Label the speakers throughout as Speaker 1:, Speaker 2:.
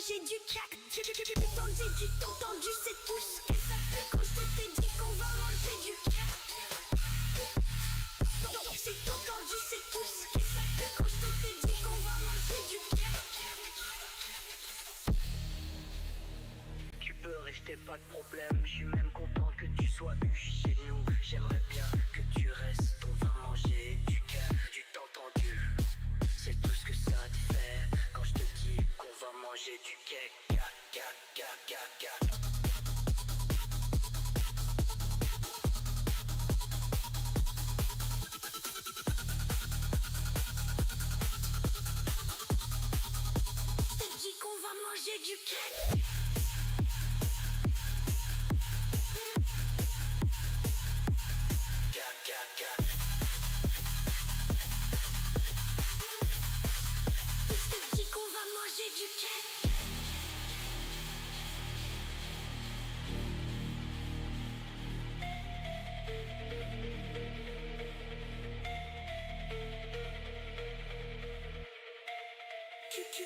Speaker 1: manger du cac. J'ai entendu, c'est tout ce que ça fait quand je t'ai dit qu'on va manger du cac. J'ai entendu, c'est tout ce que ça fait quand je t'ai dit qu'on va manger du cac.
Speaker 2: Tu peux rester, pas de problème. Je suis même content que tu sois chez nous. J'aimerais bien que tu restes. On va manger du cac, du t'entendu. C'est tout ce que ça te fait quand je te dis qu'on va manger du cake. Cac, cac, cac, cac, cac.
Speaker 1: T'ai dit qu'on va manger du cac.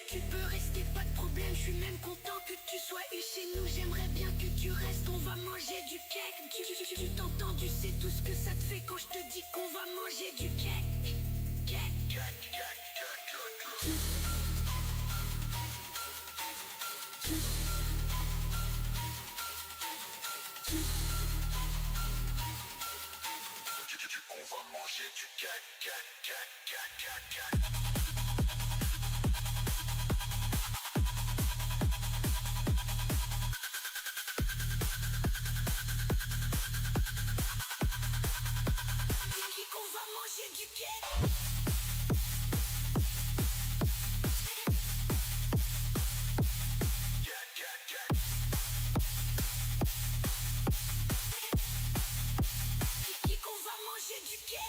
Speaker 1: Tu peux rester, pas de problème. Je suis même content que tu sois chez nous. J'aimerais bien que tu restes. On va manger du cake. Tu t'entends, tu sais tout ce que ça te fait quand je te dis qu'on va manger du cake.
Speaker 2: On va manger du cake.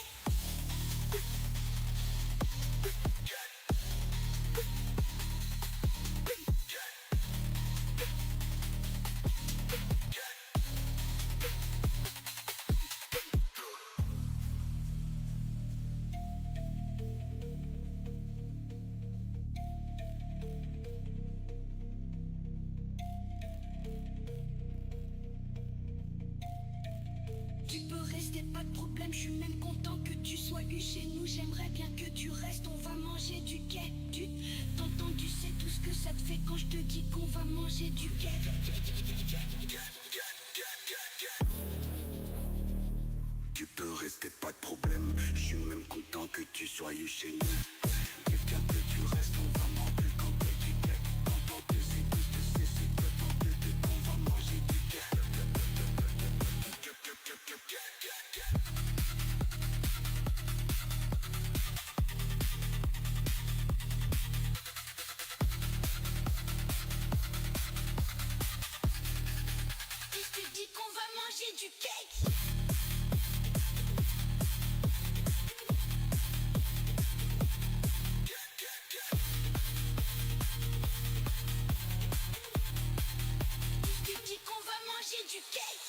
Speaker 1: Tu peux rester, pas de problème. Je suis même content que tu sois chez nous. J'aimerais bien que tu restes. On va manger du cake. Tu t'entends, tu sais tout ce que ça te fait quand je te dis qu'on va manger du cake.
Speaker 2: Tu peux rester, pas de problème. Je suis même content que tu sois chez nous. Quelqu'un que tu restes, on va manger quand t'es du cake. Quand tu sais tout ce que c'est que t'entends qu'on va manger du cake.
Speaker 1: Je te dis qu'on va manger du cake. Je te dis qu'on va manger du cake.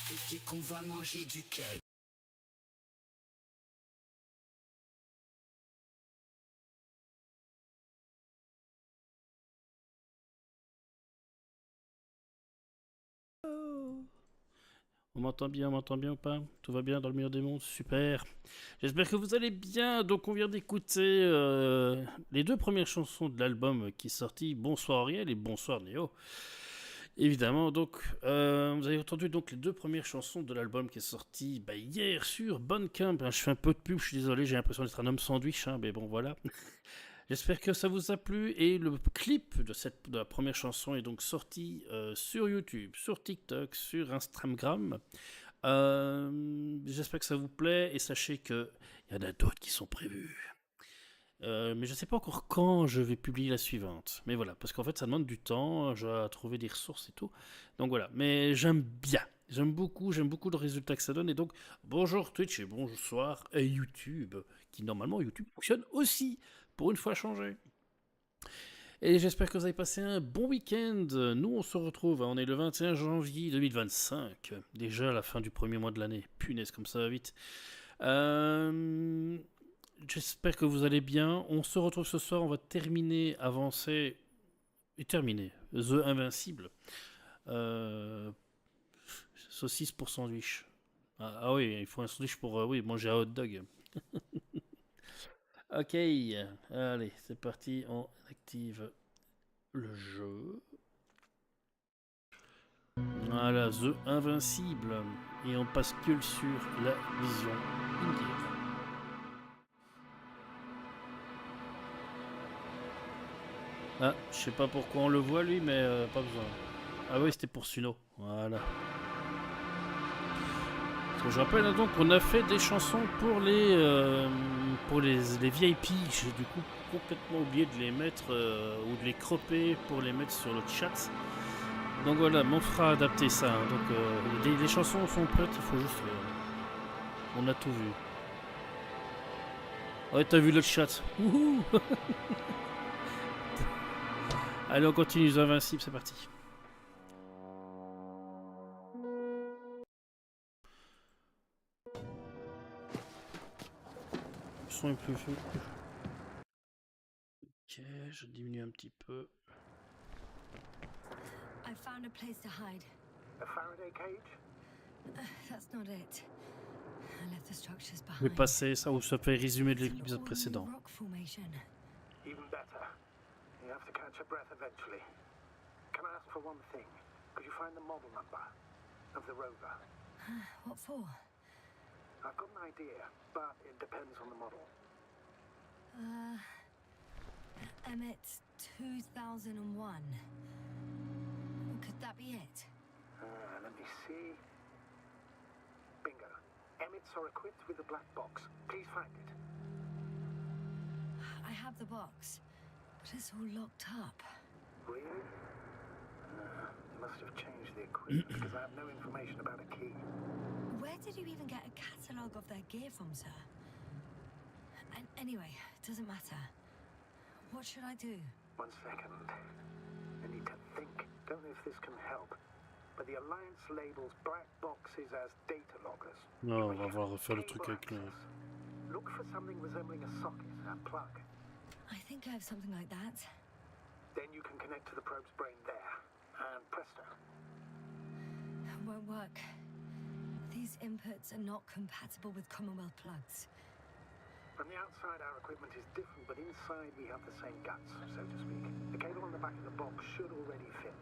Speaker 2: Je dis qu'on va manger du cake.
Speaker 3: On m'entend bien ou pas? Tout va bien dans le meilleur des mondes? Super. J'espère que vous allez bien. Donc on vient d'écouter les deux premières chansons de l'album qui est sorti. Bonsoir Ariel et bonsoir Néo. Évidemment, donc vous avez entendu donc les deux premières chansons de l'album qui est sorti hier sur Bandcamp. Je fais un peu de pub, je suis désolé, j'ai l'impression d'être un homme sandwich, mais bon voilà. J'espère que ça vous a plu et le clip de la première chanson est donc sorti sur YouTube, sur TikTok, sur Instagram. J'espère que ça vous plaît et sachez qu'il y en a d'autres qui sont prévus. Mais je ne sais pas encore quand je vais publier la suivante. Mais voilà, parce qu'en fait ça demande du temps, je dois trouver des ressources et tout. Donc voilà, mais j'aime bien. J'aime beaucoup le résultat que ça donne. Et donc, bonjour Twitch et bonsoir YouTube, qui normalement YouTube fonctionne aussi, pour une fois changé. Et j'espère que vous avez passé un bon week-end. Nous, on se retrouve, on est le 21 janvier 2025. Déjà la fin du premier mois de l'année. Punaise, comme ça va vite. J'espère que vous allez bien. On se retrouve ce soir, on va terminer, avancer et terminer. The Invincible. Saucisse pour sandwich. Ah oui, il faut un sandwich pour oui, manger un hot dog. Ok, allez, c'est parti, on active le jeu. Voilà, The Invincible. Et on bascule sur la vision in-game. Ah, je sais pas pourquoi on le voit lui, mais pas besoin. Ah oui, c'était pour Suno. Voilà. Je rappelle donc qu'on a fait des chansons pour les VIP. J'ai du coup complètement oublié de les mettre ou de les cropper pour les mettre sur le chat. Donc voilà, on fera adapter ça. Donc les chansons sont prêtes, il faut juste... on a tout vu. Ouais, t'as vu le chat. Wouhou. Allez, on continue les Invincibles, c'est parti. Le son est plus fou. Ok, je diminue un petit peu.
Speaker 1: I found a place to hide.
Speaker 2: A Faraday cage?
Speaker 1: That's not it. I left the structures
Speaker 3: Je vais
Speaker 1: behind.
Speaker 3: passer ça ou ça fait résumé de
Speaker 1: It's an
Speaker 3: l'épisode
Speaker 1: all-new
Speaker 3: précédent.
Speaker 1: rock formation.
Speaker 2: Even better. You have to catch your breath eventually. Can I ask for one thing? Could you find the model number of the rover?
Speaker 1: What for?
Speaker 2: I've got an idea, but it depends on the model.
Speaker 1: Emmet 2001. Could that be it?
Speaker 2: Let me see. Bingo. Emmets are equipped with a black box. Please find it.
Speaker 1: I have the box, but it's all locked up.
Speaker 2: Really? They must have changed the equipment because I have no information about a key.
Speaker 1: Where did you even get a catalogue of their gear from, sir? And anyway, it doesn't matter. What should I do?
Speaker 2: 1 second. I need to think. Don't know if this can help. But the Alliance labels black boxes as data loggers.
Speaker 3: Non, on va voir refaire le truc avec le...
Speaker 2: Look for something resembling a socket, a plug.
Speaker 1: I think I have something like that.
Speaker 2: Then you can connect to the probe's brain there. And presto.
Speaker 1: Won't work. These inputs are not compatible with Commonwealth plugs.
Speaker 2: From the outside, our equipment is different, but inside we have the same guts, so to speak. The cable on the back of the box should already fit.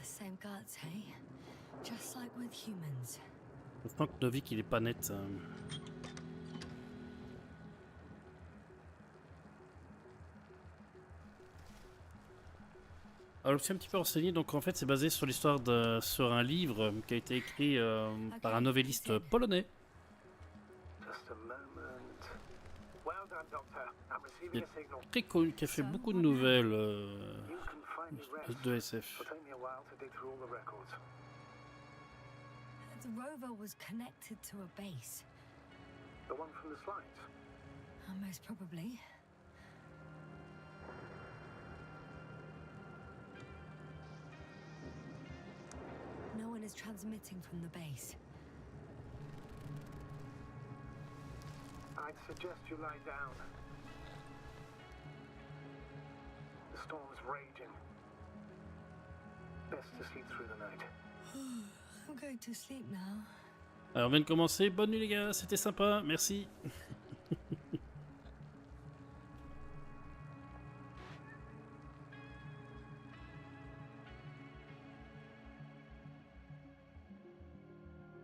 Speaker 1: Same guts, hey? Just like with humans.
Speaker 3: Je sens que Novik il est pas net. Alors je me suis un petit peu renseigné, donc en fait c'est basé sur l'histoire sur un livre qui a été écrit par un novelliste polonais.
Speaker 2: Just a moment. Well done, Doctor. I'm receiving a signal.
Speaker 3: Très connu, qui a fait beaucoup de nouvelles
Speaker 2: You can find me rest.
Speaker 3: de SF.
Speaker 2: It'll take me a while to dig through all the records.
Speaker 1: The rover was connected to a base.
Speaker 2: The one from the slides.
Speaker 1: Most probably. No one is transmitting from the base.
Speaker 2: I'd suggest you lie down. The storm's raging. Best to sleep through the night.
Speaker 1: I'm going to sleep now.
Speaker 3: Alors on vient de commencer, bonne nuit les gars, c'était sympa, merci.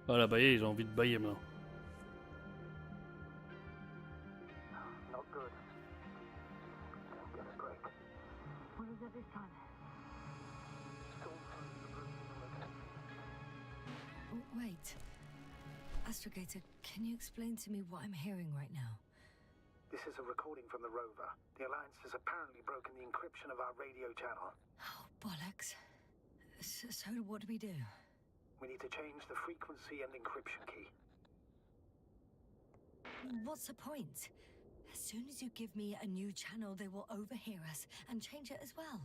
Speaker 3: Voilà, bailler, j'ai envie de bailler maintenant.
Speaker 2: Not good. Don't get a break.
Speaker 1: What is it this time?
Speaker 2: Storm front approaching the location.
Speaker 1: Wait. Astrogator, can you explain to me what I'm hearing right now?
Speaker 2: This is a recording from the rover. The Alliance has apparently broken the encryption of our radio channel.
Speaker 1: Oh, bollocks. So what do we do?
Speaker 2: We need to change the frequency and encryption key.
Speaker 1: What's the point? As soon as you give me a new channel, they will overhear us and change it as well.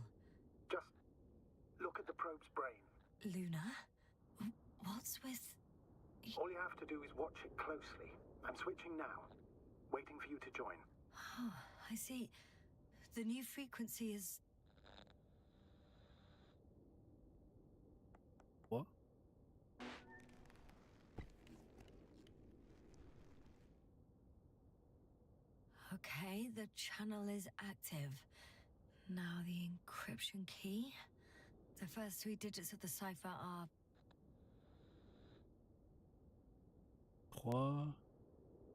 Speaker 4: Just look at the probe's brain.
Speaker 1: Luna? What's with...
Speaker 4: All you have to do is watch it closely. I'm switching now. Waiting for you to join.
Speaker 1: Oh, I see. The new frequency is...
Speaker 3: What?
Speaker 1: Okay, the channel is active. Now the encryption key. The first 3 digits of the cipher are...
Speaker 3: 3,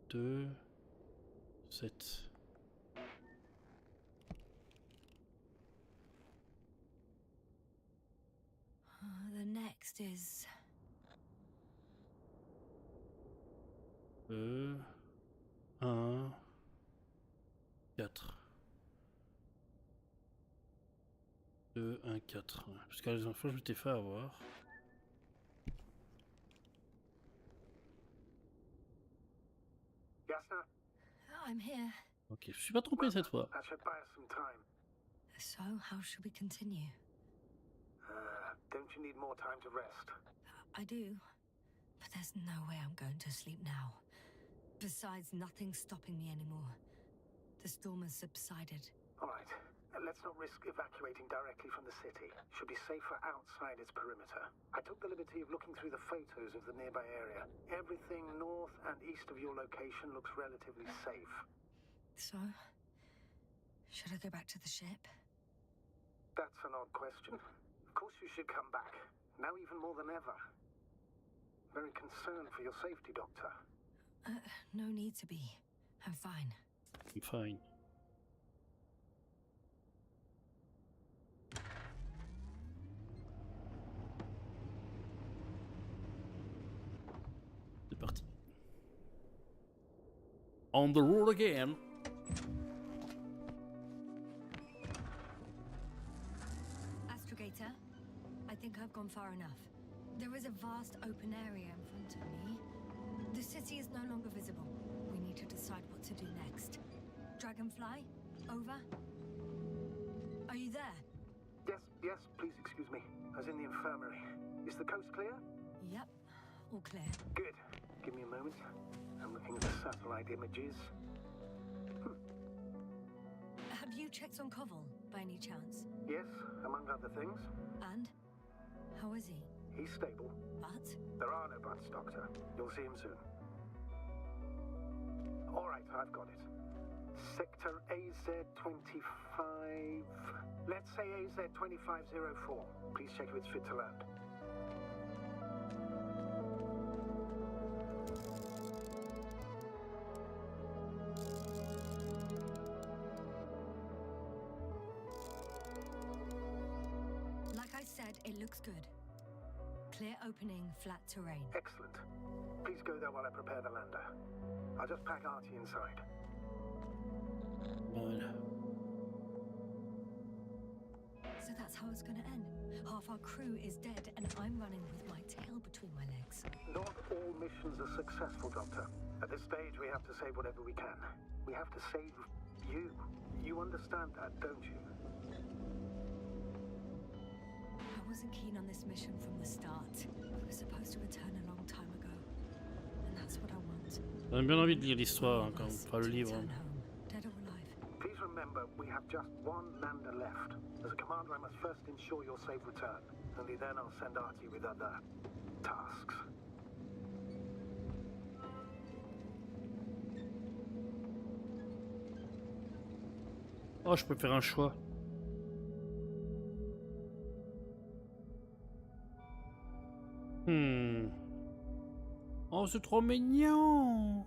Speaker 3: 2, 7.
Speaker 1: The next is...
Speaker 3: 2, 1, 4. 2, 1, 4. Parce que les enfants, je m'étais fait avoir.
Speaker 4: Yes, sir?
Speaker 1: I'm here.
Speaker 3: Ok, je suis pas trompé cette fois.
Speaker 4: That should buy us some time.
Speaker 1: So, how should we continue?
Speaker 4: Don't you need more time to rest?
Speaker 1: I do. But there's no way I'm going to sleep now. Besides, nothing's stopping me anymore. The storm has subsided.
Speaker 4: All right. Let's not risk evacuating directly from the city. Should be safer outside its perimeter. I took the liberty of looking through the photos of the nearby area. Everything north and east of your location looks relatively safe.
Speaker 1: So, should I go back to the ship?
Speaker 4: That's an odd question. Of course you should come back. Now even more than ever. Very concerned for your safety, Doctor.
Speaker 1: No need to be. I'm fine.
Speaker 3: I'm fine. C'est parti. On the road again.
Speaker 1: Astrogator, I think I've gone far enough. There is a vast open area in front of me. The city is no longer visible. We need to decide what to do next. Dragonfly, over. Are you there?
Speaker 4: Yes, please excuse me. I was in the infirmary. Is the coast clear?
Speaker 1: Yep, all clear.
Speaker 4: Good. Give me a moment. I'm looking at the satellite images.
Speaker 1: Have you checked on Koval, by any chance?
Speaker 4: Yes, among other things.
Speaker 1: And? How is he?
Speaker 4: He's stable.
Speaker 1: But?
Speaker 4: There are no buts, Doctor. You'll see him soon. All right, I've got it. Sector AZ-25... Let's say AZ-2504. Please check if it's fit to land.
Speaker 1: Like I said, it looks good. Clear opening, flat terrain.
Speaker 4: Excellent. Please go there while I prepare the lander. I'll just pack Artie inside.
Speaker 3: Voilà.
Speaker 1: So that's how it's gonna end. Half our crew is dead, and I'm running with my tail between my legs.
Speaker 4: Not all missions are successful, Doctor. At this stage, we have to save whatever we can. We have to save you. You understand that, don't you?
Speaker 1: I wasn't keen on this mission from the start. We were supposed to return a long time ago. And that's what I want.
Speaker 3: J'ai bien envie de lire l'histoire hein, quand on fera le livre.
Speaker 1: Return home, dead or alive.
Speaker 4: Please remember, we have just one lander left. As a commander, I must first ensure your safe return. Only then I'll send Artie with other tasks.
Speaker 3: Oh, je peux faire un choix. Oh, c'est trop mignon.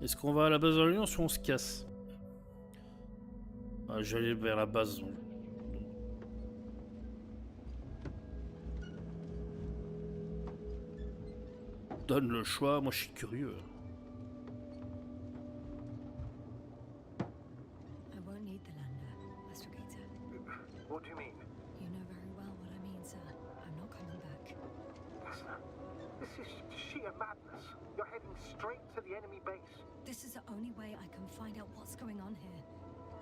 Speaker 3: Est-ce qu'on va à la base de l'Alliance ou on se casse? Ah, je vais aller vers la base. Donne le choix, moi je suis curieux.
Speaker 1: I won't need the lander, Astrogator.
Speaker 4: What do you mean?
Speaker 1: You know very well what I mean, sir. I'm not coming back.
Speaker 4: Listen, this is sheer madness. You're heading straight to the enemy base.
Speaker 1: This is the only way I can find out what's going on here.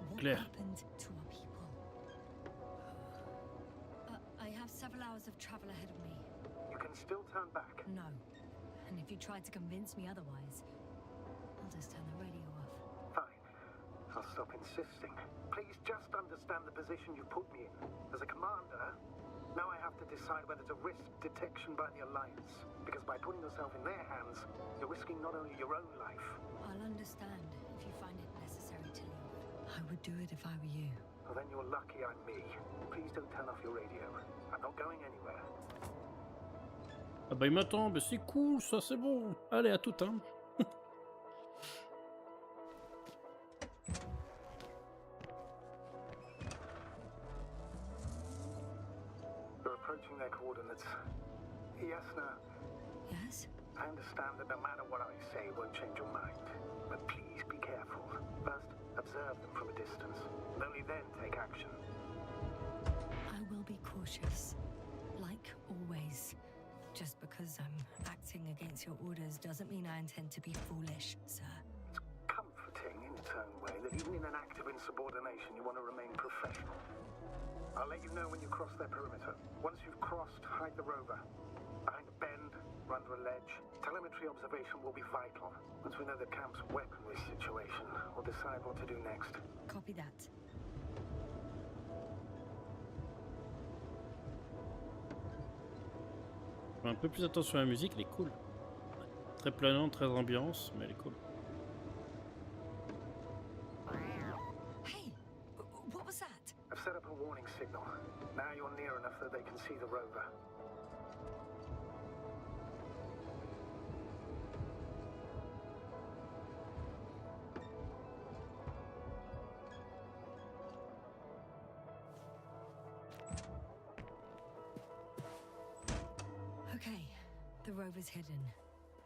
Speaker 1: What
Speaker 3: Claire.
Speaker 1: happened to our people? I have several hours of travel ahead of me.
Speaker 4: You can still turn back.
Speaker 1: No. And if you try to convince me otherwise, I'll just turn the radio off.
Speaker 4: Fine. I'll stop insisting. Please just understand the position you've put me in. As a commander, now I have to decide whether to risk detection by the Alliance. Because by putting yourself in their hands, you're risking not only your own life.
Speaker 1: I'll understand if you find it necessary to leave. I would do it if I were you.
Speaker 4: Well, then you're lucky I'm me. Please don't turn off your radio. I'm not going anywhere.
Speaker 3: Ah bah il m'attend, mais c'est cool, ça c'est bon. Allez, à tout, hein.
Speaker 4: We're approaching their coordinates. Yasna,
Speaker 1: Yes?
Speaker 4: I understand that no matter what I say, it won't change your mind. But please be careful. First, observe them from a distance. And only then take action.
Speaker 1: I will be cautious. Like always. Just because I'm acting against your orders doesn't mean I intend to be foolish, sir.
Speaker 4: It's comforting in its own way that even in an act of insubordination, you want to remain professional. I'll let you know when you cross their perimeter. Once you've crossed, hide the rover. Behind a bend, or under a ledge. Telemetry observation will be vital. Once we know the camp's weaponry situation, we'll decide what to do next.
Speaker 1: Copy that.
Speaker 3: Un peu plus attention à la musique, elle est cool. Très planante, très ambiance, mais elle est cool.
Speaker 1: Hey! What was that?
Speaker 4: I've set up a warning signal. Now you're near enough that they can see the rover.
Speaker 1: Okay, the rover's hidden.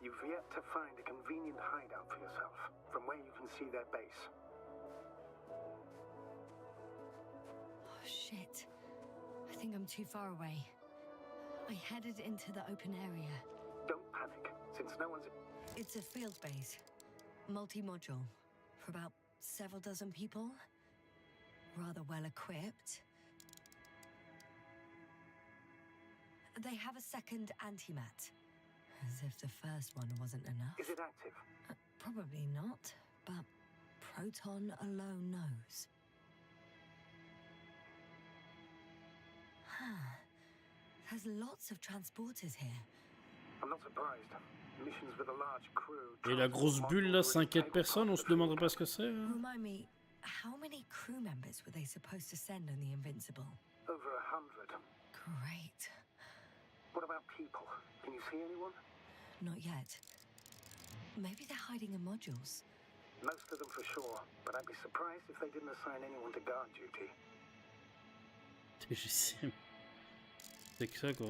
Speaker 4: You've yet to find a convenient hideout for yourself, from where you can see their base.
Speaker 1: Oh, shit. I think I'm too far away. I headed into the open area.
Speaker 4: Don't panic, since no one's...
Speaker 1: It's a field base. Multi-module. For about several dozen people. Rather well equipped. They have a second antimat. As if the first one wasn't enough.
Speaker 4: Is it active?
Speaker 1: Probably not, but Proton alone knows. There's lots of transporters here.
Speaker 4: I'm not surprised. Missions with a large crew...
Speaker 3: Et la grosse bulle là, 5 personnes, on se demanderait pas ce que c'est. Hein.
Speaker 1: Remind me, how many crew members were they supposed to send on the Invincible?
Speaker 4: Over 100.
Speaker 1: Great.
Speaker 4: What about people? Can you see anyone?
Speaker 1: Not yet. Maybe they're hiding in modules.
Speaker 4: Most of them for sure, but I'd be surprised if they didn't assign anyone to guard duty.
Speaker 3: TGCM. C'est que ça quoi.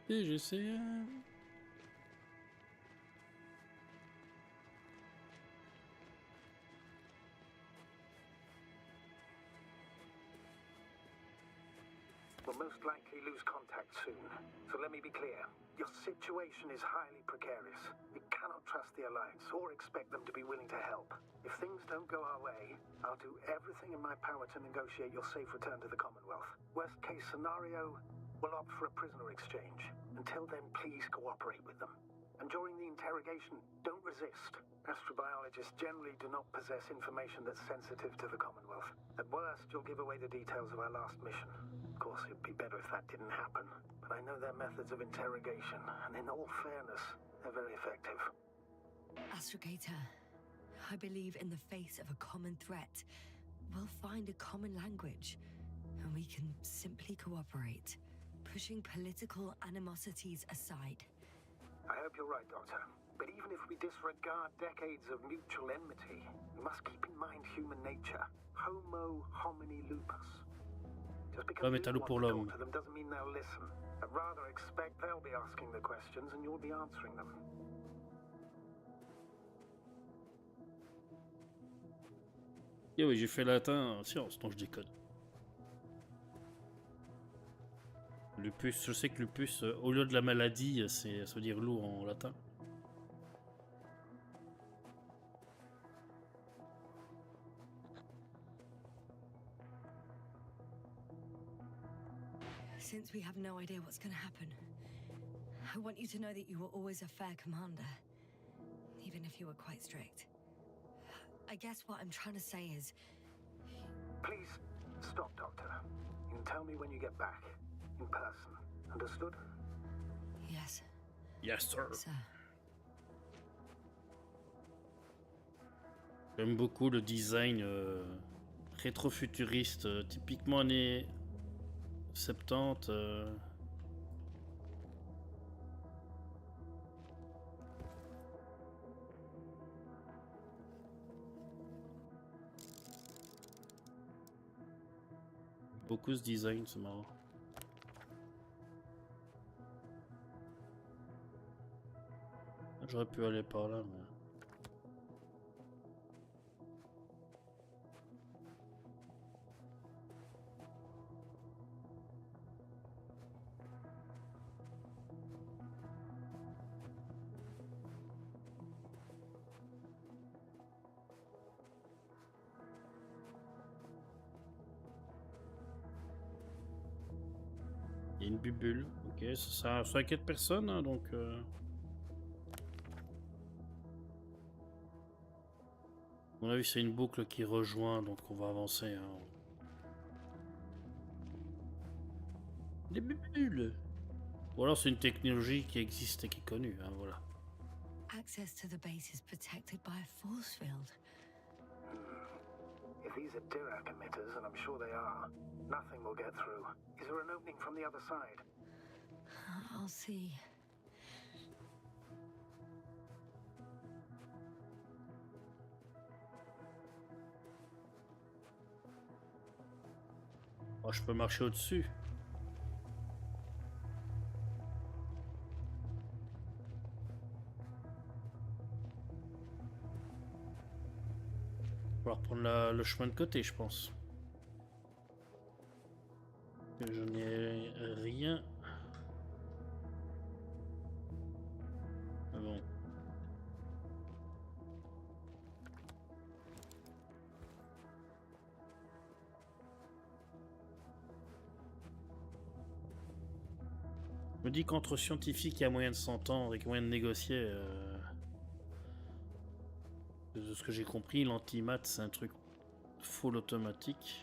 Speaker 3: TGCM.
Speaker 4: We'll most likely lose contact soon. So let me be clear. Your situation is highly precarious. You cannot trust the Alliance or expect them to be willing to help. If things don't go our way, I'll do everything in my power to negotiate your safe return to the Commonwealth. Worst case scenario, we'll opt for a prisoner exchange. Until then, please cooperate with them. And during the interrogation, don't resist. Astrobiologists generally do not possess information that's sensitive to the Commonwealth. At worst, you'll give away the details of our last mission. Of course, it'd be better if that didn't happen. But I know their methods of interrogation, and in all fairness, they're very effective.
Speaker 1: Astrogator, I believe in the face of a common threat, we'll find a common language, and we can simply cooperate, pushing political animosities aside.
Speaker 4: I hope you're right, Doctor. But even if we disregard decades of mutual enmity, we must keep in mind human nature. Homo homini lupus. Just because
Speaker 3: L'homme
Speaker 4: you
Speaker 3: est à l'eau
Speaker 4: want
Speaker 3: pour
Speaker 4: to
Speaker 3: l'homme.
Speaker 4: talk to them doesn't mean they'll listen. I'd rather expect they'll be asking the questions and you'll be answering them.
Speaker 3: Et oui, j'ai fait latin en sciences, donc je déconne. Lupus, je sais que lupus, au lieu de la maladie, ça veut dire loup en latin.
Speaker 5: Since we have no idea what's gonna happen, I want you to know that you were always a fair commander, even if you were quite strict. I guess what I'm trying to say is,
Speaker 4: Please, stop, Doctor. You can tell me when you get back. In person. Understood?
Speaker 5: yes,
Speaker 3: Yes, sir.
Speaker 5: sir.
Speaker 3: J'aime beaucoup le design rétro-futuriste, typiquement années 70. Beaucoup ce design, c'est marrant. J'aurais pu aller par là, mais... Il y a une bubule, ok, ça inquiète personne, hein, donc... À mon avis, c'est une boucle qui rejoint, donc on va avancer. Hein. Des bulles. Ou alors c'est une technologie qui existe et qui est connue, hein, voilà.
Speaker 5: Access to the base is protected by a force field.
Speaker 4: If these are Dirac emitters, and I'm sure they are, nothing will get through. Is there an opening from the other side?
Speaker 5: I'll see.
Speaker 3: Oh, je peux marcher au-dessus. On va reprendre le chemin de côté, je pense. Je n'ai rien. Ah bon. Je me dis qu'entre scientifiques, il y a moyen de s'entendre et qu'il y a moyen de négocier. De ce que j'ai compris, l'antimat, c'est un truc full automatique.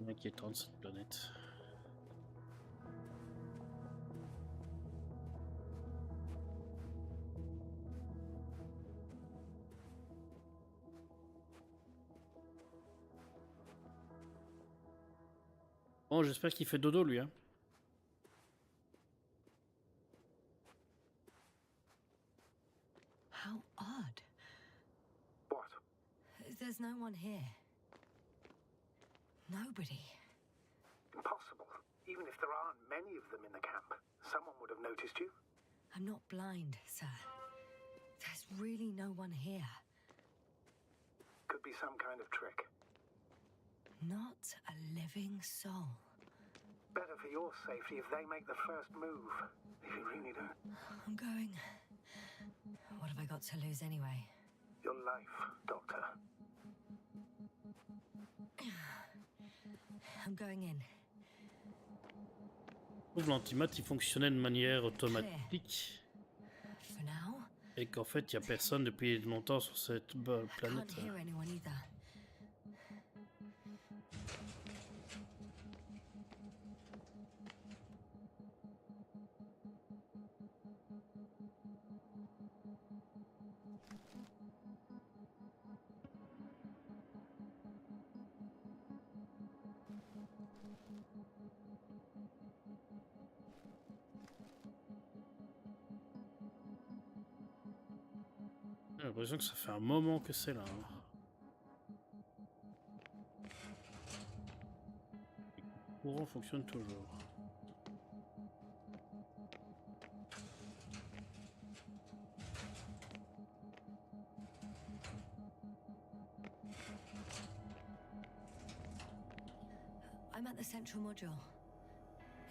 Speaker 3: Inquiétante cette planète. Bon, j'espère qu'il fait dodo lui, hein.
Speaker 5: How odd.
Speaker 4: What?
Speaker 5: There's no one here. Nobody.
Speaker 4: Impossible. Even if there aren't many of them in the camp, someone would have noticed you.
Speaker 5: I'm not blind, sir. There's really no one here.
Speaker 4: Could be some kind of trick.
Speaker 5: Not a living soul.
Speaker 4: Better for your safety if they make the first move. If you really don't.
Speaker 5: I'm going. What have I got to lose anyway?
Speaker 4: Your life, Doctor.
Speaker 5: I'm going in.
Speaker 3: Je trouve l'antimat il fonctionnait de manière automatique
Speaker 5: For now,
Speaker 3: et qu'en fait il n'y a personne depuis longtemps sur cette
Speaker 5: I can't
Speaker 3: planète.
Speaker 5: hear anyone either.
Speaker 3: J'ai l'impression que ça fait un moment que c'est là. Hein. Le courant fonctionne toujours.
Speaker 5: I'm at the central module.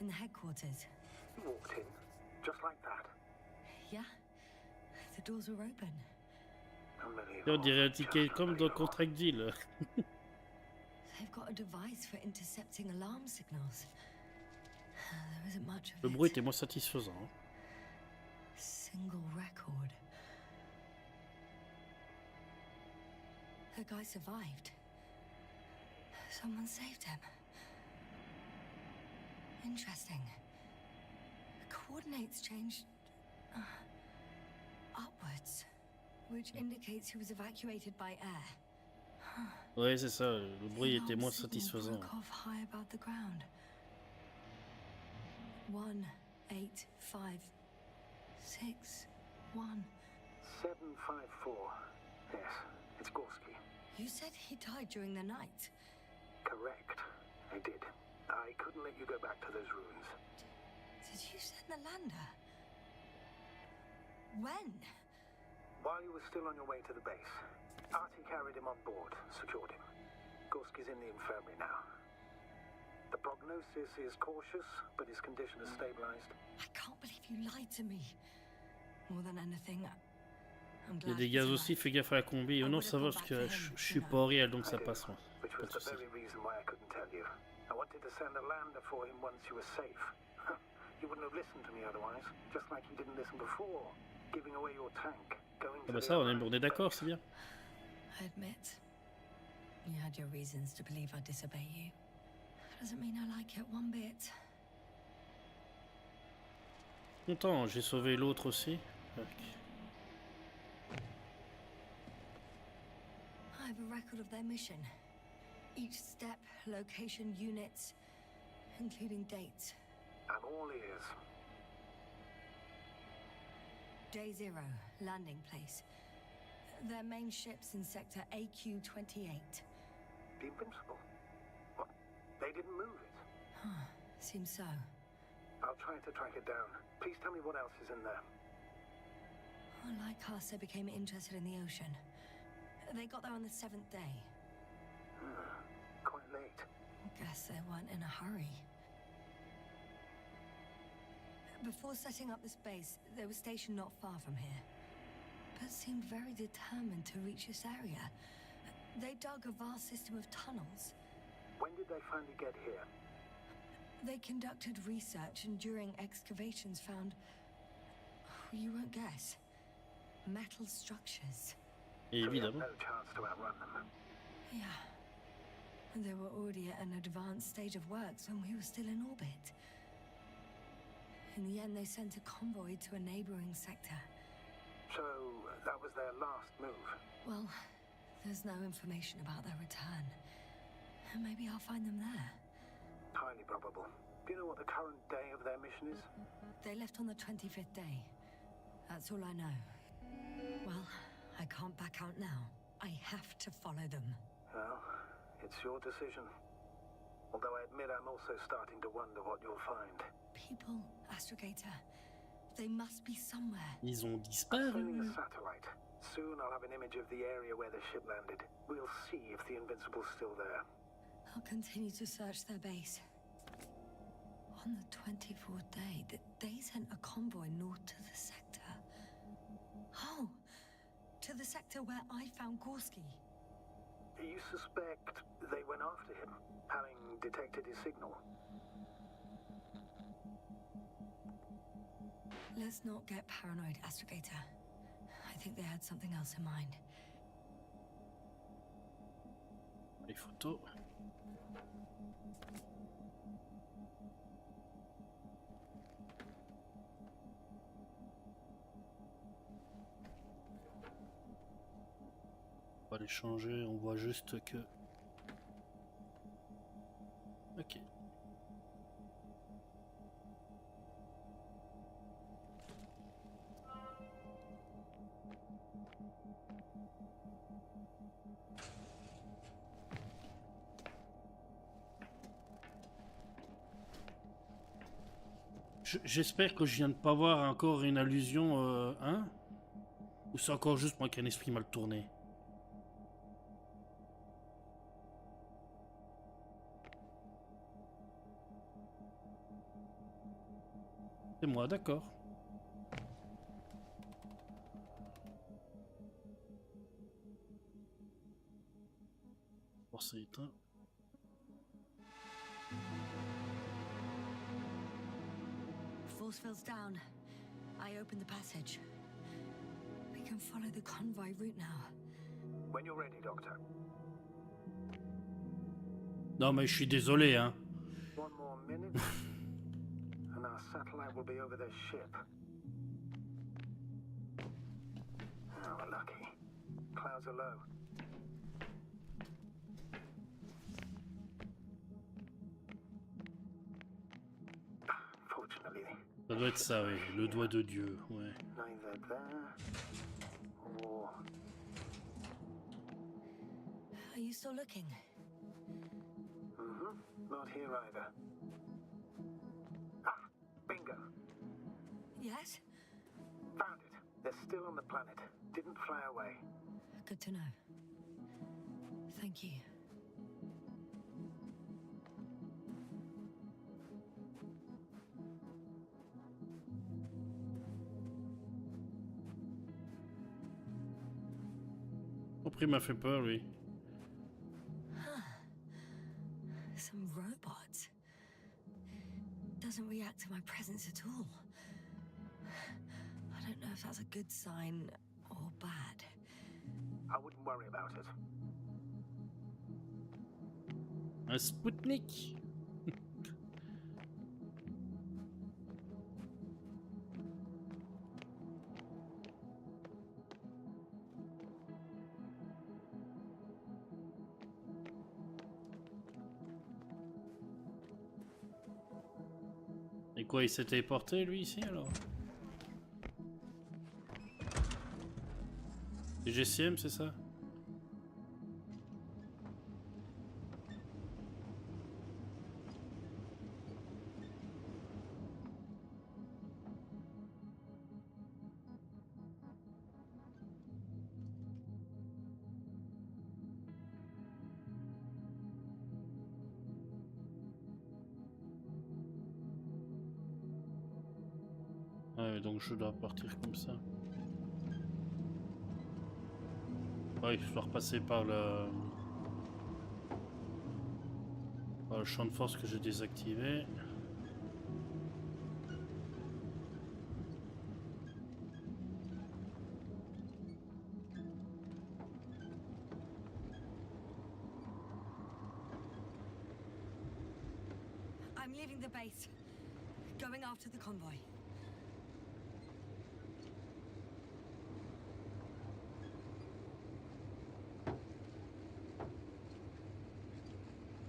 Speaker 5: In the headquarters.
Speaker 4: You walked in, just like that.
Speaker 5: Yeah? The doors were open.
Speaker 3: Et on dirait un ticket comme dans Contract Deal.
Speaker 5: They've got a device for intercepting alarm signals. There isn't much of
Speaker 3: Le
Speaker 5: it.
Speaker 3: bruit était moins satisfaisant. Hein.
Speaker 5: Single record. The guy survived. Someone saved him. Interesting. The coordinates changed upwards, which indicates he was evacuated by air.
Speaker 3: Ouais, c'est ça. Le bruit était moins
Speaker 5: Alarm signal
Speaker 3: satisfaisant.
Speaker 5: broke off high above the ground. 1, 8, 5, 6, 1.
Speaker 4: 754. Yes, it's Gorski.
Speaker 5: You said he died during the night.
Speaker 4: Correct. I did. I couldn't let you go back to those ruins.
Speaker 5: Did you send the lander? When?
Speaker 4: While you were still on your way to the base, Artie carried him on board, secured him. Gorski's in the infirmary now. The prognosis is cautious, but his condition has stabilized.
Speaker 5: I can't believe you lied to me. More than anything, I'm
Speaker 3: Il y a
Speaker 5: glad
Speaker 3: des
Speaker 5: he's
Speaker 3: gaz
Speaker 5: alive.
Speaker 3: aussi, fais gaffe à la combi. Oh non, ça va parce que je suis pas réel donc ça passe. Moi.
Speaker 4: Which
Speaker 3: Pas
Speaker 4: was
Speaker 3: de
Speaker 4: the
Speaker 3: soucis.
Speaker 4: very reason why I couldn't tell you. I wanted to send a lander for him once you were safe. You wouldn't have listened to me otherwise, just like you didn't listen before, giving away your tank, going
Speaker 3: Ah
Speaker 4: to
Speaker 3: bah
Speaker 4: the
Speaker 3: ça, on
Speaker 4: other
Speaker 3: est d'accord, c'est bien.
Speaker 5: I admit, you had your reasons to believe I'd disobey you. Doesn't mean I like it one bit.
Speaker 3: Content, j'ai sauvé l'autre aussi. Ok.
Speaker 5: I have a record of their mission. Each step, location, units, including dates.
Speaker 4: I'm all ears.
Speaker 5: Day 0, landing place. Their main ship's in sector AQ-28.
Speaker 4: The Invincible. What? They didn't move it.
Speaker 5: Seems so.
Speaker 4: I'll try to track it down. Please tell me what else is in there.
Speaker 5: Like us, they became interested in the ocean. They got there on the 7th day.
Speaker 4: Quite late.
Speaker 5: Guess they weren't in a hurry. Before setting up this base, they were stationed not far from here, but seemed very determined to reach this area. They dug a vast system of tunnels.
Speaker 4: When did they finally get here?
Speaker 5: They conducted research and during excavations found, you won't guess, metal structures.
Speaker 3: Et
Speaker 4: So we had
Speaker 3: évidemment.
Speaker 4: no chance to outrun them.
Speaker 5: Yeah. And they were already at an advanced stage of works when we were still in orbit. In the end, they sent a convoy to a neighboring sector.
Speaker 4: So that was their last move.
Speaker 5: Well, there's no information about their return. Maybe I'll find them there.
Speaker 4: Highly probable. Do you know what the current day of their mission is?
Speaker 5: They left on the 25th day. That's all I know. Well, I can't back out now. I have to follow them.
Speaker 4: Well, it's your decision. Although I admit I'm also starting to wonder what you'll find.
Speaker 5: People, Astrogator. They must be somewhere.
Speaker 3: Ils ont
Speaker 4: Sending a
Speaker 3: disparu.
Speaker 4: satellite. Soon I'll have an image of the area where the ship landed. We'll see if the Invincible's still there.
Speaker 5: I'll continue to search their base. On the 24th day, they sent a convoy north to the sector. Oh, to the sector where I found Gorski.
Speaker 4: You suspect they went after him, having detected his signal?
Speaker 5: Let's not get paranoid, Astrogator. I think they had something else in mind.
Speaker 3: Les photos. On va les changer, on voit juste que... Ok. J'espère que je viens de pas voir encore une allusion, hein? Ou c'est encore juste moi qui ai un esprit mal tourné? C'est moi, d'accord. Bon, c'est éteint.
Speaker 5: Force field's down. I opened the passage. We can follow the convoy route now.
Speaker 4: When you're ready, Doctor.
Speaker 3: Non, mais je suis désolé, hein.
Speaker 4: One more minute, and our satellite will be over their ship. Oh, we're lucky. Clouds are low. Fortunately,
Speaker 3: Ça doit être ça, oui. Le doigt de Dieu, ouais.
Speaker 4: neither there or...
Speaker 5: Are you still looking?
Speaker 4: Not here either. Ah, bingo.
Speaker 5: Yes?
Speaker 4: Found it. They're still on the planet. Didn't fly away.
Speaker 5: Good to know. Thank you.
Speaker 3: Compris, m'a fait peur, lui.
Speaker 5: Some robots. Doesn't react to my presence at all. I don't know if that's a good sign or bad.
Speaker 4: I wouldn't worry about it.
Speaker 3: Un Spoutnik. Et quoi, il s'est téléporté, lui, ici, alors? C'est GCM, c'est ça? Ouais, donc je dois partir comme ça. Ouais, je dois repasser par le champ de force que j'ai désactivé.
Speaker 5: I'm leaving the base. Going after the convoy.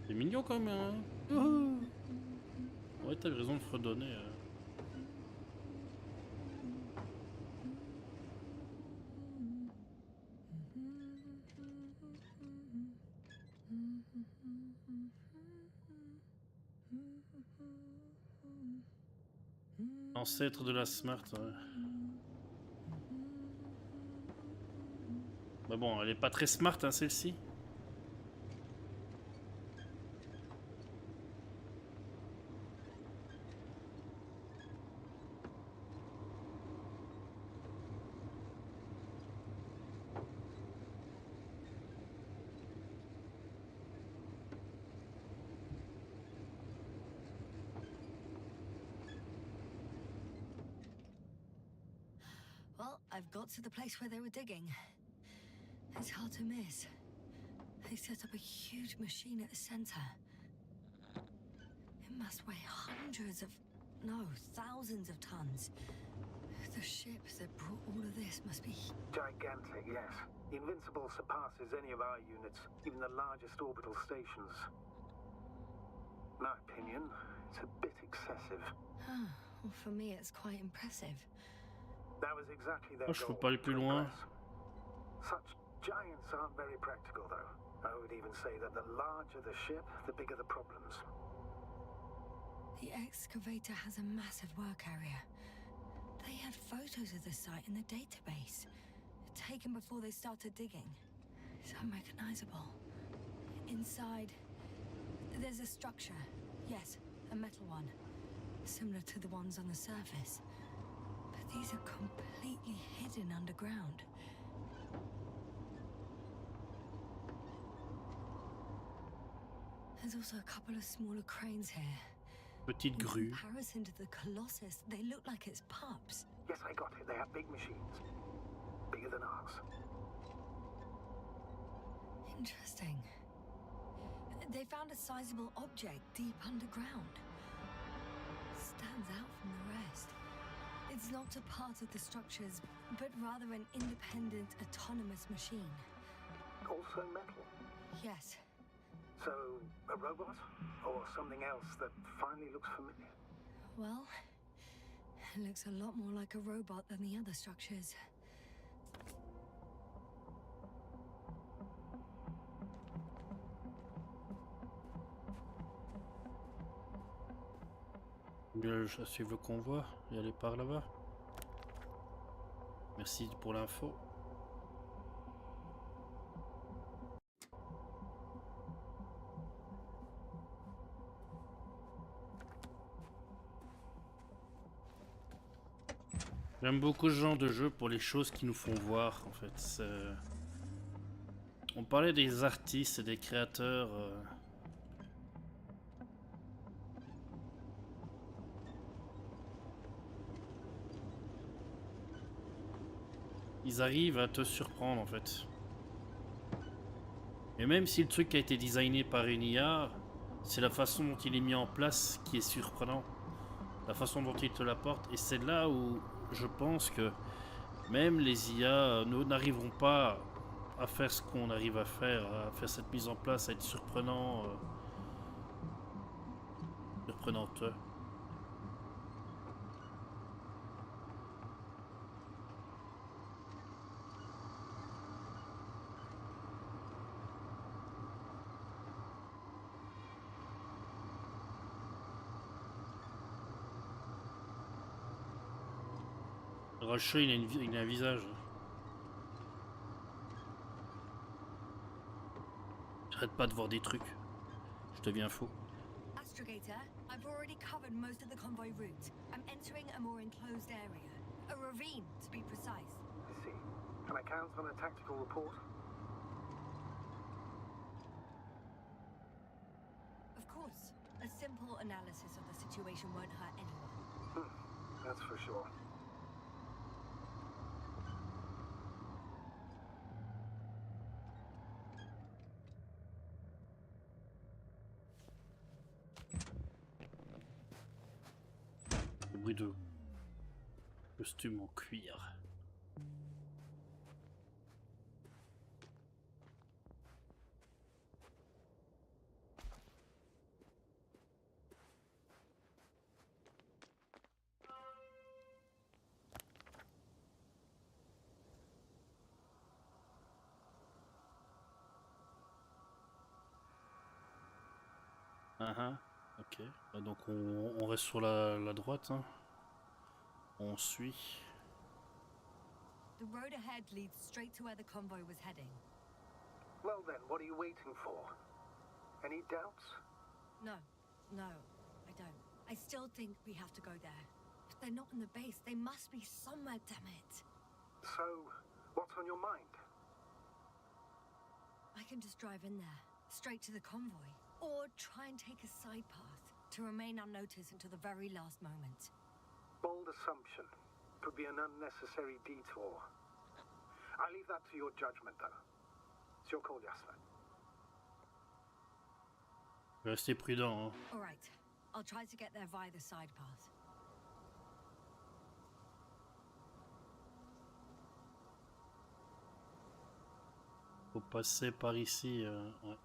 Speaker 3: C'est mignon quand même, hein? Ouais, t'as raison de fredonner. Ancêtre de la Smart, ouais. Bah bon, elle est pas très smart, hein, celle-ci.
Speaker 5: Well, I've got to the place where they were digging. It's hard to miss. They set up a huge machine at the center. It must weigh hundreds of, no, thousands of tons. The ship that brought all of this must be...
Speaker 4: Gigantic, yes. The Invincible surpasses any of our units, even the largest orbital stations. In my opinion, it's a bit excessive.
Speaker 5: Well, for me, it's quite impressive.
Speaker 4: That was exactly their
Speaker 3: Oh, je peux
Speaker 4: goal,
Speaker 3: pas aller plus
Speaker 4: to
Speaker 3: loin.
Speaker 4: impress. Such giants aren't very practical, though. I would even say that the larger the ship, the bigger the problems.
Speaker 5: The excavator has a massive work area. They had photos of the site in the database, taken before they started digging. It's unrecognizable. Inside, there's a structure. Yes, a metal one. Similar to the ones on the surface. But these are completely hidden underground. There's also a couple of smaller cranes here.
Speaker 3: Petite
Speaker 5: In
Speaker 3: grue.
Speaker 5: comparison to the Colossus, they look like it's pups.
Speaker 4: Yes, I got it. They have big machines. Bigger than ours.
Speaker 5: Interesting. They found a sizable object deep underground. Stands out from the rest. It's not a part of the structures, but rather an independent, autonomous machine.
Speaker 4: Also metal.
Speaker 5: Yes.
Speaker 4: So, a robot? Or something else that finally looks familiar?
Speaker 5: Well, it looks a lot more like a robot than the other structures.
Speaker 3: Je suivre le convoi et aller par là-bas. Merci pour l'info. J'aime beaucoup ce genre de jeu pour les choses qui nous font voir en fait. On parlait des artistes et des créateurs. Ils arrivent à te surprendre en fait. Et même si le truc a été designé par une IA, c'est la façon dont il est mis en place qui est surprenant. La façon dont il te l'apporte. Et c'est là où je pense que même les IA n'arriveront pas à faire ce qu'on arrive à faire cette mise en place, à être surprenant, surprenante. Rocher, il a un visage. J'arrête pas de voir des trucs. Je deviens fou.
Speaker 5: Astrogator, I've already covered most of the convoy route. I'm entering a more enclosed area. A ravine, to be precise.
Speaker 4: I see. Can I count on a tactical report?
Speaker 5: Of course, a simple analysis of the situation won't hurt anyone.
Speaker 4: That's for sure.
Speaker 3: Le bruit de costume en cuir. Ok. Donc on reste sur la droite. Hein. On suit.
Speaker 5: The road ahead leads straight to where the convoy was heading.
Speaker 4: Well then, what are you waiting for? Any doubts?
Speaker 5: No, I don't. I still think we have to go there. If they're not in the base, they must be somewhere, damn it.
Speaker 4: So, what's on your mind?
Speaker 5: I can just drive in there, straight to the convoy. Or try and take a side path to remain unnoticed until the very last moment.
Speaker 4: Bold assumption. Could be an unnecessary detour. I leave that to your judgment, though. It's your call, Jasper.
Speaker 3: Restez prudent. Hein.
Speaker 5: All right. I'll try to get there via the side path.
Speaker 3: Faut passer par ici. Ouais.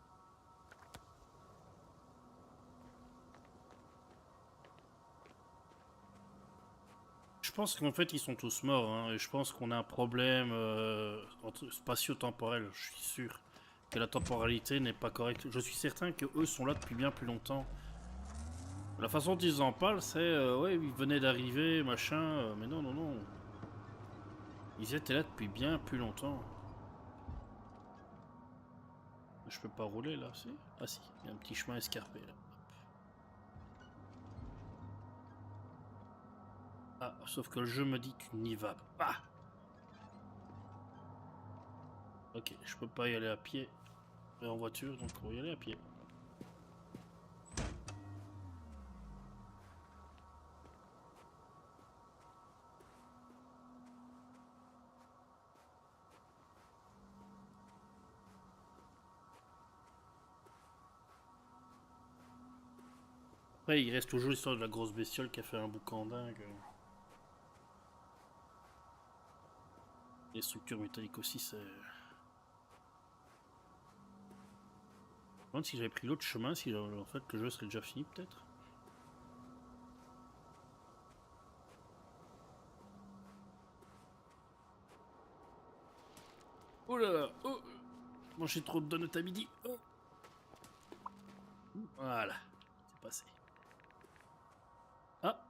Speaker 3: Je pense qu'en fait ils sont tous morts. Hein, et je pense qu'on a un problème spatio-temporel. Je suis sûr que la temporalité n'est pas correcte. Je suis certain que eux sont là depuis bien plus longtemps. La façon dont ils en parlent, c'est ouais, ils venaient d'arriver, machin, mais non, non, non. Ils étaient là depuis bien plus longtemps. Je peux pas rouler là, si? Ah si, il y a un petit chemin escarpé là. Ah, sauf que le jeu me dit tu n'y vas pas. Ok, je peux pas y aller à pied et en voiture, donc on va y aller à pied. Après, il reste toujours l'histoire de la grosse bestiole qui a fait un boucan dingue. Les structures métalliques aussi, c'est... Je me demande si j'avais pris l'autre chemin, si en fait le jeu serait déjà fini peut-être. Oh là là, oh, mangé trop de donuts à midi. Oh. Voilà, c'est passé. Ah,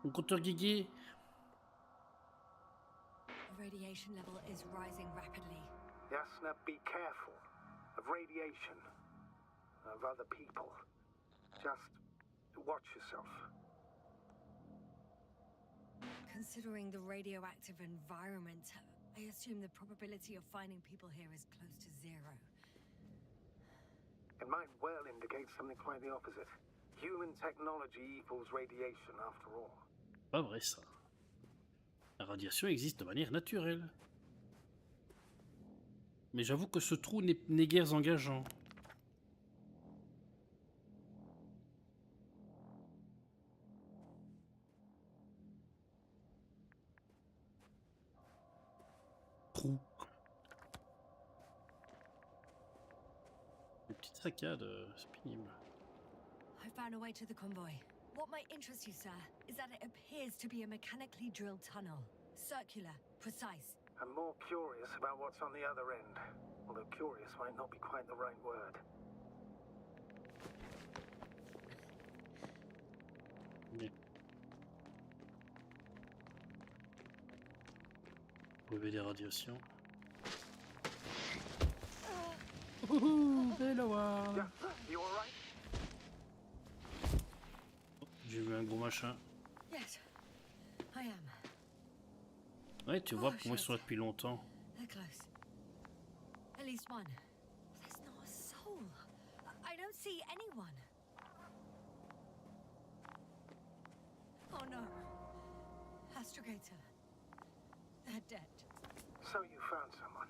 Speaker 3: mon compteur Guigui.
Speaker 5: The radiation level is rising rapidly.
Speaker 4: Yasna, be careful of radiation, of other people. Just watch yourself.
Speaker 5: Considering the radioactive environment, I assume the probability of finding people here is close to zero.
Speaker 4: It might well indicate something quite the opposite. Human technology equals radiation, after all.
Speaker 3: Pas vrai ça. La radiation existe de manière naturelle. Mais j'avoue que ce trou n'est guère engageant. Trou. Des petites saccades, c'est pénible.
Speaker 5: I found a way to the convoy. What might interest you, sir, is that it appears to be a mechanically drilled tunnel. Circular, precise.
Speaker 4: I'm more curious about what's on the other end. Although curious might not be quite the right word.
Speaker 3: Bien. Brevet des radiations.
Speaker 4: Yeah, you alright?
Speaker 3: J'ai vu un gros machin.
Speaker 5: Yes, I am.
Speaker 3: Ouais, tu vois, pour moi, ils sont là depuis longtemps.
Speaker 5: They're close. At least one. There's not a soul. I don't see anyone. Oh no. Astrogator. They're dead.
Speaker 4: So you found someone.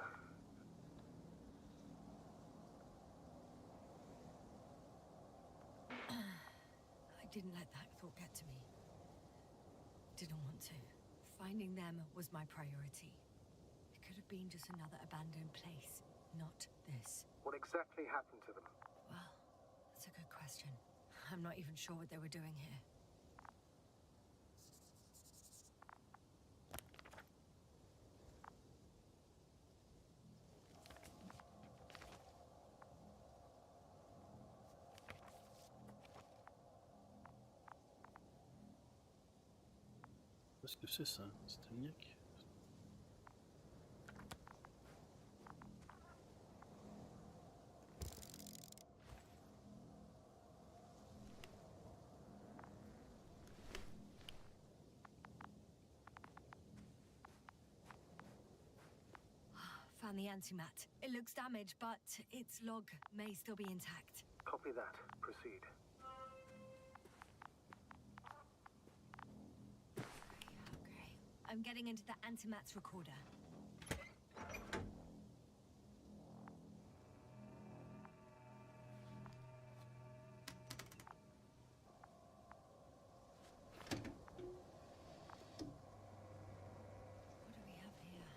Speaker 5: I didn't let that thought get to me. Didn't want to. Finding them was my priority. It could have been just another abandoned place, not this.
Speaker 4: What exactly happened to them?
Speaker 5: Well, that's a good question. I'm not even sure what they were doing here.
Speaker 3: Qu'est-ce que c'est ça? C'est un niaque?
Speaker 5: Found the antimat. It looks damaged, but its log may still be intact.
Speaker 4: Copy that. Proceed.
Speaker 5: Okay. I'm getting into the antimat's recorder. What do we have here?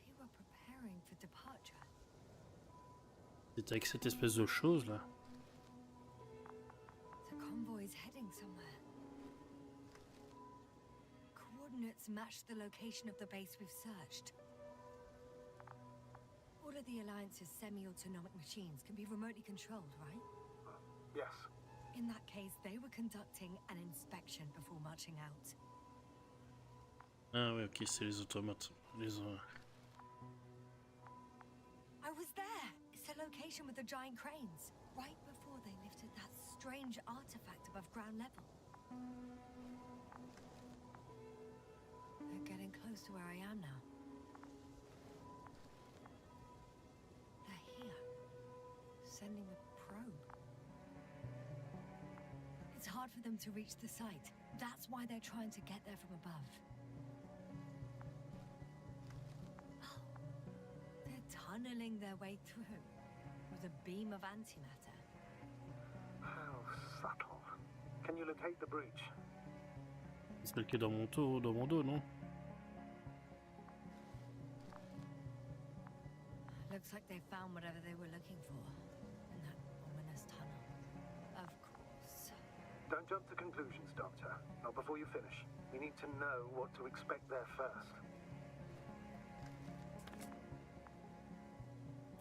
Speaker 5: They were preparing for departure.
Speaker 3: C'est avec cette espèce de chose là.
Speaker 5: The convoy's heading somewhere. Coordinates match the location of the base we've searched. All of the Alliance's semi-autonomic machines can be remotely controlled, right?
Speaker 4: Yes.
Speaker 5: In that case, they were conducting an inspection before marching out.
Speaker 3: Ah ouais, ok, c'est les automates.
Speaker 5: I was there! It's the location with the giant cranes. Right before they lifted that strange artifact above ground level. They're getting close to where I am now. They're here. Sending a probe. It's hard for them to reach the site. That's why they're trying to get there from above. Oh, they're tunneling their way through with a beam of antimatter.
Speaker 4: How subtle. Can you locate the breach?
Speaker 3: C'est celle qui est dans mon dos, non?
Speaker 5: Looks like they found whatever they were looking for in that ominous tunnel. Of course.
Speaker 4: Don't jump to conclusions, Doctor. Not before you finish. We need to know what to expect there first.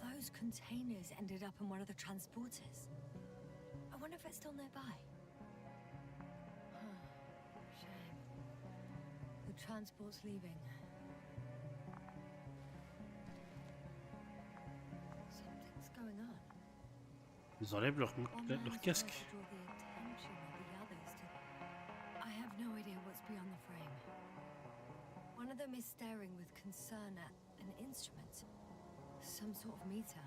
Speaker 5: Those containers ended up in one of the transporters. I wonder if it's still nearby. Shame. The transport's leaving. Something's going on.
Speaker 3: Ils enlèvent leur casque.
Speaker 5: I have no idea what's beyond the frame. One of them is staring with concern at an instrument. Some sort of meter.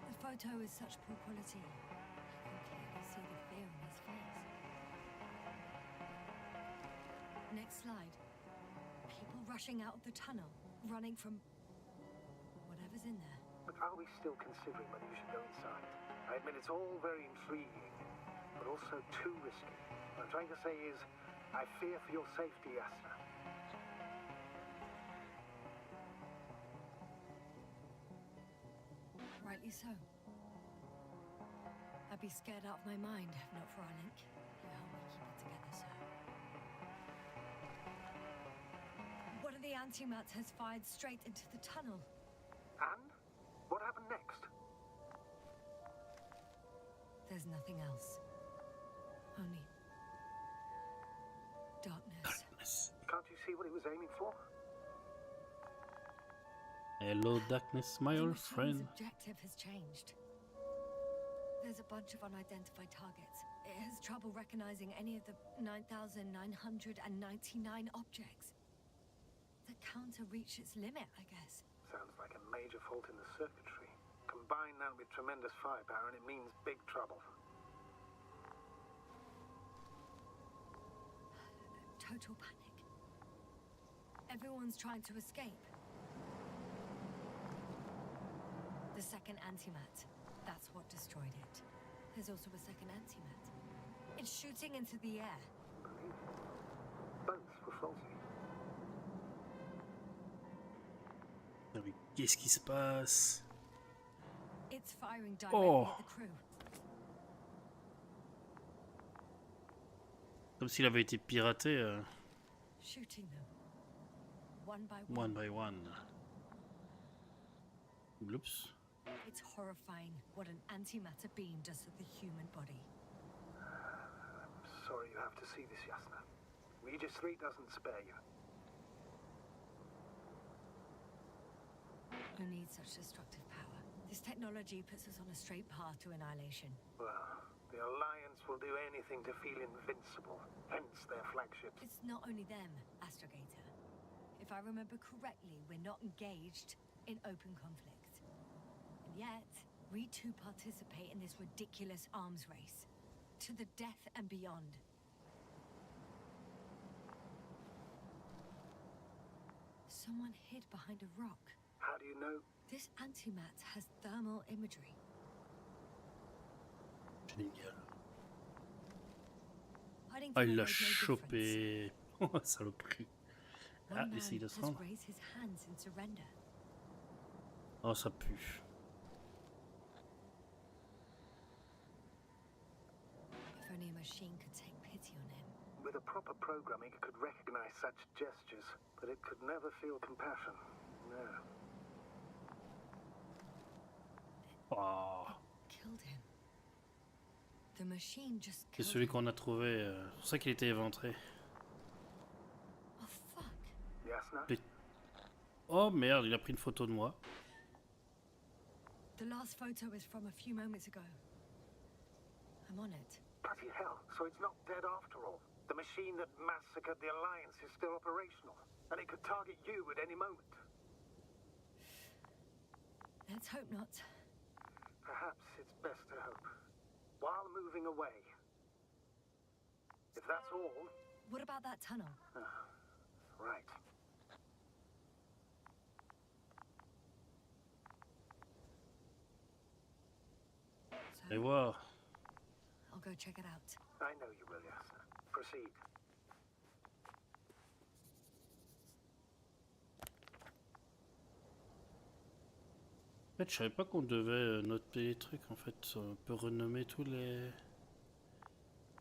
Speaker 5: The photo is such poor quality. You can clearly see the fear in his face. Next slide. People rushing out of the tunnel, running from whatever's in there.
Speaker 4: But are we still considering whether you should go inside? I admit it's all very intriguing, but also too risky. What I'm trying to say is, I fear for your safety, Yasna.
Speaker 5: Rightly so. I'd be scared out of my mind if not for our link. You help me keep it together, sir. One of the antimats has fired straight into the tunnel.
Speaker 4: And? What happened next?
Speaker 5: There's nothing else. Only darkness.
Speaker 4: Can't you see what it was aiming for?
Speaker 3: Hello, darkness, my
Speaker 5: The
Speaker 3: old
Speaker 5: machine's
Speaker 3: friend.
Speaker 5: objective has changed. There's a bunch of unidentified targets. It has trouble recognizing any of the 9,999 objects. The counter reached its limit, I guess.
Speaker 4: Sounds like a major fault in the circuitry. Combine that with tremendous firepower and it means big trouble.
Speaker 5: Total panic. Everyone's trying to escape. The second antimat. That's what destroyed it. There's also a second antimat. It's shooting into the air.
Speaker 4: Both were faulty.
Speaker 3: Non, mais qu'est-ce qui se passe?
Speaker 5: It's firing directly at the crew.
Speaker 3: Comme s'il avait été piraté
Speaker 5: Shooting them. One by
Speaker 3: one by one. Oups.
Speaker 5: It's horrifying what an antimatter beam does to the human body.
Speaker 4: I'm sorry you have to see this, Yasna. Regis 3 doesn't spare you.
Speaker 5: Who needs such destructive power? This technology puts us on a straight path to annihilation.
Speaker 4: Well, the Alliance will do anything to feel invincible, hence their flagship.
Speaker 5: It's not only them, Astrogator. If I remember correctly, we're not engaged in open conflict. And yet, we too participate in this ridiculous arms race. To the death and beyond. Someone hid behind a rock.
Speaker 4: How do you know?
Speaker 5: This antimat has thermal imagery.
Speaker 3: Génial.
Speaker 5: Hiding
Speaker 3: Ah,
Speaker 5: from
Speaker 3: il
Speaker 5: the
Speaker 3: l'a
Speaker 5: road made
Speaker 3: chopé. Oh, saloperie.
Speaker 5: difference.
Speaker 3: Ah,
Speaker 5: One man
Speaker 3: essaye de se
Speaker 5: has
Speaker 3: rendre.
Speaker 5: raised his hands in surrender.
Speaker 3: Oh, ça pue.
Speaker 5: If only a machine could take pity on him.
Speaker 4: With a proper programming, it could recognize such gestures, but it could never feel compassion. No.
Speaker 3: Oh,
Speaker 5: Killed him. The machine just
Speaker 3: c'est
Speaker 5: killed
Speaker 3: celui
Speaker 5: him.
Speaker 3: qu'on a trouvé. C'est pour ça qu'il était éventré.
Speaker 5: Oh fuck.
Speaker 4: Yasna?
Speaker 3: Les- Oh merde, il a pris une photo de moi.
Speaker 5: The last photo is from a few moments ago. I'm on it.
Speaker 4: Bloody hell, so it's not dead after all. The machine that massacred the Alliance is still operational, and it could target you at any moment.
Speaker 5: Let's hope not.
Speaker 4: Perhaps it's best to hope. While moving away. If that's all,
Speaker 5: What about that tunnel?
Speaker 4: right.
Speaker 3: Et
Speaker 5: So,
Speaker 3: voir.
Speaker 5: I'll go check it out.
Speaker 4: I know you will, Yasna. Proceed.
Speaker 3: En fait, je savais pas qu'on devait noter les trucs. En fait, on peut renommer tous les.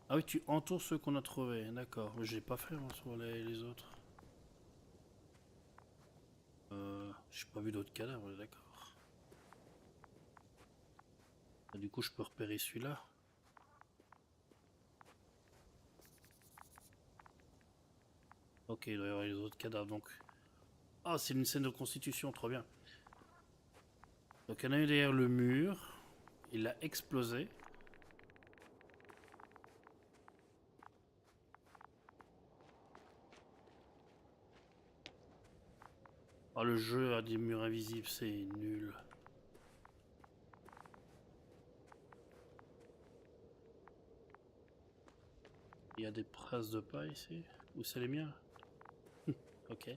Speaker 3: Ah oui, tu entoures ceux qu'on a trouvés. D'accord. J'ai pas fait moi, sur les autres. J'ai pas vu d'autres cadavres, d'accord. Ah, du coup, je peux repérer celui-là. Ok, il doit y avoir les autres cadavres donc. Ah, c'est une scène de constitution, trop bien. Donc, il y en a eu derrière le mur. Il a explosé. Ah, le jeu a des murs invisibles, c'est nul. Il y a des traces de pas ici. Ou c'est les miens? Ok.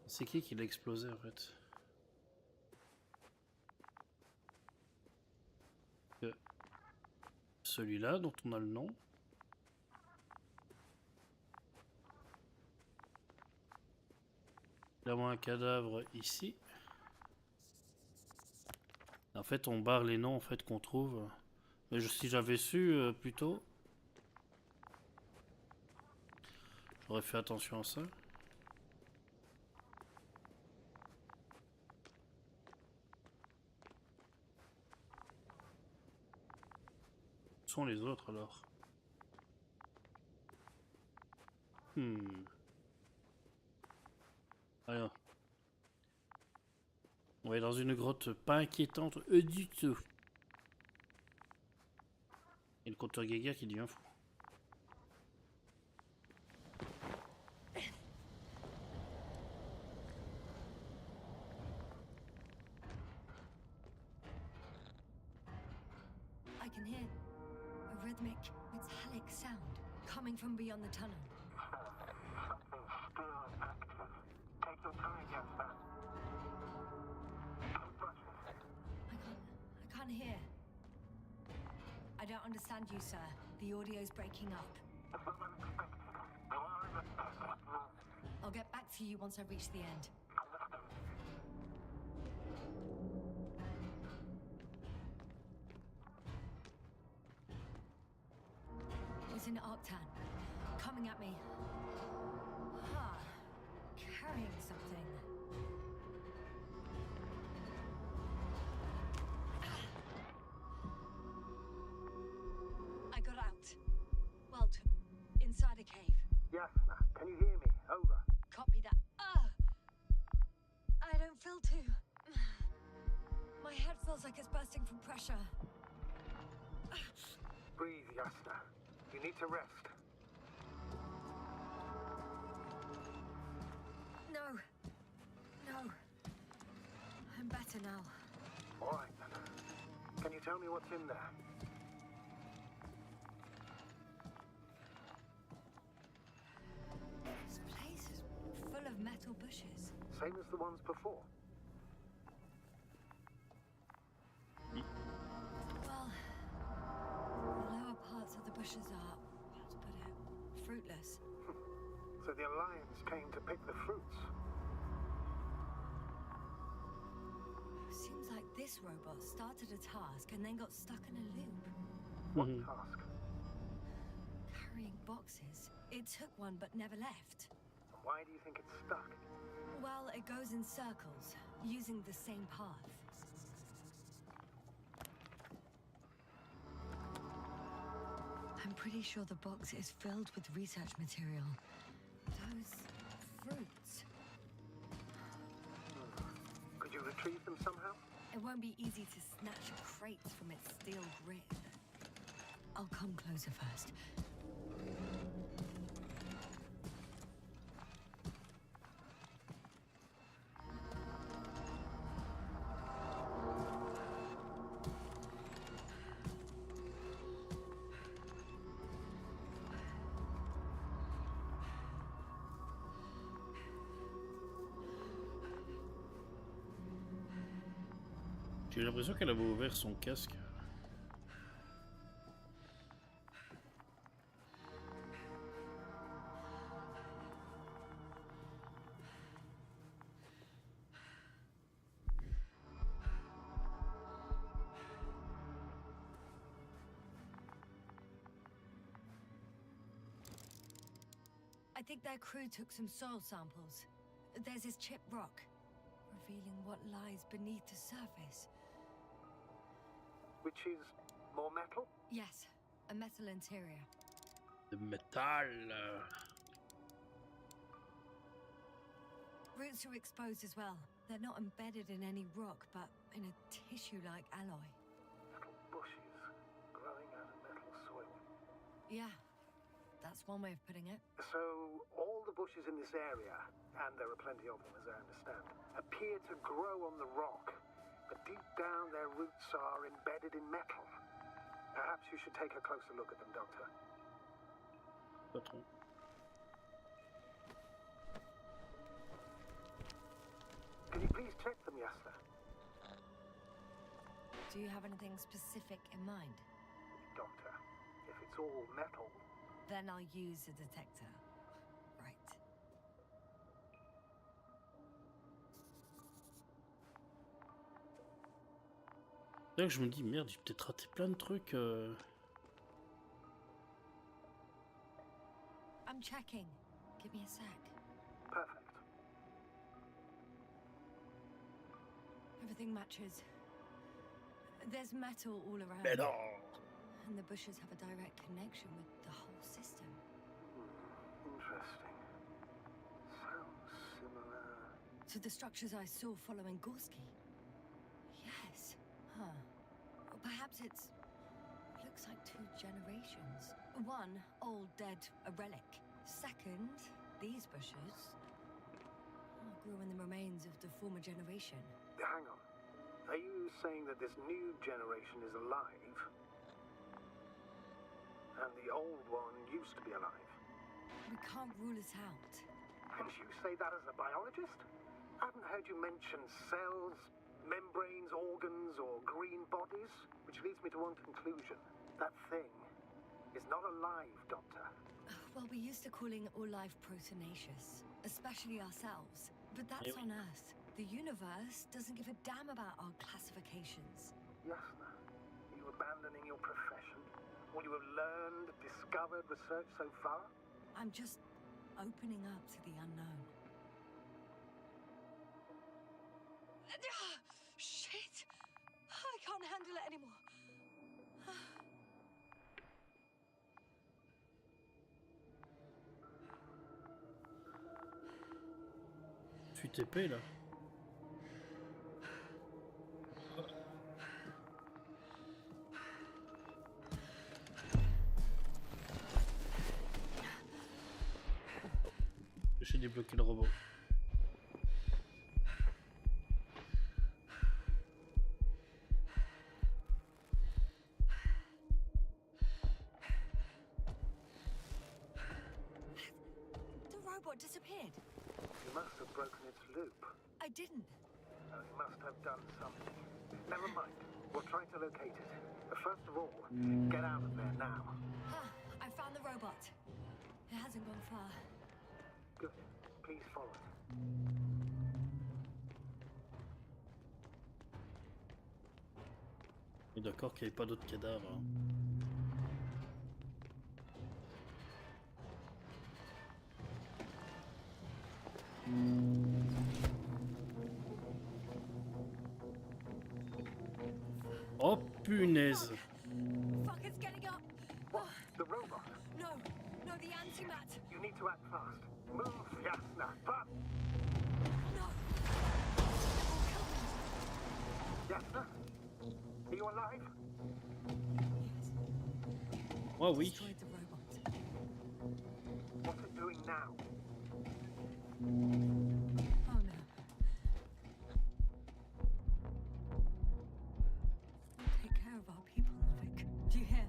Speaker 3: C'est qui l'a explosé en fait? Celui-là dont on a le nom. Il y a un cadavre ici. En fait, on barre les noms en fait qu'on trouve. Mais si j'avais su plus tôt, j'aurais fait attention à ça. Où sont les autres alors? Alors, on va aller dans une grotte pas inquiétante du tout. Et le compteur Geiger qui devient fou.
Speaker 5: I can hear a rhythmic, metallic sound coming from beyond the tunnel.
Speaker 4: Still active. Take your time, Yasna.
Speaker 5: I can't hear. I don't understand you, sir. The audio's breaking up. I'll get back to you once I reach the end. It's in Arctan. Coming at me. Ah, carrying something. I got out. Well, inside a cave.
Speaker 4: Yasna, can you hear me? Over.
Speaker 5: Copy that. I don't feel too. My head feels like it's bursting from pressure.
Speaker 4: Breathe, Yasna. You need to rest.
Speaker 5: No. No. I'm better now.
Speaker 4: All right, then. Can you tell me what's in there?
Speaker 5: This place is full of metal bushes.
Speaker 4: Same as the ones before.
Speaker 5: Well, the lower parts of the bushes are, how to put it, fruitless.
Speaker 4: So the Alliance came to pick the fruits.
Speaker 5: Seems like this robot started a task and then got stuck in a loop.
Speaker 4: What task?
Speaker 5: Carrying boxes. It took one but never left.
Speaker 4: Why do you think it's stuck?
Speaker 5: Well, it goes in circles, using the same path. I'm pretty sure the box is filled with research material. Those fruits.
Speaker 4: Could you retrieve them somehow?
Speaker 5: It won't be easy to snatch crates from its steel grip. I'll come closer first.
Speaker 3: J'ai eu l'impression qu'elle avait ouvert son casque.
Speaker 5: I think their crew took some soil samples. There's this chipped rock, revealing what lies beneath the surface.
Speaker 4: Which is more metal?
Speaker 5: Yes, a metal interior.
Speaker 3: De métal.
Speaker 5: Roots are exposed as well. They're not embedded in any rock, but in a tissue-like alloy.
Speaker 4: Metal bushes growing out of metal soil.
Speaker 5: Yeah, that's one way of putting it.
Speaker 4: So, all the bushes in this area, and there are plenty of them as I understand, appear to grow on the rock, but deep down their roots are embedded in metal. Perhaps you should take a closer look at them, Doctor.
Speaker 3: Pas trop.
Speaker 4: Can you please check them, Yasta?
Speaker 5: Do you have anything specific in mind?
Speaker 4: Doctor, if it's all metal,
Speaker 5: Then I'll use a detector. Right.
Speaker 3: Là que je me dis merde, j'ai peut-être raté plein de trucs.
Speaker 5: I'm checking. Give me a sec.
Speaker 4: perfect.
Speaker 5: Everything matches. There's metal all around.
Speaker 3: Mais non.
Speaker 5: And the bushes have a direct connection with the whole system.
Speaker 4: Interesting. Sounds similar.
Speaker 5: To the structures I saw following Gorski. Yes. Huh. Or perhaps it's... looks like two generations. One, old, dead, a relic. Second, these bushes grew in the remains of the former generation.
Speaker 4: Hang on. Are you saying that this new generation is alive? And the old one used to be alive?
Speaker 5: We can't rule it out.
Speaker 4: And you say that as a biologist? I haven't heard you mention cells, membranes, organs, or green bodies, which leads me to one conclusion. That thing is not alive, Doctor.
Speaker 5: Well, we're used to calling all life proteinaceous, especially ourselves. But that's on Earth. The universe doesn't give a damn about our classifications.
Speaker 4: Yasna, are you abandoning your profession? All you have learned, discovered, researched so far?
Speaker 5: I'm just opening up to the unknown. Shit! I can't handle it anymore.
Speaker 3: Tu TP là. J'ai débloqué le robot.
Speaker 5: The robot disappeared.
Speaker 4: You must have broken its loop.
Speaker 5: I didn't.
Speaker 4: You must have done something. Never mind. We'll try to locate it. But first of all, get out of there now.
Speaker 5: I found the robot. It hasn't gone far.
Speaker 4: Good. Please follow it.
Speaker 3: Et d'accord qu'il n'y avait pas d'autres cadavres. Hein. Punaise.
Speaker 5: Fuck, it's getting up.
Speaker 4: What? The robot?
Speaker 5: No, no, the antimat.
Speaker 4: You need to act fast. Move, Jasna. But
Speaker 5: No.
Speaker 4: Jasna? Are you alive?
Speaker 3: Ouais, oui.
Speaker 5: Destroyed the robot.
Speaker 4: What's it doing now?
Speaker 5: Oh no. Take care of our people, Novik. Do you hear?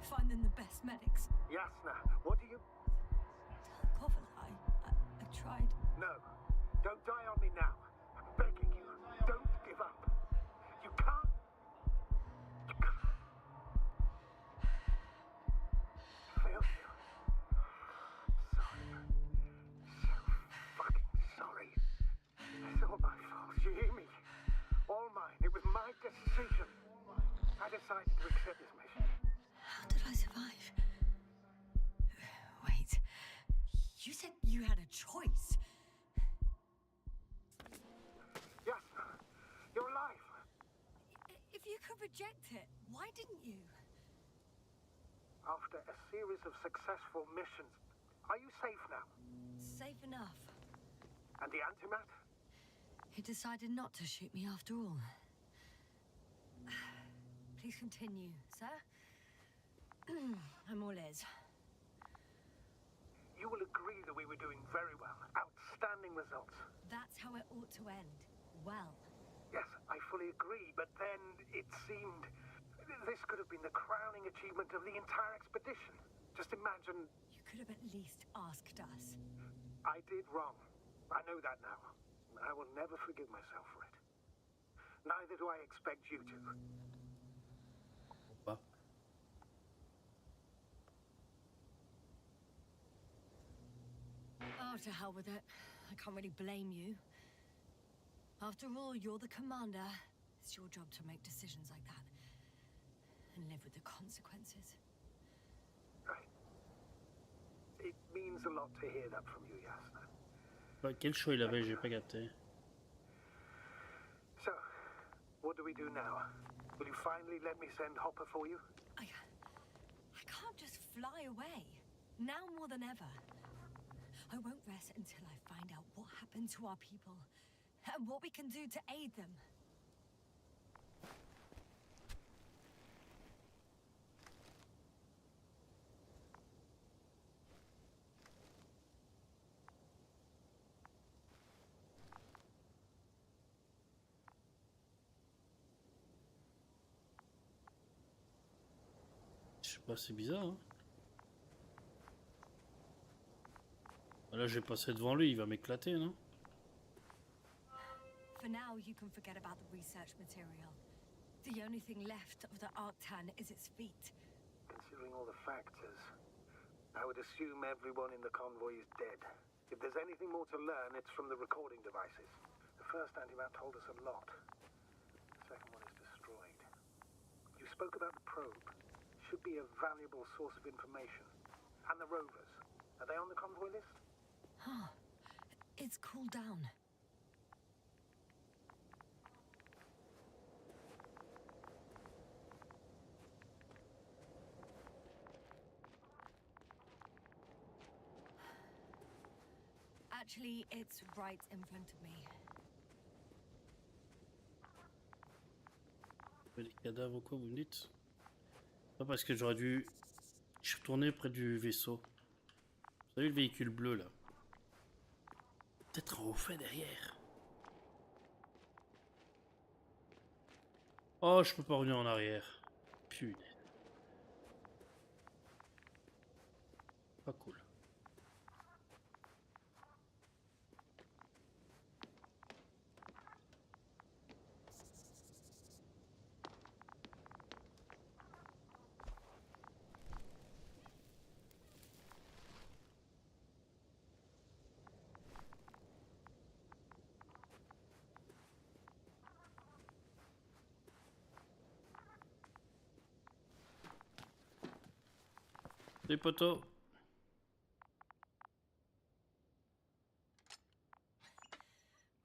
Speaker 5: Find them the best medics.
Speaker 4: Jasna, what do you...
Speaker 5: Tell Koval I tried.
Speaker 4: No. Don't die on me now. I'm begging you. Don't give up. You can't. You can't. Failed you. Sorry. So fucking sorry. It's all my fault. You hear me? All mine. It was my decision. I decided to accept this mission.
Speaker 5: How did I survive? Wait. You said you had a choice.
Speaker 4: Jasna, you're alive.
Speaker 5: If you could reject it, why didn't you?
Speaker 4: After a series of successful missions, are you safe now?
Speaker 5: Safe enough.
Speaker 4: And the antimat?
Speaker 5: He decided not to shoot me after all. Please continue, sir. I'm all ears.
Speaker 4: You will agree that we were doing very well. Outstanding results.
Speaker 5: That's how it ought to end. Well.
Speaker 4: Yes, I fully agree, but then it seemed this could have been the crowning achievement of the entire expedition. Just imagine...
Speaker 5: You could have at least asked us.
Speaker 4: I did wrong. I know that now. I will never forgive myself for it. Neither do I expect you to.
Speaker 3: Pas.
Speaker 5: Oh, to hell with it. I can't really blame you. After all, you're the commander. It's your job to make decisions like that. And live with the consequences.
Speaker 4: Right. It means a lot to hear that from you, Jasna.
Speaker 3: Bah, quel choix il avait, j'ai pas capté.
Speaker 4: So, what do we do now? Will you finally let me send Hopper for you?
Speaker 5: I can't just fly away. Now more than ever. I won't rest until I find out what happened to our people. And what we can do to aid them.
Speaker 3: Je sais pas, c'est bizarre, hein. Là, je vais passer devant lui, il va m'éclater, non?
Speaker 5: For now, you can forget about the research material. The only thing left of the Arctan is its feet.
Speaker 4: Considering all the factors, I would assume everyone in the convoy is dead. If there's anything more to learn, it's from the recording devices. The first antimat told us a lot. The second one is destroyed. You spoke about the probe. Should be a valuable source of information. And the rovers. Are they on the convoy list?
Speaker 5: Huh. It's cooled down. Actually, it's right in front of me.
Speaker 3: Des cadavres ou quoi, vous me dites? Pas parce que j'aurais dû... Je suis retourné près du vaisseau. Vous savez le véhicule bleu là? Peut-être en haut fait derrière. Oh, je peux pas revenir en arrière. Putain. Pas cool. Les poteaux.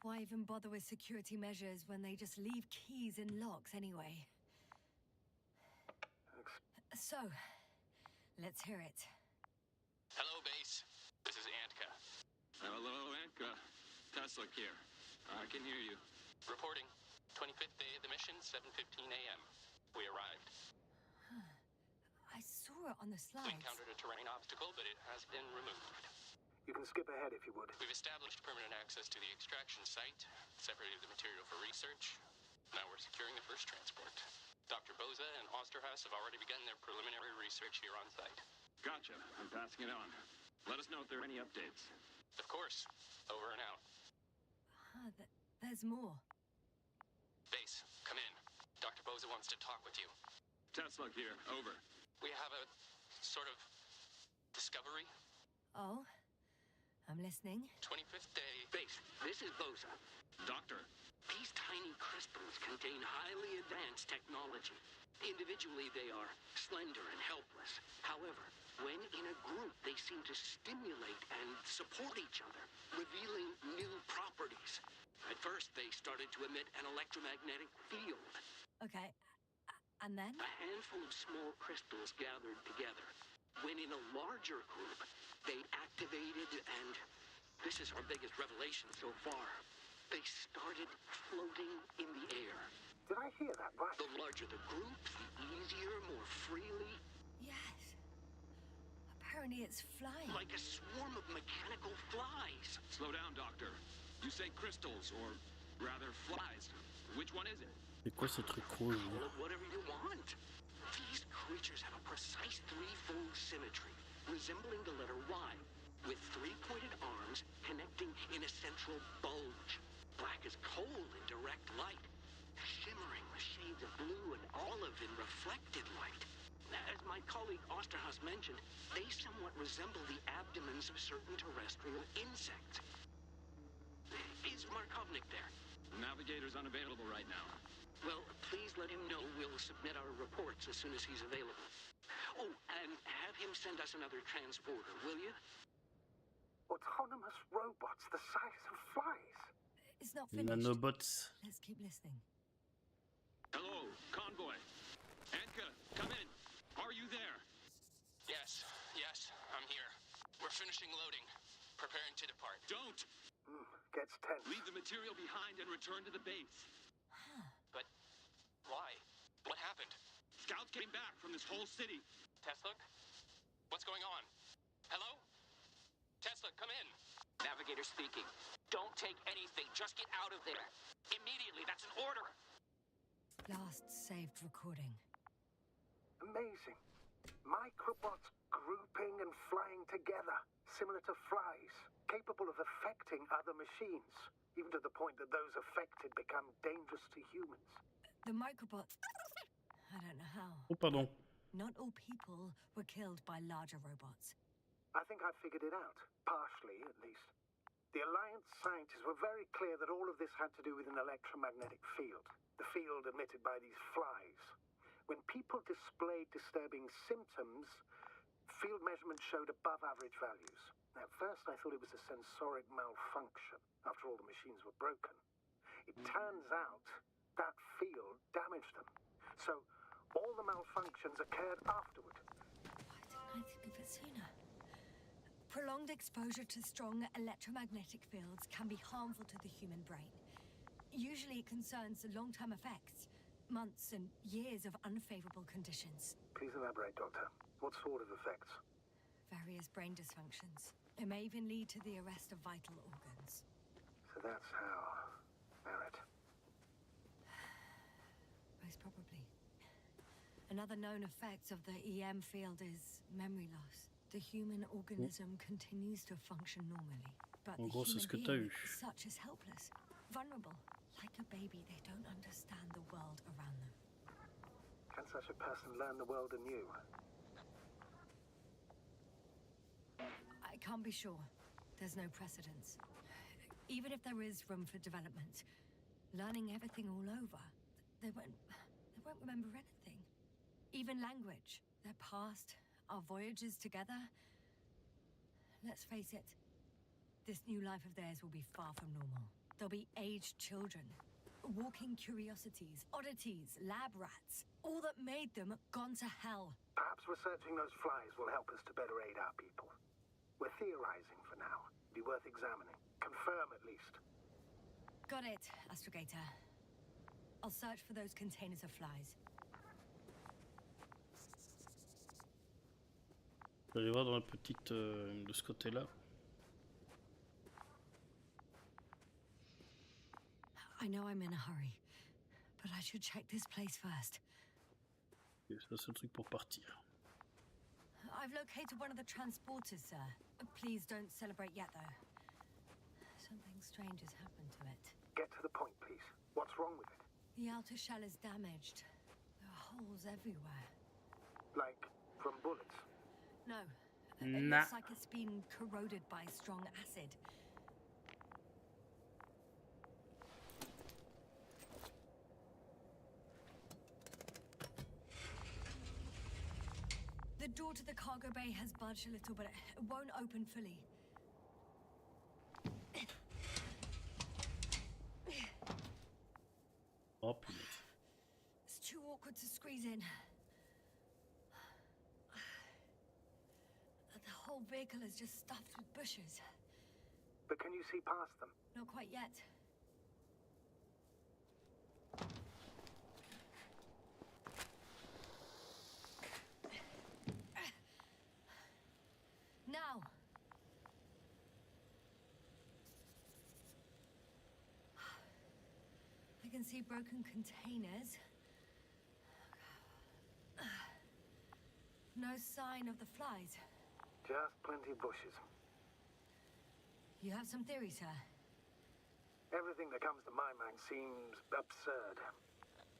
Speaker 5: Why even bother with security measures when they just leave keys in locks anyway? So, let's hear it.
Speaker 6: Hello, base. This is Antka.
Speaker 7: Hello, Anka. Tesla here. I can hear you.
Speaker 6: Reporting. 25th day of the mission, 7:15 a.m. We arrived.
Speaker 5: I saw it on the
Speaker 6: We
Speaker 5: slides.
Speaker 6: encountered a terrain obstacle, but it has been removed.
Speaker 4: You can skip ahead if you would.
Speaker 6: We've established permanent access to the extraction site, separated the material for research. Now we're securing the first transport. Dr. Boza and Osterhaus have already begun their preliminary research here on site.
Speaker 7: Gotcha. I'm passing it on. Let us know if there are any updates.
Speaker 6: Of course. Over and out.
Speaker 5: There's more.
Speaker 6: Base, come in. Dr. Boza wants to talk with you.
Speaker 7: Tesla here. Over.
Speaker 6: We have a sort of discovery.
Speaker 5: Oh, I'm listening.
Speaker 6: 25th day.
Speaker 2: Base, this is Boza.
Speaker 7: Doctor.
Speaker 2: These tiny crystals contain highly advanced technology. Individually, they are slender and helpless. However, when in a group, they seem to stimulate and support each other, revealing new properties. At first, they started to emit an electromagnetic field.
Speaker 5: Okay, and then?
Speaker 2: A handful of small crystals gathered together. When in a larger group, they activated and... this is our biggest revelation so far. They started floating in the air.
Speaker 4: Did I hear that right?
Speaker 2: The larger the group, the easier, more freely.
Speaker 5: Yes. Apparently it's flying.
Speaker 2: Like a swarm of mechanical flies.
Speaker 7: Slow down, Doctor. You say crystals, or rather flies. Which one is it?
Speaker 3: C'est quoi ce truc rouge là?
Speaker 2: Call it whatever you want. These creatures have a precise threefold symmetry, resembling the letter Y, with three-pointed arms connecting in a central bulge. Black as coal in direct light, shimmering with shades of blue and olive in reflected light. As my colleague Osterhaus mentioned, they somewhat resemble the abdomens of certain terrestrial insects. Is Markovnik there?
Speaker 7: Navigator's unavailable right now.
Speaker 2: Well, please let him know we'll submit our reports as soon as he's available. Oh, and have him send us another transporter, will you?
Speaker 4: Autonomous robots the size of flies.
Speaker 5: It's not finished.
Speaker 3: Nanobots.
Speaker 5: Let's keep listening.
Speaker 7: Hello, convoy. Anka, come in. Are you there?
Speaker 6: Yes, I'm here. We're finishing loading. Preparing to depart.
Speaker 7: Don't!
Speaker 4: Gets tense.
Speaker 7: Leave the material behind and return to the base.
Speaker 6: But why? What happened?
Speaker 7: Scouts came back from this whole city.
Speaker 6: Tesla? What's going on? Hello? Tesla, come in. Navigator speaking. Don't take anything. Just get out of there. Immediately. That's an order.
Speaker 5: Last saved recording.
Speaker 4: Amazing. Microbots grouping and flying together, similar to flies, capable of affecting other machines, even to the point that those affected become dangerous to humans.
Speaker 5: The microbots... I don't know how.
Speaker 3: Oh pardon.
Speaker 5: Not all people were killed by larger robots.
Speaker 4: I think I figured it out, partially at least. The Alliance scientists were very clear that all of this had to do with an electromagnetic field, the field emitted by these flies. When people displayed disturbing symptoms, field measurements showed above average values. At first I thought it was a sensoric malfunction, after all the machines were broken. It turns out that field damaged them. So all the malfunctions occurred afterward.
Speaker 5: Why didn't I think of it sooner? Prolonged exposure to strong electromagnetic fields can be harmful to the human brain. Usually it concerns the long-term effects, months and years of unfavorable conditions.
Speaker 4: Please elaborate, Doctor. What sort of effects?
Speaker 5: Various brain dysfunctions. It may even lead to the arrest of vital organs.
Speaker 4: So that's how... Merit.
Speaker 5: Most probably. Another known effect of the EM field is memory loss. The human organism continues to function normally, but
Speaker 3: En
Speaker 5: the
Speaker 3: gros, c'est ce que
Speaker 5: human
Speaker 3: t'as
Speaker 5: being,
Speaker 3: eu.
Speaker 5: such as helpless, vulnerable. Like a baby, they don't understand the world around them.
Speaker 4: Can such a person learn the world anew?
Speaker 5: I can't be sure. There's no precedence. Even if there is room for development, learning everything all over, they won't remember anything. Even language, their past, our voyages together. Let's face it, this new life of theirs will be far from normal. They'll be aged children, walking curiosities, oddities, lab rats. All that made them gone to hell.
Speaker 4: Perhaps researching those flies will help us to better aid our people. We're theorizing for now. Be worth examining. Confirm at least.
Speaker 5: Got it, Astrogator. I'll search for those containers of flies.
Speaker 3: Je vais aller voir dans la petite de ce côté-là.
Speaker 5: I know I'm in a hurry, but I should check this place first.
Speaker 3: Et ça, c'est le truc pour partir.
Speaker 5: I've located one of the transporters, sir. Please don't celebrate yet, though. Something strange has happened to it.
Speaker 4: Get to the point, please. What's wrong with it?
Speaker 5: The outer shell is damaged. There are holes everywhere.
Speaker 4: Like, from bullets?
Speaker 5: No. It
Speaker 3: Nah.
Speaker 5: looks like it's been corroded by strong acid. The door to the cargo bay has budged a little, but it won't open fully.
Speaker 3: Oh punaise.
Speaker 5: It's too awkward to squeeze in. The whole vehicle is just stuffed with bushes.
Speaker 4: But can you see past them?
Speaker 5: Not quite yet. Now. I can see broken containers. No sign of the flies.
Speaker 4: Just plenty of bushes.
Speaker 5: You have some theory, sir?
Speaker 4: Everything that comes to my mind seems absurd.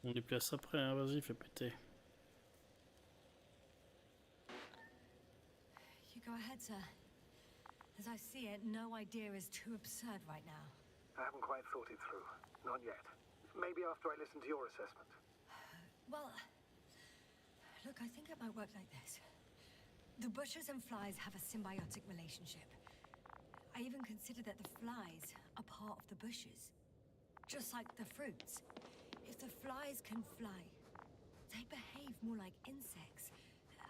Speaker 3: On les place après, hein. Vas-y, fais péter.
Speaker 5: You go ahead, sir. As I see it, no idea is too absurd right now.
Speaker 4: I haven't quite thought it through. Not yet. Maybe after I listen to your assessment.
Speaker 5: Well, look, I think it might work like this. The bushes and flies have a symbiotic relationship. I even consider that the flies are part of the bushes. Just like the fruits. If the flies can fly, they behave more like insects.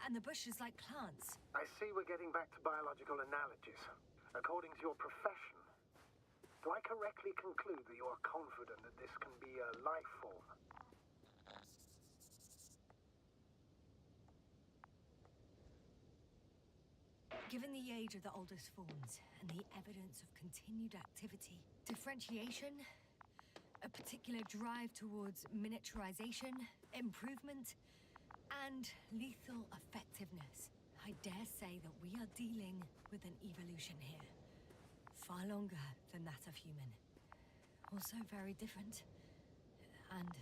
Speaker 5: And the bushes like plants.
Speaker 4: I see we're getting back to biological analogies. According to your profession, do I correctly conclude that you are confident that this can be a life form?
Speaker 5: Given the age of the oldest forms and the evidence of continued activity, differentiation, a particular drive towards miniaturization, improvement, and lethal effectiveness, I dare say that we are dealing with an evolution here. Far longer than that of human. Also very different. And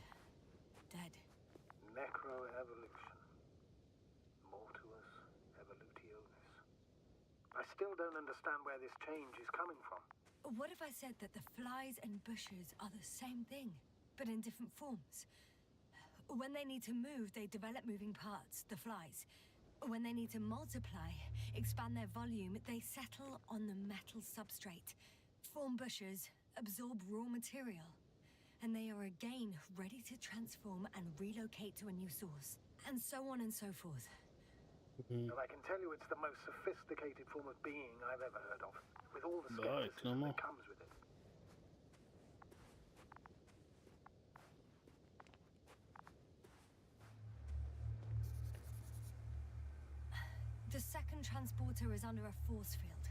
Speaker 5: dead.
Speaker 4: Necroevolution. Mortuus evolutionis. I still don't understand where this change is coming from.
Speaker 5: What if I said that the flies and bushes are the same thing, but in different forms? When they need to move, they develop moving parts, the flies. When they need to multiply, expand their volume, they settle on the metal substrate, form bushes, absorb raw material. And they are again ready to transform and relocate to a new source. And so on and so forth.
Speaker 4: Well, I can tell you it's the most sophisticated form of being I've ever heard of, with all the
Speaker 3: Bah ouais,
Speaker 4: skepticism
Speaker 3: clairement.
Speaker 4: that comes with it.
Speaker 5: The second transporter is under a force field.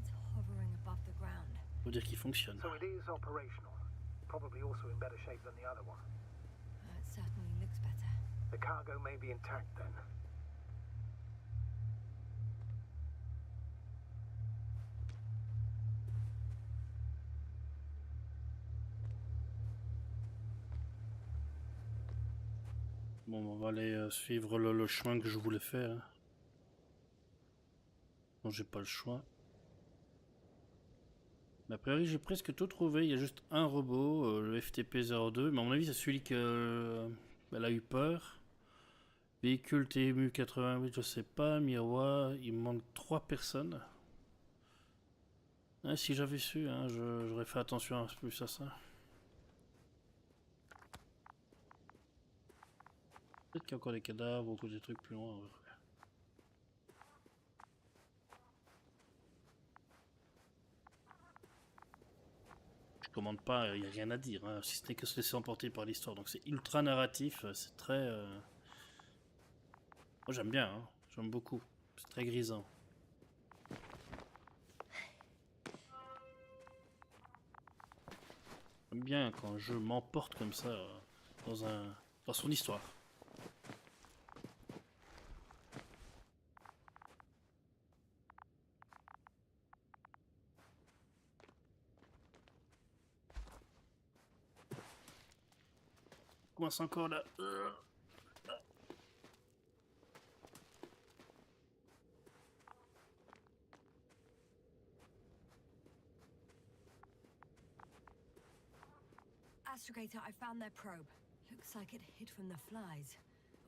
Speaker 5: It's hovering above the ground.
Speaker 3: Faut dire qu'il fonctionne.
Speaker 4: So it is operational. Probably also in better shape than the other one.
Speaker 5: It certainly looks better.
Speaker 4: The cargo may be intact then.
Speaker 3: Bon, on va aller suivre le chemin que je voulais faire. Hein. Non, j'ai pas le choix. Mais a priori, j'ai presque tout trouvé. Il y a juste un robot, le FTP-02. Mais à mon avis, c'est celui que elle a eu peur. Véhicule TMU 88, je sais pas. Miroir, il me manque 3 personnes. Ah, si j'avais su, hein, j'aurais fait attention un peu plus à ça. Peut-être qu'il y a encore des cadavres ou des trucs plus loin. Ouais. Je commande pas, il n'y a rien à dire, hein, si ce n'est que se laisser emporter par l'histoire. Donc c'est ultra narratif, c'est très... Moi j'aime bien, hein, j'aime beaucoup. C'est très grisant. J'aime bien quand je m'emporte comme ça dans son histoire. Coince encore là.
Speaker 5: Astrogator, I found their probe. Looks like it hid from the flies.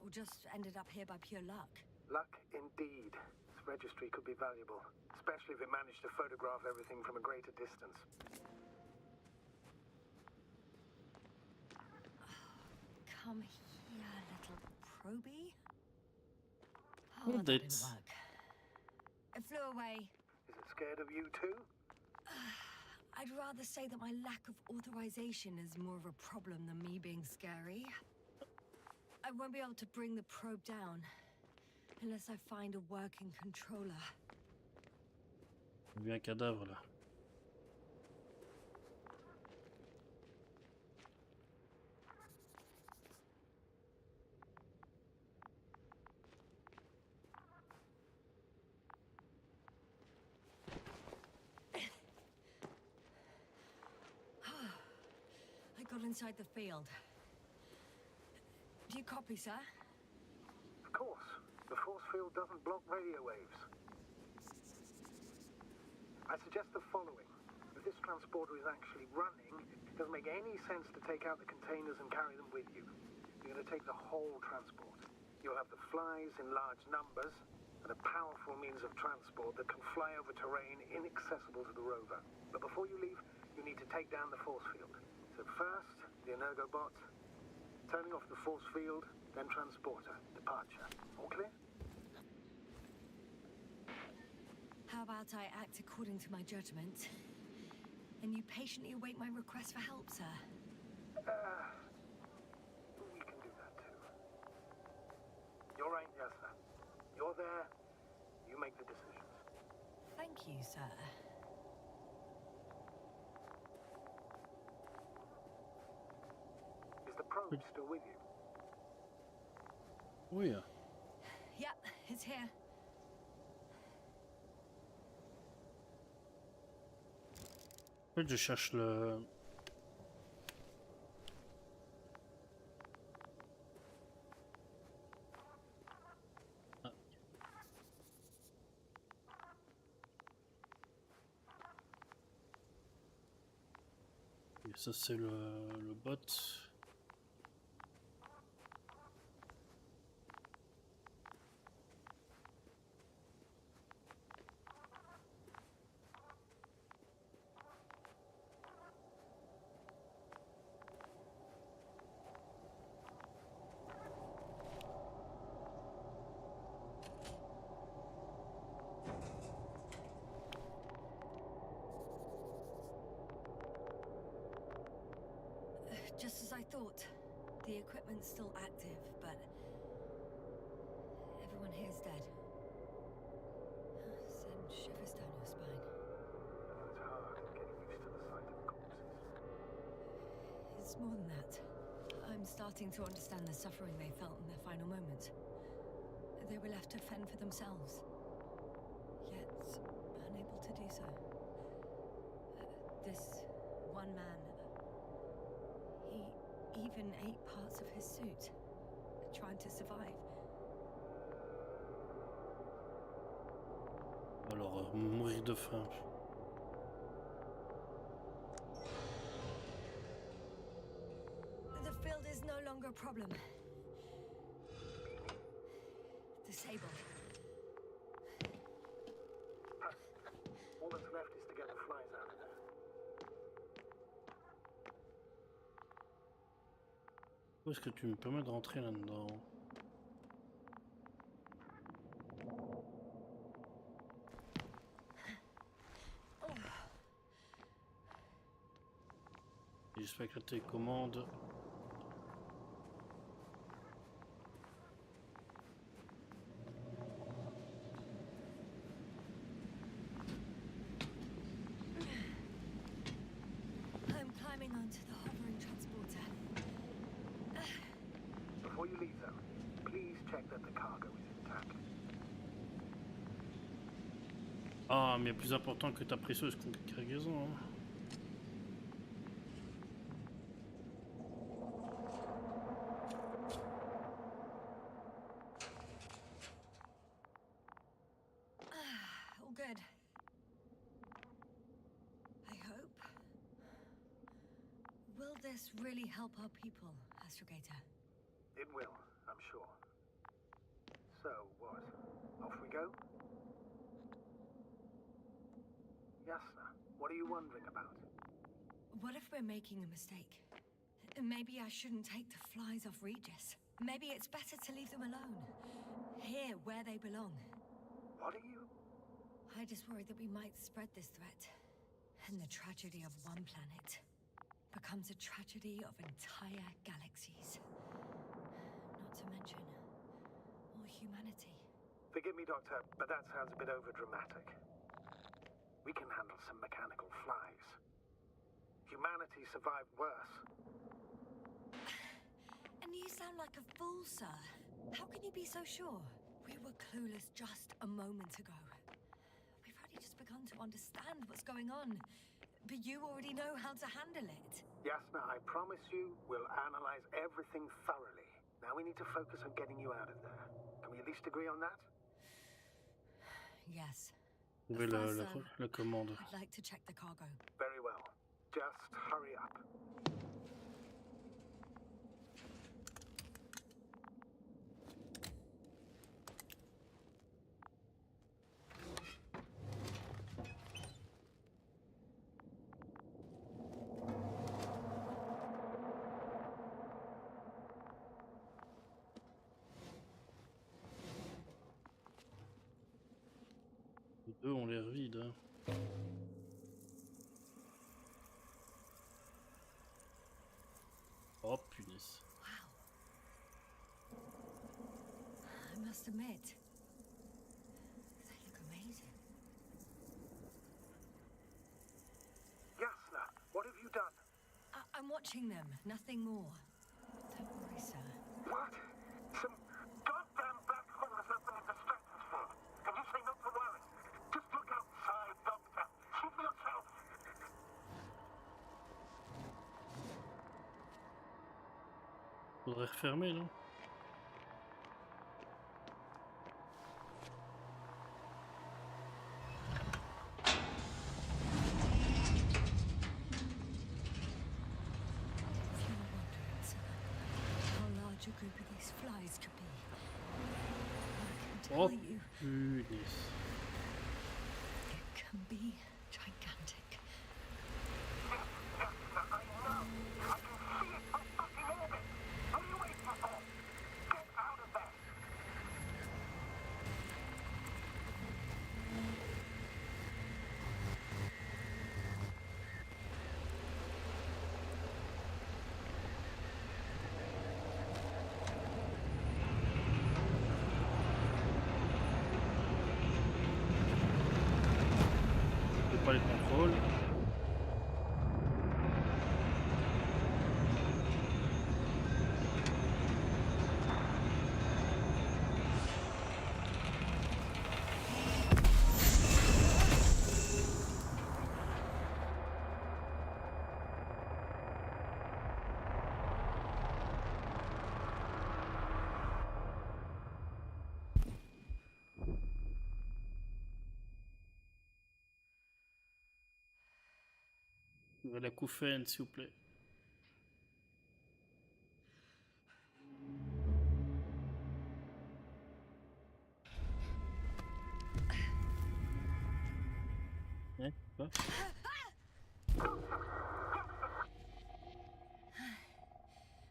Speaker 5: Or just ended up here by pure luck.
Speaker 4: Luck indeed. This registry could be valuable, especially if it managed to photograph everything from a greater distance.
Speaker 5: Come here, little probie.
Speaker 3: Hold
Speaker 5: that
Speaker 3: it.
Speaker 5: didn't work. It flew away.
Speaker 4: Is it scared of you too?
Speaker 5: I'd rather say that my lack of authorization is more of a problem than me being scary. I won't be able to bring the probe down unless I find a working controller.
Speaker 3: J'ai vu un cadavre là.
Speaker 5: I got inside the field. Do you copy, sir?
Speaker 4: Of course. The force field doesn't block radio waves. I suggest the following. If this transporter is actually running, it doesn't make any sense to take out the containers and carry them with you. You're going to take the whole transport. You'll have the flies in large numbers, and a powerful means of transport that can fly over terrain inaccessible to the rover. But before you leave, you need to take down the force field. So first, the Energobot, turning off the force field, then transporter, departure. All clear?
Speaker 5: How about I act according to my judgment, and you patiently await my request for help, sir?
Speaker 4: We can do that too. You're right, yes, sir. You're there. You make the decisions.
Speaker 5: Thank you, sir.
Speaker 4: Is the probe still with you?
Speaker 3: Oh yeah.
Speaker 5: Yep, it's here.
Speaker 3: En fait, je cherche le... Ah. Et ça c'est le bot.
Speaker 5: Just as I thought. The equipment's still active, but everyone here's dead. Send shivers down your spine.
Speaker 4: It's hard getting used to the sight of corpses.
Speaker 5: It's more than that. I'm starting to understand the suffering they felt in their final moments. They were left to fend for themselves, yet unable to do so. This one man, he even ate parts of his suit, trying to survive.
Speaker 3: Alors, mourir de faim.
Speaker 5: The field is no longer a problem. Disabled.
Speaker 4: All that's left is to get the flies out of there.
Speaker 3: Où est-ce que tu me permets de rentrer là-dedans? J'espère que la télécommande...
Speaker 5: I'm climbing onto the hovering transporter.
Speaker 4: Before you leave, though, please check that the cargo is intact.
Speaker 3: Ah, mais plus important que ta précieuse cargaison. Hein.
Speaker 5: All good. I hope. Will this really help our people, Astrogator?
Speaker 4: It will, I'm sure. So, what? Off we go? Yasna, what are you wondering about?
Speaker 5: What if we're making a mistake? Maybe I shouldn't take the flies off Regis. Maybe it's better to leave them alone. Here, where they belong.
Speaker 4: What are you?
Speaker 5: I just worry that we might spread this threat. And the tragedy of one planet becomes a tragedy of entire galaxies. Not to mention, all humanity.
Speaker 4: Forgive me, Doctor, but that sounds a bit overdramatic. We can handle some mechanical flies. Humanity survived worse.
Speaker 5: And you sound like a fool, sir. How can you be so sure? We were clueless just a moment ago. We've only just begun to understand what's going on. But you already know how to handle it.
Speaker 4: Yasna, I promise you, we'll analyze everything thoroughly. Now we need to focus on getting you out of there. Can we at least agree on that?
Speaker 5: Yes.
Speaker 3: Trouvez la commande.
Speaker 5: I'd like to check the cargo.
Speaker 4: Very well. Just hurry up.
Speaker 3: Les deux ont l'air vides. Hein. Oh punaise.
Speaker 5: Wow. I must admit, they look amazing.
Speaker 4: Yasna, what have you done?
Speaker 5: I'm watching them, nothing more. Don't worry, sir.
Speaker 4: What? Some goddamn black hole has opened in the stratosphere. And you say not to worry. Just look outside, Doctor. See for yourself.
Speaker 3: Faudrait refermer, non?
Speaker 5: If you were wondering, sir, how large a group of these flies could be, I can
Speaker 3: Oh
Speaker 5: tell you,
Speaker 3: punaise.
Speaker 5: it can be gigantic.
Speaker 4: Yasna, I know. I can see it from fucking orbit. What are you waiting for? Get out of there.
Speaker 3: Je fais pas les contrôles. La couffaine, s'il vous plaît. Hein? Quoi?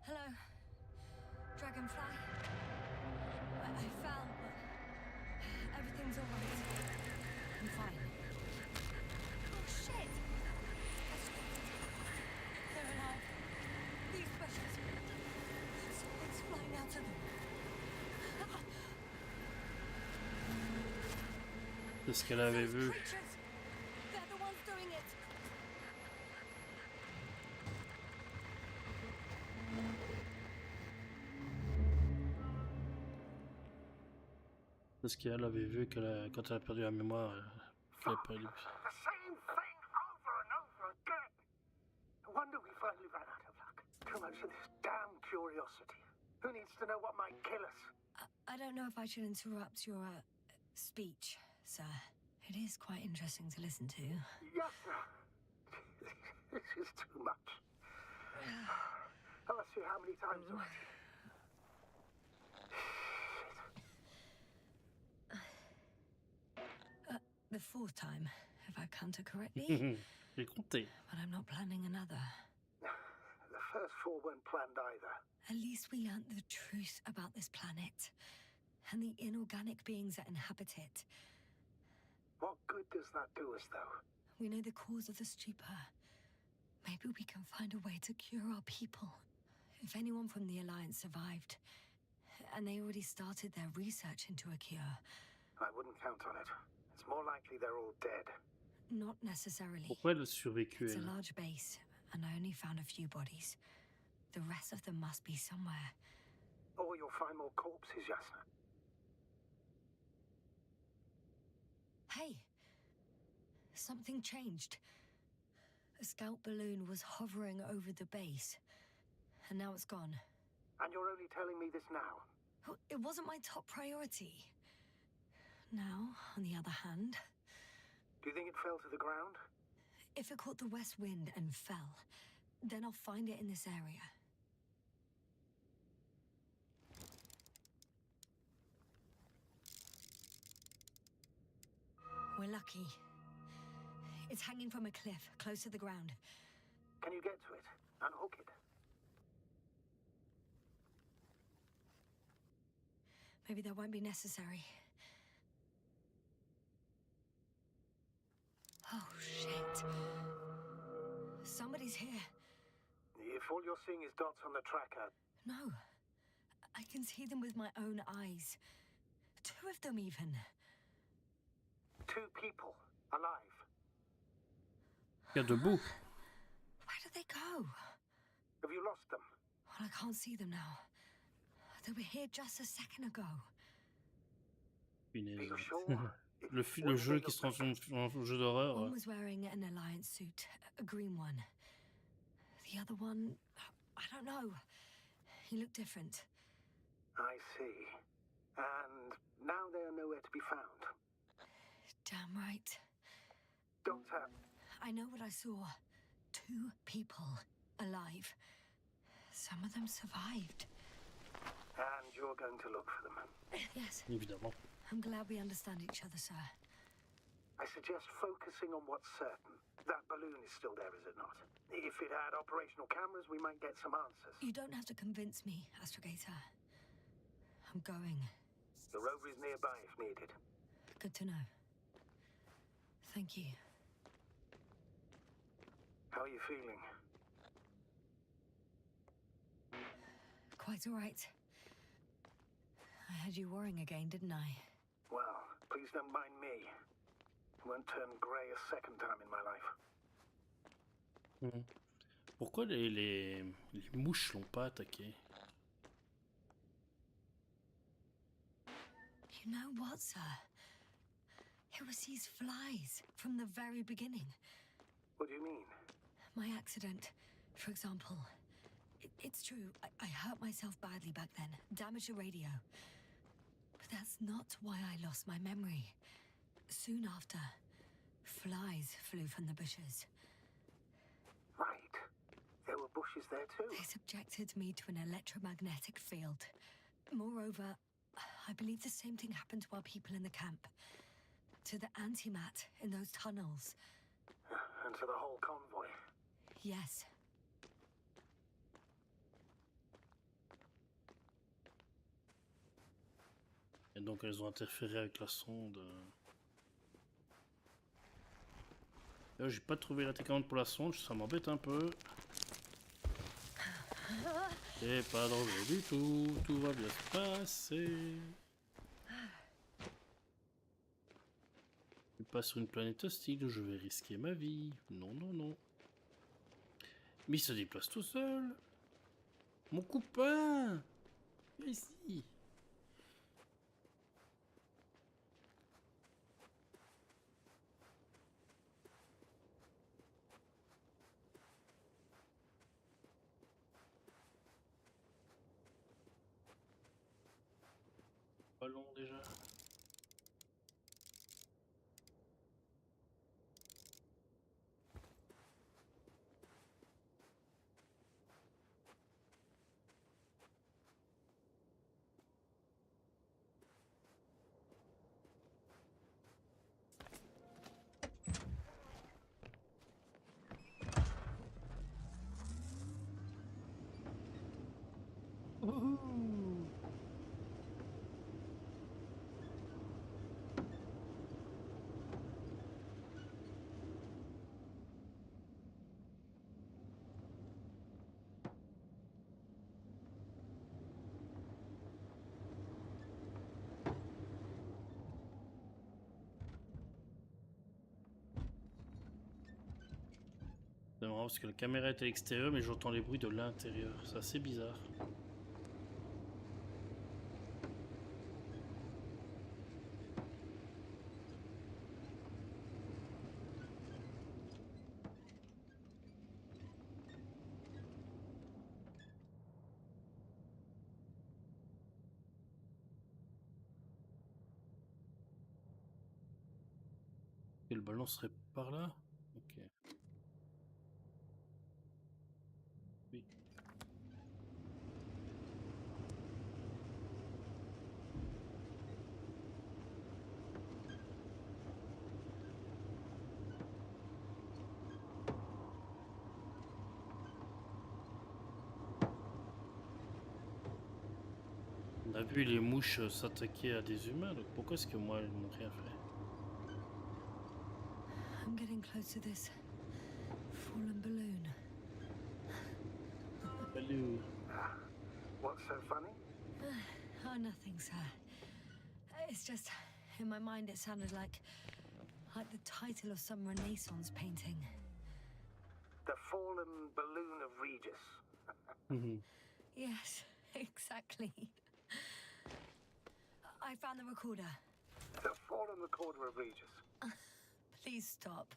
Speaker 5: Hello, Dragonfly. I fell, but everything's all right. I'm fine. Oh shit! They're alive.
Speaker 3: C'est ce qu'elle avait vu.
Speaker 5: They're the ones doing it.
Speaker 3: C'est ce qu'elle avait vu quand elle a perdu la mémoire. Qu'elle a perdu.
Speaker 4: The same thing over and over again. No wonder we finally ran out of luck. Too much of this damn curiosity. Who needs to know what might kill us?
Speaker 5: I don't know if I should interrupt your speech, sir. It is quite interesting to listen to.
Speaker 4: Yes, sir. This is too much. I must see how many times already.
Speaker 5: The fourth time, if I counted correctly.
Speaker 3: J'ai compté.
Speaker 5: But I'm not planning another.
Speaker 4: The first four weren't planned either.
Speaker 5: At least we learnt the truth about this planet and the inorganic beings that inhabit it.
Speaker 4: What good does that do us, though?
Speaker 5: We know the cause of the stupor. Maybe we can find a way to cure our people. If anyone from the Alliance survived, and they already started their research into a cure.
Speaker 4: I wouldn't count on it. It's more likely they're all dead.
Speaker 5: Not necessarily.
Speaker 3: Pourquoi elle a survécu,
Speaker 5: It's a
Speaker 3: elle?
Speaker 5: large base, and I only found a few bodies. The rest of them must be somewhere.
Speaker 4: Or you'll find more corpses, Yasna.
Speaker 5: Hey! Something changed. A scout balloon was hovering over the base, and now it's gone.
Speaker 4: And you're only telling me this now?
Speaker 5: Oh, it wasn't my top priority. Now, on the other hand,
Speaker 4: Do you think it fell to the ground?
Speaker 5: if it caught the west wind and fell, then I'll find it in this area. We're lucky. It's hanging from a cliff, close to the ground.
Speaker 4: Can you get to it? Unhook it?
Speaker 5: Maybe that won't be necessary. Oh, shit. Somebody's here.
Speaker 4: If all you're seeing is dots on the tracker,
Speaker 5: No. I can see them with my own eyes. Two of them, even.
Speaker 4: 2 people, alive.
Speaker 3: Il y a debout.
Speaker 5: Where did they go?
Speaker 4: Have you lost them?
Speaker 5: Well, I can't see them now. They were here just a second ago.
Speaker 4: Are
Speaker 3: Punaise.
Speaker 4: you sure?
Speaker 3: Le jeu qui se transforme en jeu d'horreur.
Speaker 5: One was wearing an Alliance suit, a green one. The other one, I don't know. He looked different.
Speaker 4: I see. And now they are nowhere to be found.
Speaker 5: Damn right.
Speaker 4: Doctor,
Speaker 5: I know what I saw. 2 people alive. Some of them survived.
Speaker 4: and you're going to look for them.
Speaker 5: Yes.
Speaker 3: Évidemment.
Speaker 5: I'm glad we understand each other, sir.
Speaker 4: I suggest focusing on what's certain. That balloon is still there, is it not? If it had operational cameras, we might get some answers.
Speaker 5: You don't have to convince me, Astrogator. I'm going.
Speaker 4: The rover is nearby if needed.
Speaker 5: Good to know. Thank you.
Speaker 4: How are you feeling?
Speaker 5: Quite all right. I had you worrying again, didn't I?
Speaker 4: Well, please don't mind me. I won't turn grey a second time in my life.
Speaker 3: Pourquoi les mouches l'ont pas attaqué?
Speaker 5: You know what, sir? It was these flies from the very beginning.
Speaker 4: What do you mean?
Speaker 5: My accident, for example. It's true, I hurt myself badly back then, damaged a radio. But that's not why I lost my memory. Soon after, flies flew from the bushes.
Speaker 4: Right. There were bushes there too.
Speaker 5: They subjected me to an electromagnetic field. Moreover, I believe the same thing happened to our people in the camp. To the antimat in those tunnels.
Speaker 4: And to the whole convoy.
Speaker 5: Yes.
Speaker 3: Et donc elles ont interféré avec la sonde. Là, j'ai pas trouvé la télécommande pour la sonde, ça m'embête un peu. C'est pas dangereux du tout va bien se passer. Je suis pas sur une planète hostile où je vais risquer ma vie. Non, non, non. Mais il se déplace tout seul. Mon copain! Viens ici. Ballon déjà. Wouhou. C'est marrant parce que la caméra est à l'extérieur mais j'entends les bruits de l'intérieur. C'est assez bizarre. Et le ballon serait par là? Ok. Oui. On a vu les mouches s'attaquer à des humains, donc pourquoi est-ce que moi, ils n'ont rien fait?
Speaker 5: I'm getting close to this fallen balloon.
Speaker 3: Salut.
Speaker 4: What's so funny?
Speaker 5: Oh, nothing, sir. It's just, in my mind, it sounded like the title of some Renaissance painting.
Speaker 4: The fallen balloon of Regis.
Speaker 3: Mhm.
Speaker 5: Yes, exactly. I found the recorder.
Speaker 4: The fallen recorder of Regis.
Speaker 5: Please stop.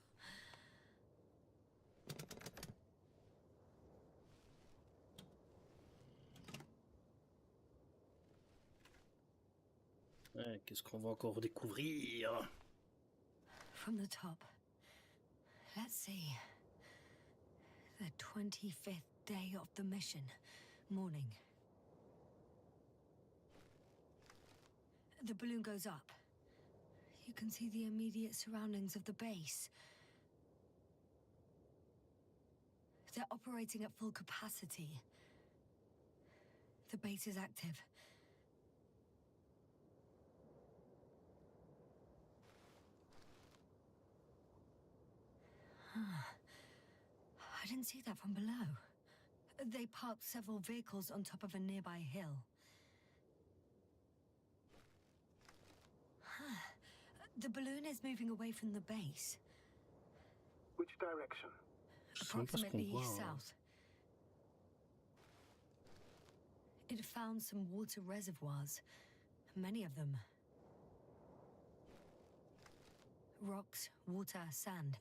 Speaker 3: Ouais, qu'est-ce qu'on va encore découvrir?
Speaker 5: From the top. Let's see. The 25th day of the mission. Morning. The balloon goes up. You can see the immediate surroundings of the base. They're operating at full capacity. The base is active. I didn't see that from below. They parked several vehicles on top of a nearby hill. The balloon is moving away from the base.
Speaker 4: Which direction?
Speaker 3: Je sais même pas ce qu'on
Speaker 5: Approximately
Speaker 3: voit.
Speaker 5: south. It found some water reservoirs. Many of them. Rocks, water, sand.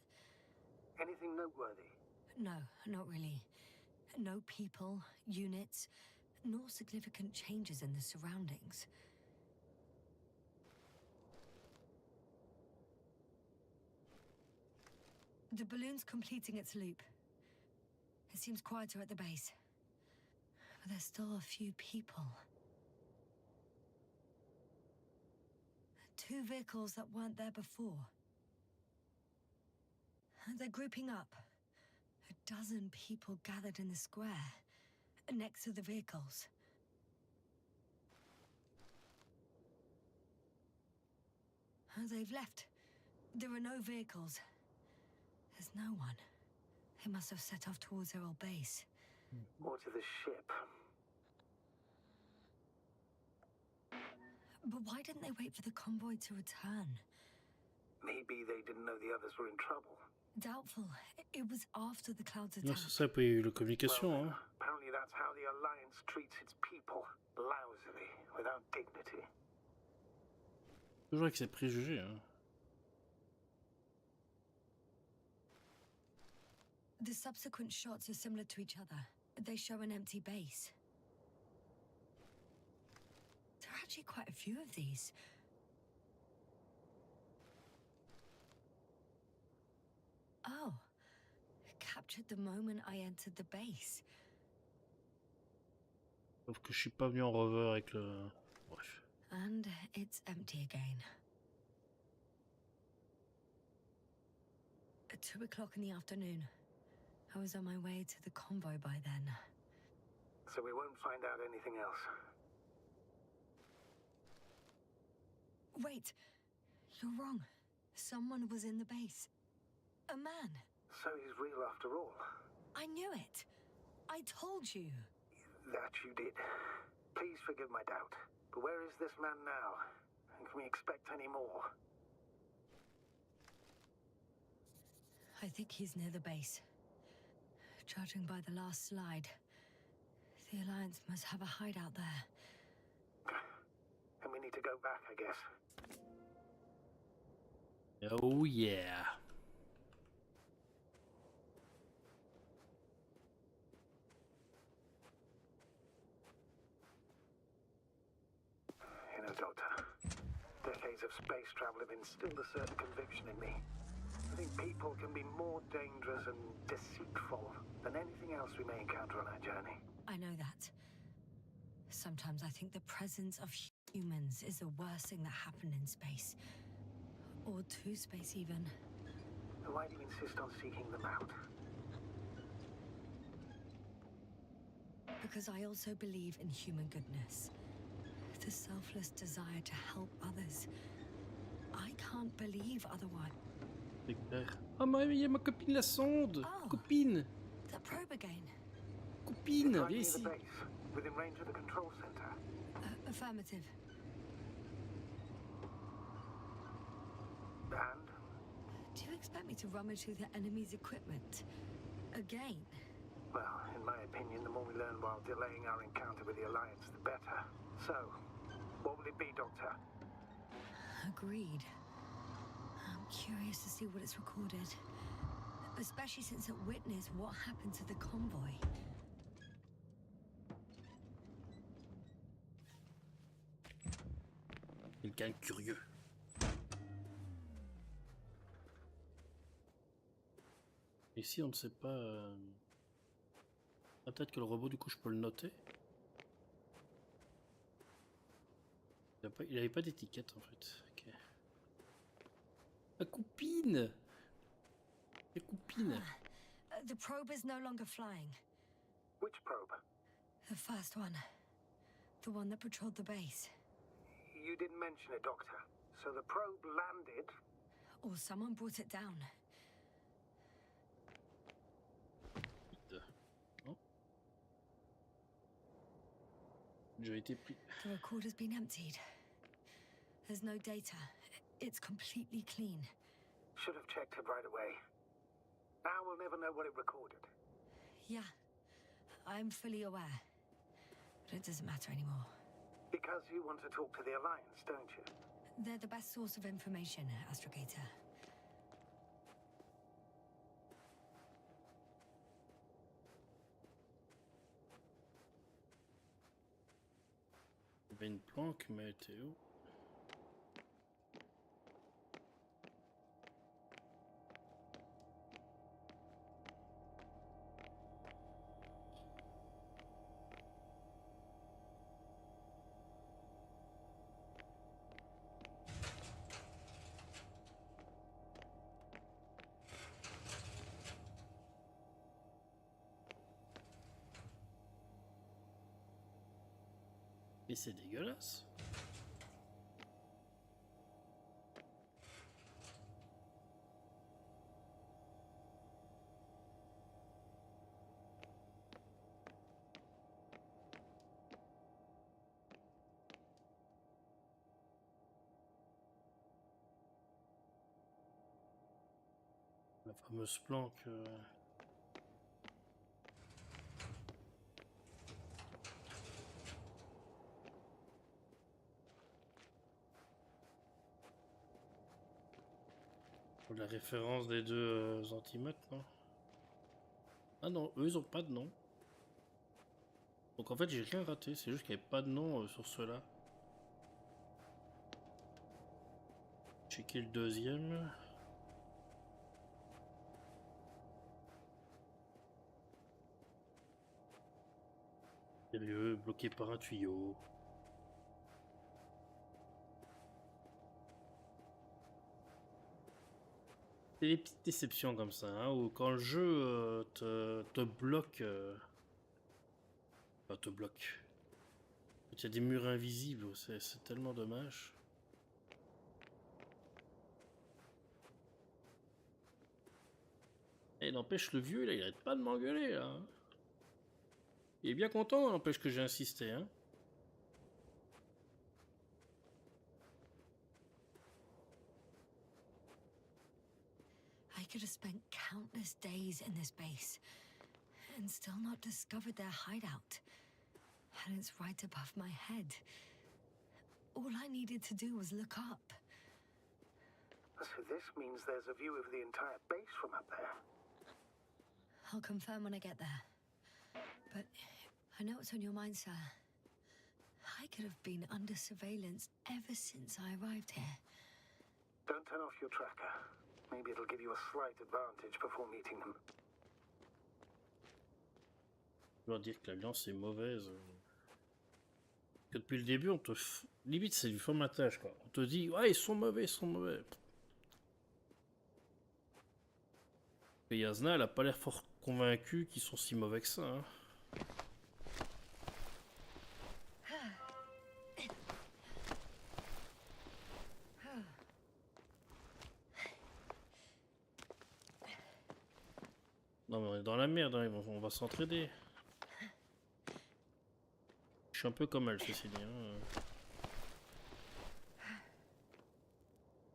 Speaker 4: Anything noteworthy?
Speaker 5: No, not really. No people, units, nor significant changes in the surroundings. The balloon's completing its loop. It seems quieter at the base. But there's still a few people. 2 vehicles that weren't there before. They're grouping up. A dozen people gathered in the square, next to the vehicles. They've left. There are no vehicles. There's no one. They must have set off towards their old base.
Speaker 4: Or to the ship?
Speaker 5: But why didn't they wait for the convoy to return?
Speaker 4: Maybe they didn't know the others were in trouble.
Speaker 5: Doubtful. It was after the Clouds
Speaker 3: Non,
Speaker 5: attack.
Speaker 3: c'est ça, pas eu la communication,
Speaker 4: Well,
Speaker 3: hein.
Speaker 4: apparently that's how the Alliance treats its people. Lousily, without dignity.
Speaker 3: Toujours avec ses préjugés, hein.
Speaker 5: The subsequent shots are similar to each other. They show an empty base. There are actually quite a few of these. Oh. Captured the moment I entered the base.
Speaker 3: Sauf que je suis pas venu en rover avec le... Bref.
Speaker 5: And it's empty again. At 2 o'clock in the afternoon. I was on my way to the convoy by then.
Speaker 4: So we won't find out anything else.
Speaker 5: Wait. You're wrong. Someone was in the base. A man.
Speaker 4: So he's real after all.
Speaker 5: I knew it. I told you.
Speaker 4: That you did. Please forgive my doubt. But where is this man now? And can we expect any more?
Speaker 5: I think he's near the base. Judging by the last slide, the Alliance must have a hideout there.
Speaker 4: And we need to go back, I guess.
Speaker 3: Oh yeah.
Speaker 4: You know, Doctor, decades of space travel have instilled a certain conviction in me. I think people can be more dangerous and deceitful than anything else we may encounter on our journey.
Speaker 5: I know that. Sometimes I think the presence of humans is the worst thing that happened in space. Or to space, even.
Speaker 4: So why do you insist on seeking them out?
Speaker 5: Because I also believe in human goodness. The selfless desire to help others. I can't believe otherwise.
Speaker 3: C'est clair. Ah, il y a ma copine la sonde.
Speaker 5: Oh.
Speaker 3: Copine.
Speaker 5: The probe again.
Speaker 3: Copine,
Speaker 4: Right
Speaker 3: viens
Speaker 4: near the
Speaker 3: ici.
Speaker 4: base, within range of the control center.
Speaker 5: Affirmative.
Speaker 4: And
Speaker 5: Do you expect me to rummage through the enemy's equipment? Again?
Speaker 4: well, in my opinion, the more we learn while delaying our encounter with the Alliance, the better. So, what will it be, Doctor?
Speaker 5: Agreed. I'm curious to see what it's recorded. Especially since it witnessed what happened to the convoy.
Speaker 3: Quelqu'un de curieux. Ici, on ne sait pas... Ah, peut-être que le robot, du coup, je peux le noter. Il avait pas d'étiquette, en fait. Ok. La copine. La copine.
Speaker 5: The probe is no longer flying.
Speaker 4: Which probe?
Speaker 5: The first one. The one that patrolled the base.
Speaker 4: You didn't mention it, Doctor. So the probe landed.
Speaker 5: Or someone brought it down.
Speaker 3: Non. J'ai été pris.
Speaker 5: The recorder's been emptied. There's no data. It's completely clean.
Speaker 4: Should have checked it right away. Now we'll never know what it recorded.
Speaker 5: Yeah, I'm fully aware. But it doesn't matter anymore.
Speaker 4: Because you want to talk to the Alliance, don't you?
Speaker 5: They're the best source of information, Astrogator.
Speaker 3: Il y avait une planque, mais elle était où? Et c'est dégueulasse. La fameuse planque. Pour la référence des deux antimètres, non? Ah non, eux ils ont pas de nom. Donc en fait j'ai rien raté, c'est juste qu'il n'y avait pas de nom sur ceux-là. Checker le deuxième. Sérieux, bloqué par un tuyau. C'est des petites déceptions comme ça, hein, où quand le jeu te bloque... Enfin, te bloque. Il y a des murs invisibles, c'est tellement dommage. Et n'empêche, le vieux, là, il arrête pas de m'engueuler, là. Hein. Il est bien content, n'empêche que j'ai insisté, hein.
Speaker 5: I could have spent countless days in this base and still not discovered their hideout. And it's right above my head. All I needed to do was look up.
Speaker 4: So this means there's a view of the entire base from up there.
Speaker 5: I'll confirm when I get there. But I know what's on your mind, sir. I could have been under surveillance ever since I arrived here.
Speaker 4: Don't turn off your tracker. Maybe it'll give you a slight advantage before meeting them.
Speaker 3: Je dois dire que l'alliance est mauvaise. Que depuis le début, on te... Limite, c'est du formatage, quoi. On te dit, ouais, ils sont mauvais, ils sont mauvais. Et Yasna, elle a pas l'air fort convaincue qu'ils sont si mauvais que ça, hein. Non mais on est dans la merde, hein. On va s'entraider. Je suis un peu comme elle, ceci dit. Hein.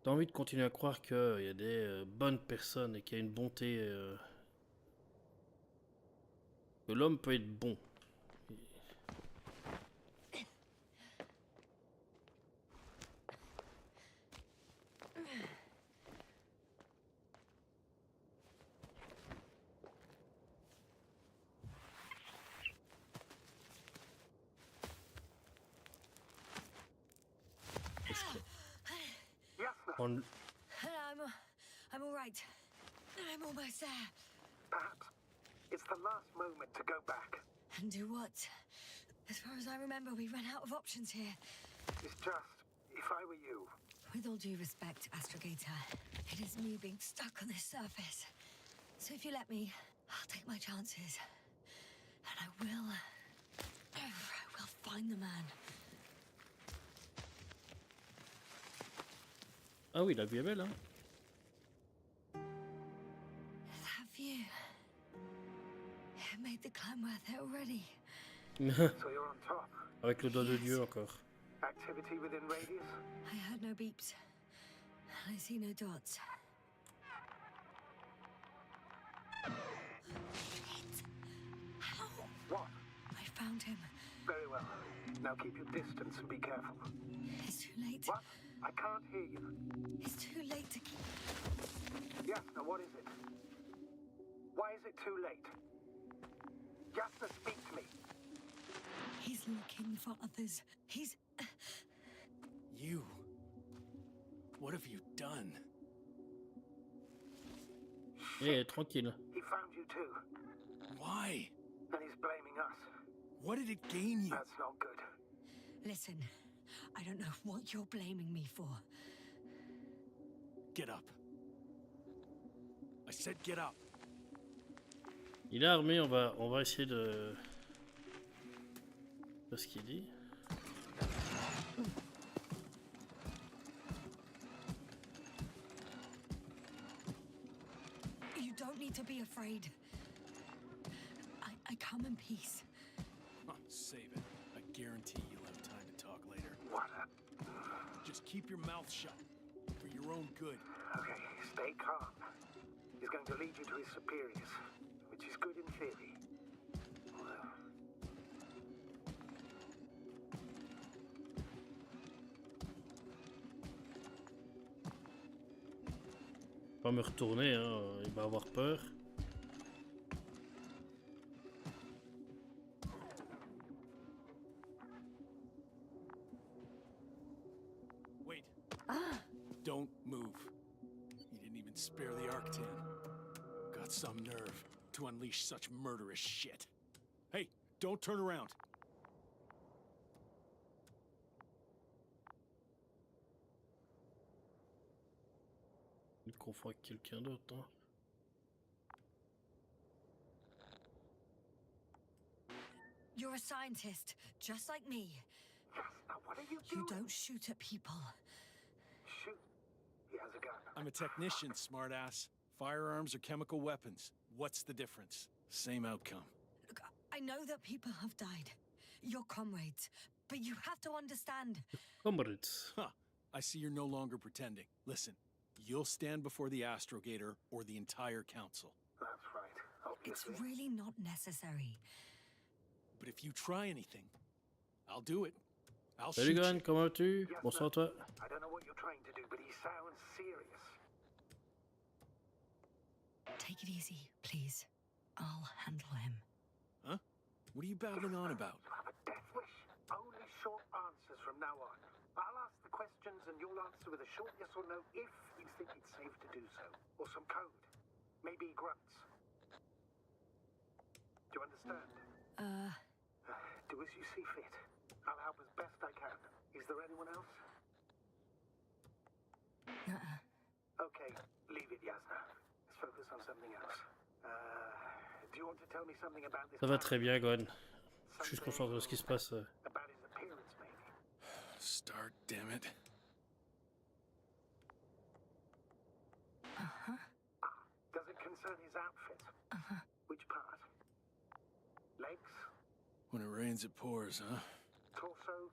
Speaker 3: T'as envie de continuer à croire qu'il y a des bonnes personnes et qu'il y a une bonté... que l'homme peut être bon. On...
Speaker 5: I'm all right. I'm almost there.
Speaker 4: Perhaps it's the last moment to go back.
Speaker 5: And do what? As far as I remember, we ran out of options here.
Speaker 4: It's just, if I were you...
Speaker 5: With all due respect, Astrogator, it is me being stuck on this surface. So if you let me, I'll take my chances. And I will find the man.
Speaker 3: Ah oui, la vue est belle, hein.
Speaker 5: That view. It made the climb worth it already.
Speaker 4: So you're on top.
Speaker 3: Avec le doigt de Dieu encore.
Speaker 4: Activity within radius?
Speaker 5: I heard no beeps. And I see no dots. Shit! How?
Speaker 4: What?
Speaker 5: I found him.
Speaker 4: Very well. Now keep your distance and be careful.
Speaker 5: It's too late.
Speaker 4: What? I can't hear you.
Speaker 5: It's too late to keep...
Speaker 4: Yasna, what is it? Why is it too late? Yasna, speak to me.
Speaker 5: He's looking for others. He's...
Speaker 8: You? What have you done?
Speaker 3: Eh, tranquille.
Speaker 4: He found you too.
Speaker 8: Why?
Speaker 4: And he's blaming us.
Speaker 8: What did it gain you?
Speaker 4: That's not good.
Speaker 5: Listen, I don't know what you're blaming me for.
Speaker 8: Get up. I said get up.
Speaker 3: Il est armé, on va essayer de... ce qu'il dit.
Speaker 5: You don't need to be afraid. I come in peace.
Speaker 8: Oh, save it. I guarantee you'll have time to talk later.
Speaker 4: What?
Speaker 8: Just keep your mouth shut. For your own good.
Speaker 4: Okay, stay calm. He's going to lead you to his superiors, which is good in theory. Well,
Speaker 3: Pas me retourner, hein, il va avoir peur.
Speaker 8: Wait. Don't move. He didn't even spare the Arctan. Got some nerve to unleash such murderous shit. Hey, don't turn around.
Speaker 3: Il confond avec quelqu'un d'autre, hein.
Speaker 5: You're a scientist, just like me.
Speaker 4: yes, now what are you
Speaker 5: You
Speaker 4: doing?
Speaker 5: don't shoot at people.
Speaker 4: Shoot. He has a gun.
Speaker 8: I'm a technician, smartass. Firearms are chemical weapons. What's the difference? Same outcome.
Speaker 5: Look, I know that people have died. Your comrades. But you have to understand.
Speaker 3: Comrades.
Speaker 8: Huh. I see you're no longer pretending. Listen, you'll stand before the Astrogator or the entire council.
Speaker 4: That's right,
Speaker 5: It's
Speaker 4: obviously.
Speaker 5: really not necessary.
Speaker 8: But if you try anything, I'll do it. I'll
Speaker 3: Salut
Speaker 8: shoot
Speaker 3: Gohan,
Speaker 8: you.
Speaker 3: comment vas-tu?
Speaker 4: Yes,
Speaker 3: Bonsoir
Speaker 4: sir.
Speaker 3: toi.
Speaker 4: I don't know what you're trying to do, but he sounds serious.
Speaker 5: Take it easy, please. I'll handle him.
Speaker 8: Huh? What are you babbling on about?
Speaker 4: You have a death wish? Only short answers from now on. I'll ask the questions and you'll answer with a short yes or no if you think it's safe to do so. Or some code. Maybe grunts. Do you understand? Do as you see fit. I'll help as best I can. Is there anyone else? Okay, leave it, Yasna. Let's focus on something else. Do you want to tell me something about this?
Speaker 3: Ça va très bien Gohan. Je suis
Speaker 4: Something
Speaker 3: concentré sur ce qui se passe.
Speaker 4: about his appearance, maybe?
Speaker 8: Start, damn it.
Speaker 4: Does it concern his outfit? Which part? Legs?
Speaker 8: When it rains, it pours, huh?
Speaker 4: Torso?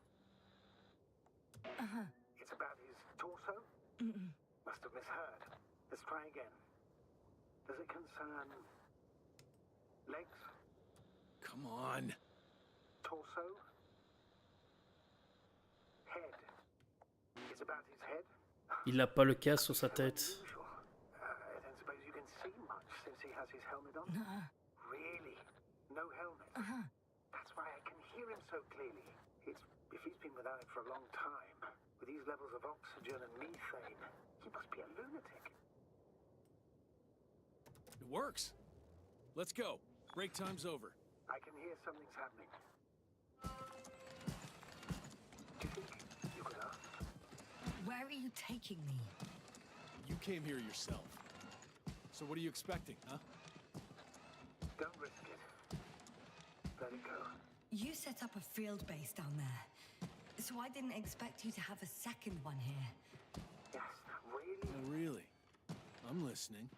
Speaker 4: It's about his torso? Must have misheard. Let's try again. Does it concern legs?
Speaker 8: Come on.
Speaker 4: Torso? Head? It's about his head?
Speaker 3: Il n'a pas le casque sur sa tête.
Speaker 4: Unusual. I don't suppose you can see much since he has his helmet on? Really? No helmet? That's why I can hear him so clearly. If he's been without it for a long time, with these levels of oxygen and methane, he must be a lunatic.
Speaker 8: It works. Let's go. Break time's over.
Speaker 4: I can hear something's happening. Do you think you could ask?
Speaker 5: Where are you taking me?
Speaker 8: You came here yourself. So what are you expecting, huh?
Speaker 4: Don't risk it. Let it go.
Speaker 5: You set up a field base down there. So I didn't expect you to have a second one here.
Speaker 4: Yes, really?
Speaker 8: Oh, really? I'm listening.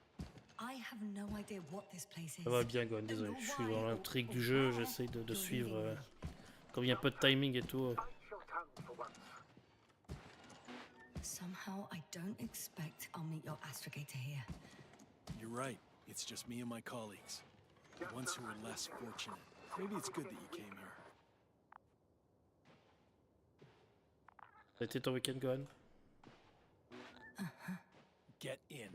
Speaker 5: I have no idea what this place is.
Speaker 3: Ça va bien Gohan, désolé. Je suis dans l'intrigue du jeu, j'essaye de suivre. Comme il y a un peu de timing et tout.
Speaker 4: Bite your tongue for once.
Speaker 5: Somehow I don't expect I'll meet your astrogator here.
Speaker 8: You're right. It's just me and my colleagues. The ones who are less fortunate. Maybe it's good that you came here.
Speaker 3: Ça a été ton week-end Gohan?
Speaker 8: Get in.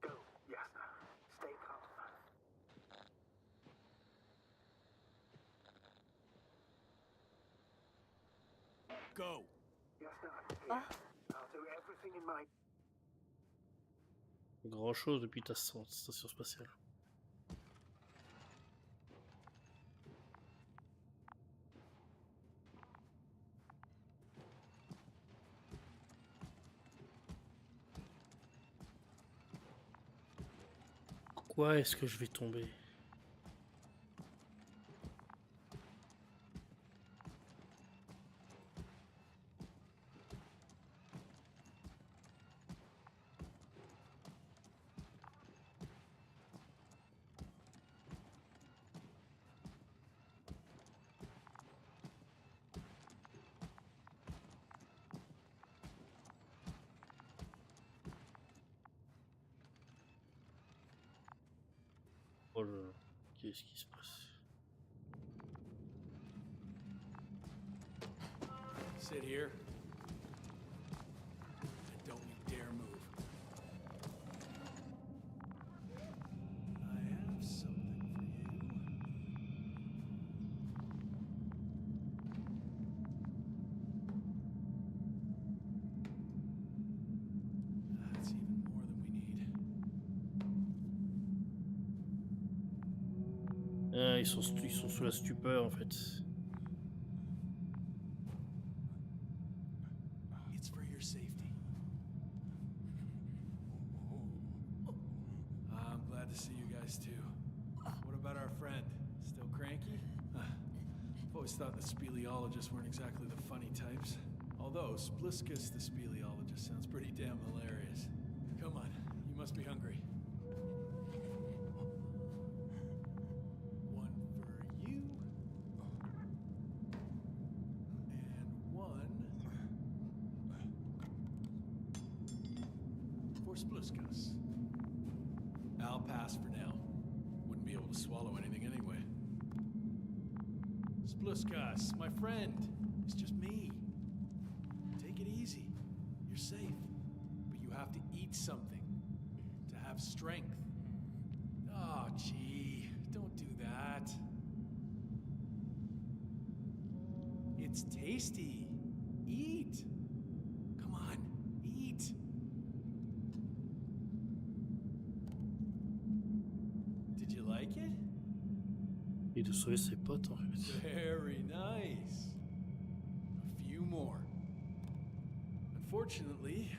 Speaker 4: Go, Yasna. Stay calm.
Speaker 8: Go.
Speaker 4: Yasna, here. I'll do everything in my...
Speaker 3: Grand chose depuis ta station spatiale. Quoi est-ce que je vais tomber? Qu'est-ce qui se passe?
Speaker 8: Sit here. And don't you dare move. I have something for you. That's even more than we need.
Speaker 3: Ah, ils sont sous la stupeur en fait.
Speaker 8: It's for your safety. I'm glad to see you guys too. What about our friend? Still cranky? I've always thought the speleologists weren't exactly the funny types. Although Spliskus the speleologist sounds pretty damn hilarious. Come on, you must be hungry. One for you. And one for Spliskus. I'll pass for now. Wouldn't be able to swallow anything anyway. Spliskus, my friend. It's just me. Take it easy. You're safe. But you have to eat something to have strength. Oh, gee. Don't do that. It's tasty. Eat. Come on, eat. Did you like it?
Speaker 3: Et de sauver ses potes en fait.
Speaker 8: Very nice. A few more. Unfortunately,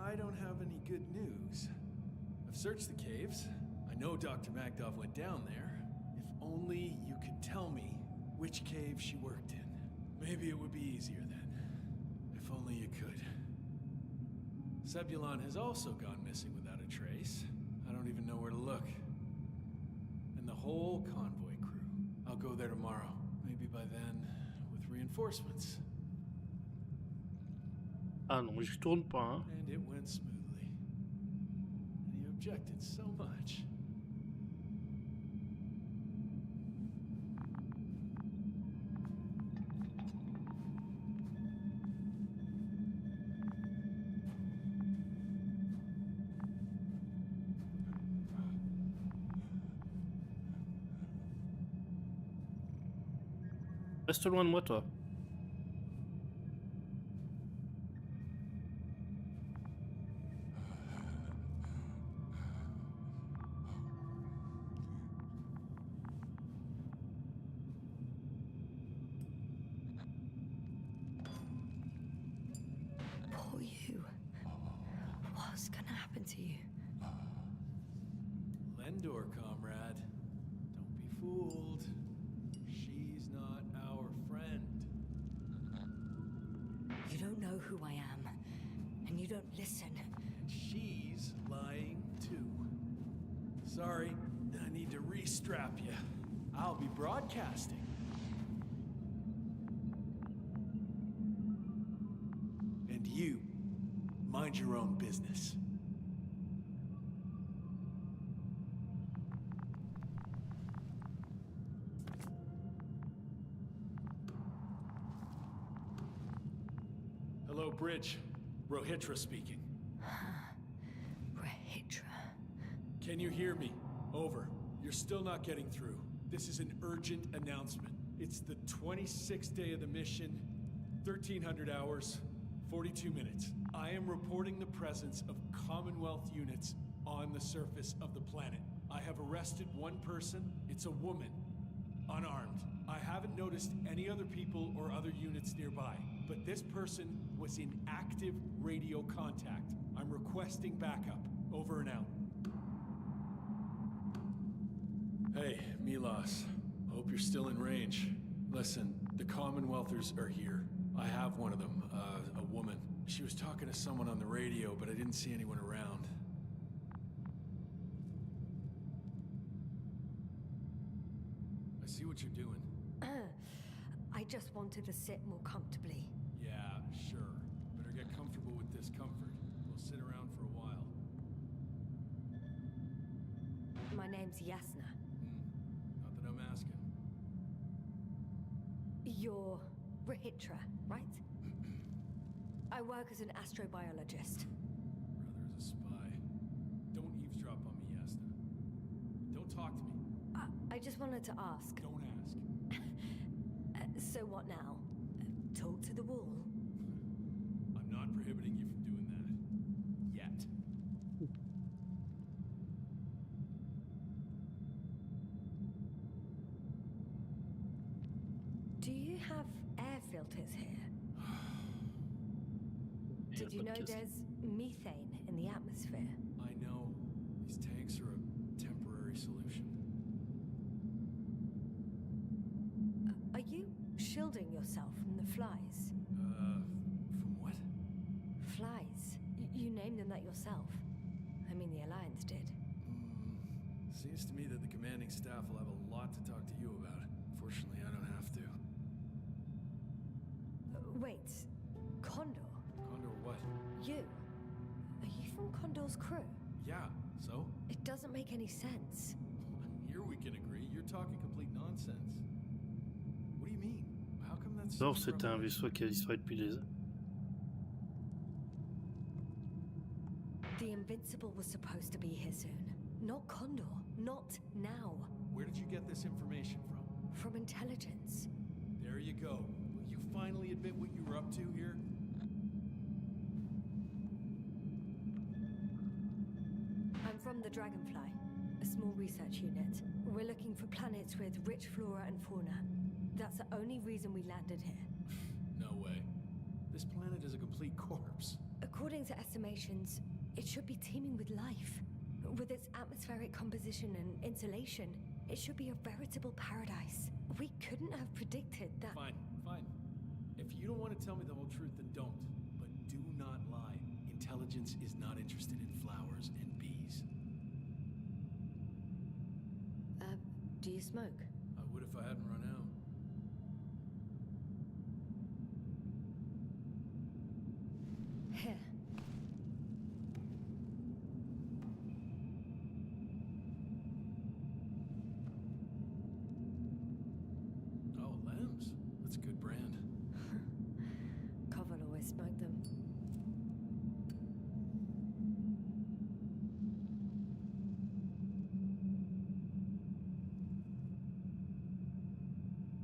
Speaker 8: I don't have any good news. I've searched the caves. I know Dr. Magdov went down there. If only you could tell me which cave she worked in. Maybe it would be easier then. If only you could. Sebulon has also gone missing without a trace. I don't even know where to look. And the whole convoy crew. I'll go there tomorrow. Maybe by then, with reinforcements.
Speaker 3: Ah non, j'y tourne pas, hein.
Speaker 8: And it went smoothly. And you objected so much.
Speaker 3: Reste loin de moi, toi.
Speaker 5: Poor you. What's gonna happen to you?
Speaker 8: Lendor, comrade. Don't be fooled. She's not our friend.
Speaker 5: You don't know who I am, and you don't listen.
Speaker 8: And she's lying too. Sorry, I need to re-strap you. I'll be broadcasting. And you, mind your own business. Hello, Bridge. Rohitra speaking.
Speaker 5: Rahitra.
Speaker 8: Can you hear me? Over. You're still not getting through. This is an urgent announcement. It's the 26th day of the mission, 1300 hours, 42 minutes. I am reporting the presence of Commonwealth units on the surface of the planet. I have arrested one person. It's a woman, unarmed. I haven't noticed any other people or other units nearby, but this person was in active radio contact. I'm requesting backup. Over and out. Hey, Milos. Hope you're still in range. Listen, the Commonwealthers are here. I have one of them, a woman. She was talking to someone on the radio, but I didn't see anyone around. I see what you're doing.
Speaker 5: I just wanted to sit more comfortably.
Speaker 8: Yeah, sure. Better get comfortable with discomfort. We'll sit around for a while.
Speaker 5: My name's Yasna.
Speaker 8: I'm asking.
Speaker 5: You're Rahitra, right? I work as an astrobiologist.
Speaker 8: Brother is a spy. Don't eavesdrop on me, Yasta. Don't talk to me.
Speaker 5: I just wanted to ask.
Speaker 8: Don't ask.
Speaker 5: So what now? Talk to the wall?
Speaker 8: I'm not prohibiting you from doing that. Yet.
Speaker 5: Do you have air filters here? Did you know there's methane in the atmosphere?
Speaker 8: I know. These tanks are a temporary solution.
Speaker 5: Are you shielding yourself from the flies?
Speaker 8: From what?
Speaker 5: Flies. You named them that yourself. I mean, the Alliance did.
Speaker 8: Seems to me that the commanding staff will have a lot to talk to you about. Fortunately, I don't have to.
Speaker 5: Wait, Condor?
Speaker 8: Condor what?
Speaker 5: You? Are you from Condor's crew?
Speaker 8: Yeah, so?
Speaker 5: It doesn't make any sense.
Speaker 8: Here we can agree. You're talking complete nonsense. What do you mean? How come that's
Speaker 3: Non, c'était un vaisseau qui a disparu depuis des heures.
Speaker 5: The Invincible was supposed to be here soon. Not Condor. Not now.
Speaker 8: Where did you get this information from?
Speaker 5: From intelligence.
Speaker 8: There you go. Will you finally admit what you were up to here?
Speaker 5: I'm from the Dragonfly, a small research unit. We're looking for planets with rich flora and fauna. That's the only reason we landed here.
Speaker 8: No way. This planet is a complete corpse.
Speaker 5: According to estimations, it should be teeming with life. With its atmospheric composition and insulation, it should be a veritable paradise. We couldn't have predicted that.
Speaker 8: Fine, fine. If you don't want to tell me the whole truth, then don't. But do not lie. Intelligence is not interested in flowers and bees.
Speaker 5: Do you smoke?
Speaker 8: I would if I hadn't run out.
Speaker 5: Here.
Speaker 8: Oh, Lambs. That's a good brand.
Speaker 5: Koval always smoked them.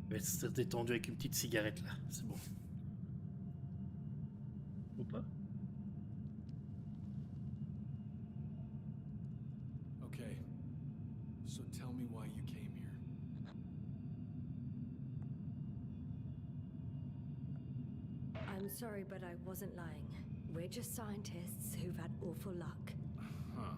Speaker 3: Je vais être détendu avec une petite cigarette là, c'est bon. Ou pas?
Speaker 8: Okay. So tell me why you came here.
Speaker 5: I'm sorry, but I wasn't lying. We're just scientists who've had awful luck.
Speaker 8: Huh.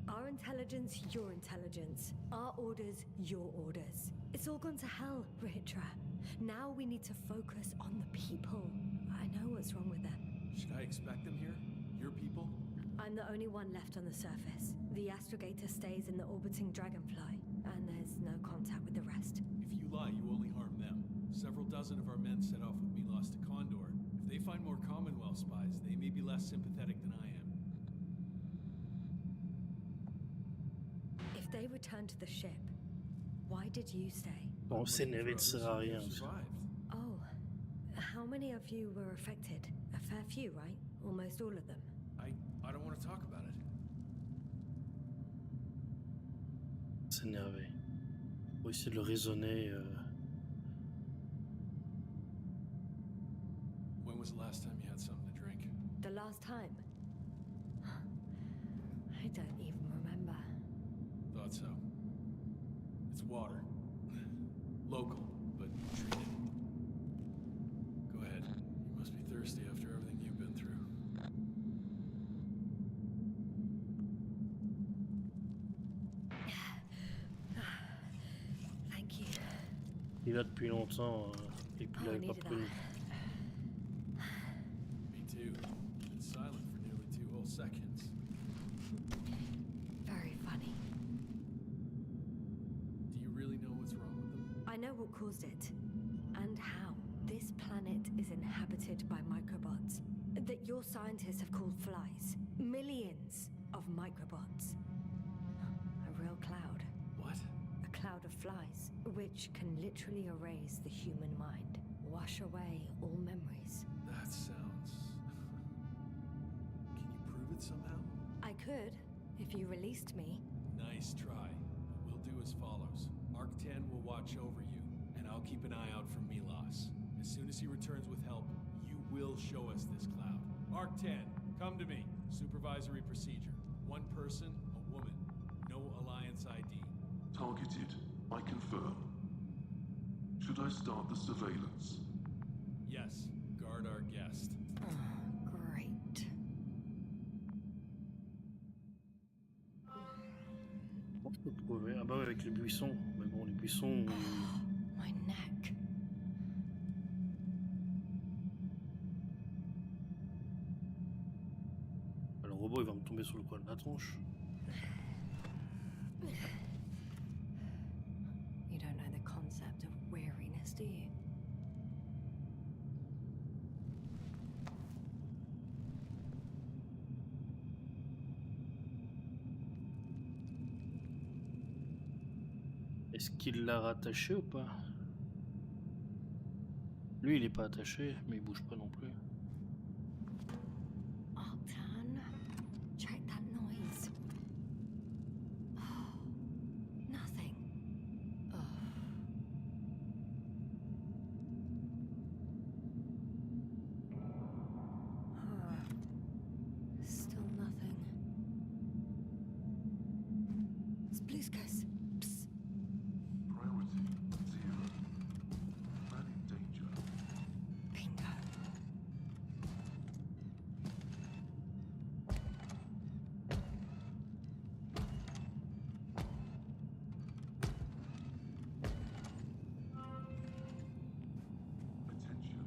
Speaker 5: Our intelligence, your intelligence. Our orders, your orders. It's all gone to hell, Rahitra. Now we need to focus on the people. I know what's wrong with them.
Speaker 8: Should I expect them here? Your people?
Speaker 5: I'm the only one left on the surface. The astrogator stays in the orbiting dragonfly, and there's no contact with the rest.
Speaker 8: If you lie, you only harm them. Several dozen of our men set off with me lost to Condor. If they find more Commonwealth spies, they may be less sympathetic than I am.
Speaker 5: If they return to the ship, why did you stay?
Speaker 3: Bon, s'énerver ne sert à rien.
Speaker 8: Survived.
Speaker 5: Oh, how many of you were affected? A fair few, right? Almost all of them.
Speaker 8: I don't want to talk about it.
Speaker 3: S'énerver. Pour essayer de le raisonner.
Speaker 8: When was the last time you had something to drink?
Speaker 5: The last time? I don't even remember.
Speaker 8: Thought so. It's water. Local, but treated. Go ahead. You must be thirsty after everything you've been through.
Speaker 5: Thank you.
Speaker 3: Il va depuis longtemps et puis il
Speaker 5: Oh, I
Speaker 3: avait pas
Speaker 5: needed
Speaker 3: pris.
Speaker 5: that.
Speaker 8: Me too. Been silent for nearly 2 whole seconds.
Speaker 5: Very funny.
Speaker 8: Do you really know what's wrong with them?
Speaker 5: I know what caused it. And how. This planet is inhabited by microbots that your scientists have called flies. Millions of microbots. A real cloud.
Speaker 8: What? What?
Speaker 5: A cloud of flies, which can literally erase the human mind, wash away all memories.
Speaker 8: That sounds... Can you prove it somehow?
Speaker 5: I could, if you released me.
Speaker 8: Nice try. We'll do as follows. Arc 10 will watch over you, and I'll keep an eye out for Milos. As soon as he returns with help, you will show us this cloud. Arc 10, come to me. Supervisory procedure. One person, a woman. No Alliance ID.
Speaker 9: Targeted. I confirm. Should I start the surveillance?
Speaker 8: Yes, guard our guest.
Speaker 5: Oh, great.
Speaker 3: On peut trouver. Ah bah ouais, avec les buissons. Mais bon, les buissons.
Speaker 5: My neck.
Speaker 3: Le robot il va me tomber sur le coin de la tronche.
Speaker 5: You don't know the concept of weariness, do you?
Speaker 3: Est-ce qu'il l'a rattaché ou pas? Lui il est pas attaché, mais il bouge pas non plus.
Speaker 5: Octan, check that noise. Oh, nothing. Oh. Still nothing. Spluskas. Psst.
Speaker 9: Priority 0. Man in danger.
Speaker 5: Bingo.
Speaker 9: Attention.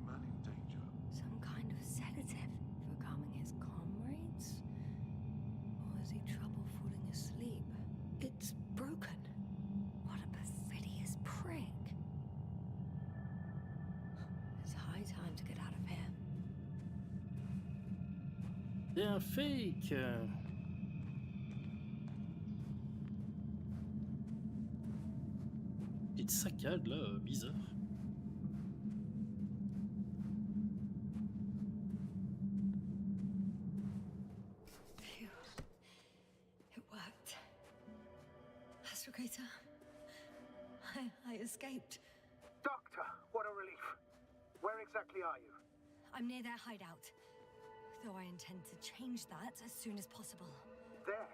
Speaker 9: Man in danger.
Speaker 5: Some kind of sedative for calming his comrades? Or has he trouble falling asleep? It's broken. What a perfidious prick. It's high time to get out of here.
Speaker 3: C'est un fake. Petite saccade là, bizarre.
Speaker 5: Phew. It worked. Astrogator. I escaped.
Speaker 4: Doctor, what a relief. Where exactly are you?
Speaker 5: I'm near their hideout. Though I intend to change that as soon as possible.
Speaker 4: There.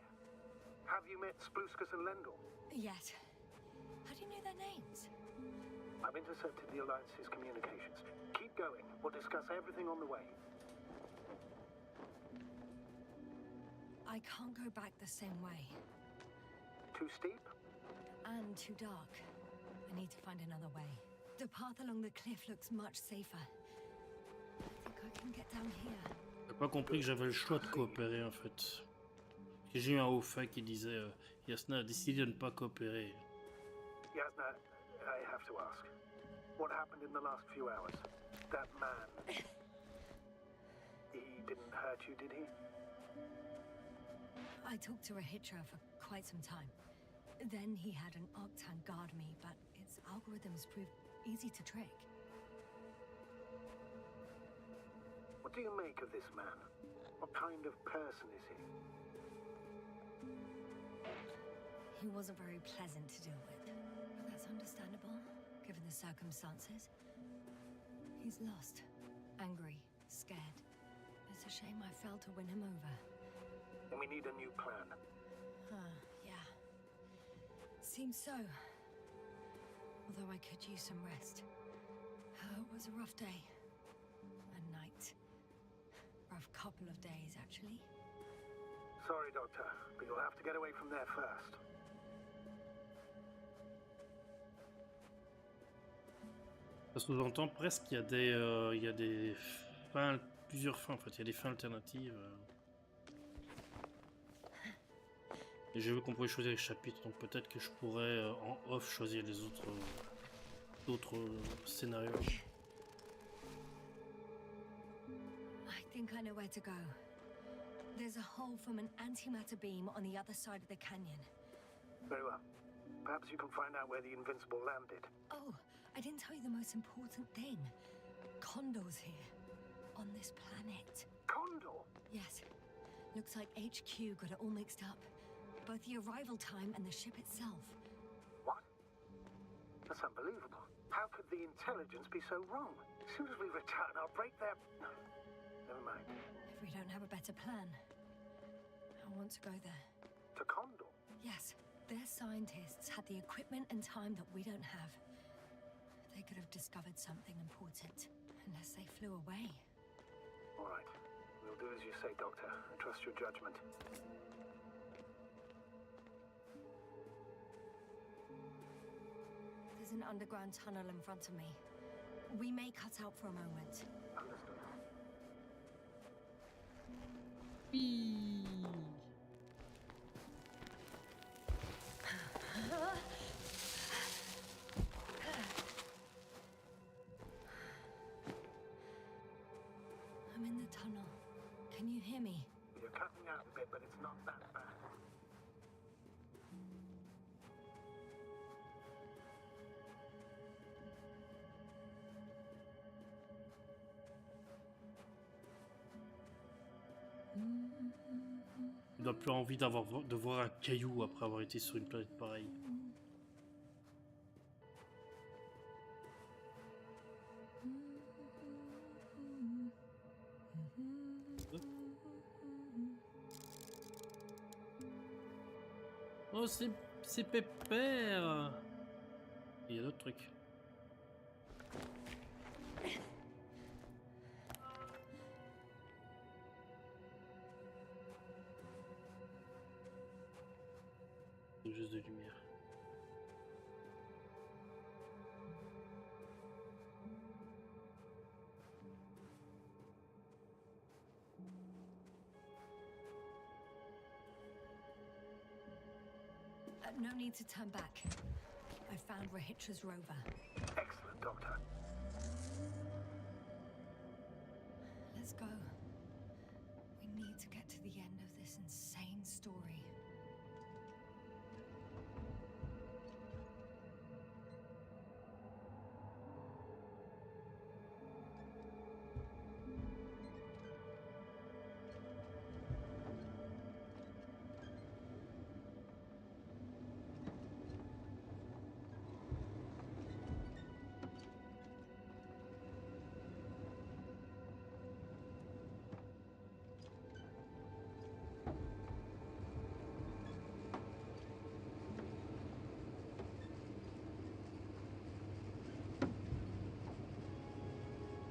Speaker 4: Have you met Spluskas and Lendl?
Speaker 5: Yet. How do you know their names?
Speaker 4: I've intercepted the Alliance's communications. Keep going. We'll discuss everything on the way.
Speaker 5: I can't go back the same way.
Speaker 4: Too steep?
Speaker 5: And too dark. I need to find another way. The path along the cliff looks much safer. I think I can get down here.
Speaker 3: J'ai pas compris que j'avais le choix de coopérer en fait. J'ai eu un haut fait qui disait Yasna a décidé de ne pas coopérer.
Speaker 4: Yasna, I have to ask. What happened in the last few hours? That man. He didn't hurt you, did he?
Speaker 5: I talked to a hitcher for quite some time. Then he had an Octan guard me, but its algorithms proved easy to trick.
Speaker 4: What do you make of this man? What kind of person is he?
Speaker 5: He wasn't very pleasant to deal with, but that's understandable, given the circumstances. He's lost, angry, scared. It's a shame I failed to win him over.
Speaker 4: And we need a new plan.
Speaker 5: Yeah. Seems so. Although I could use some rest. It was a rough day. A night. Rough couple of days, actually.
Speaker 4: Sorry, Doctor, but you'll have to get away from there first.
Speaker 3: Ça sous-entend presque qu'il y a des fins, plusieurs fins en fait, il y a des fins alternatives. Et j'ai vu qu'on pouvait choisir les chapitres, donc peut-être que je pourrais en off choisir les d'autres scénarios.
Speaker 5: I think I know where to go. There's a hole from an antimatter beam on the other side of the canyon.
Speaker 4: Very well. Perhaps you can find out where the Invincible landed.
Speaker 5: Oh, I didn't tell you the most important thing. Condor's here. On this planet.
Speaker 4: Condor?
Speaker 5: Yes. Looks like HQ got it all mixed up. Both the arrival time and the ship itself.
Speaker 4: What? That's unbelievable. How could the intelligence be so wrong? As soon as we return, I'll break their... No, never mind.
Speaker 5: If we don't have a better plan, I want to go there.
Speaker 4: To Condor?
Speaker 5: Yes. Their scientists had the equipment and time that we don't have. They could have discovered something important, unless they flew away.
Speaker 4: All right. We'll do as you say, Doctor. I trust your judgment.
Speaker 5: There's an underground tunnel in front of me. We may cut out for a moment.
Speaker 4: Understood.
Speaker 5: I'm in the tunnel. Can you hear me?
Speaker 4: You're cutting out a bit, but it's not that bad.
Speaker 3: Il doit plus envie de voir un caillou après avoir été sur une planète pareille. Oh, c'est pépère. Il y a d'autres trucs. Juste de lumière.
Speaker 5: No need to turn back. I found Rahitra's rover.
Speaker 4: Excellent, Doctor.
Speaker 5: Let's go. We need to get to the end of this insane story.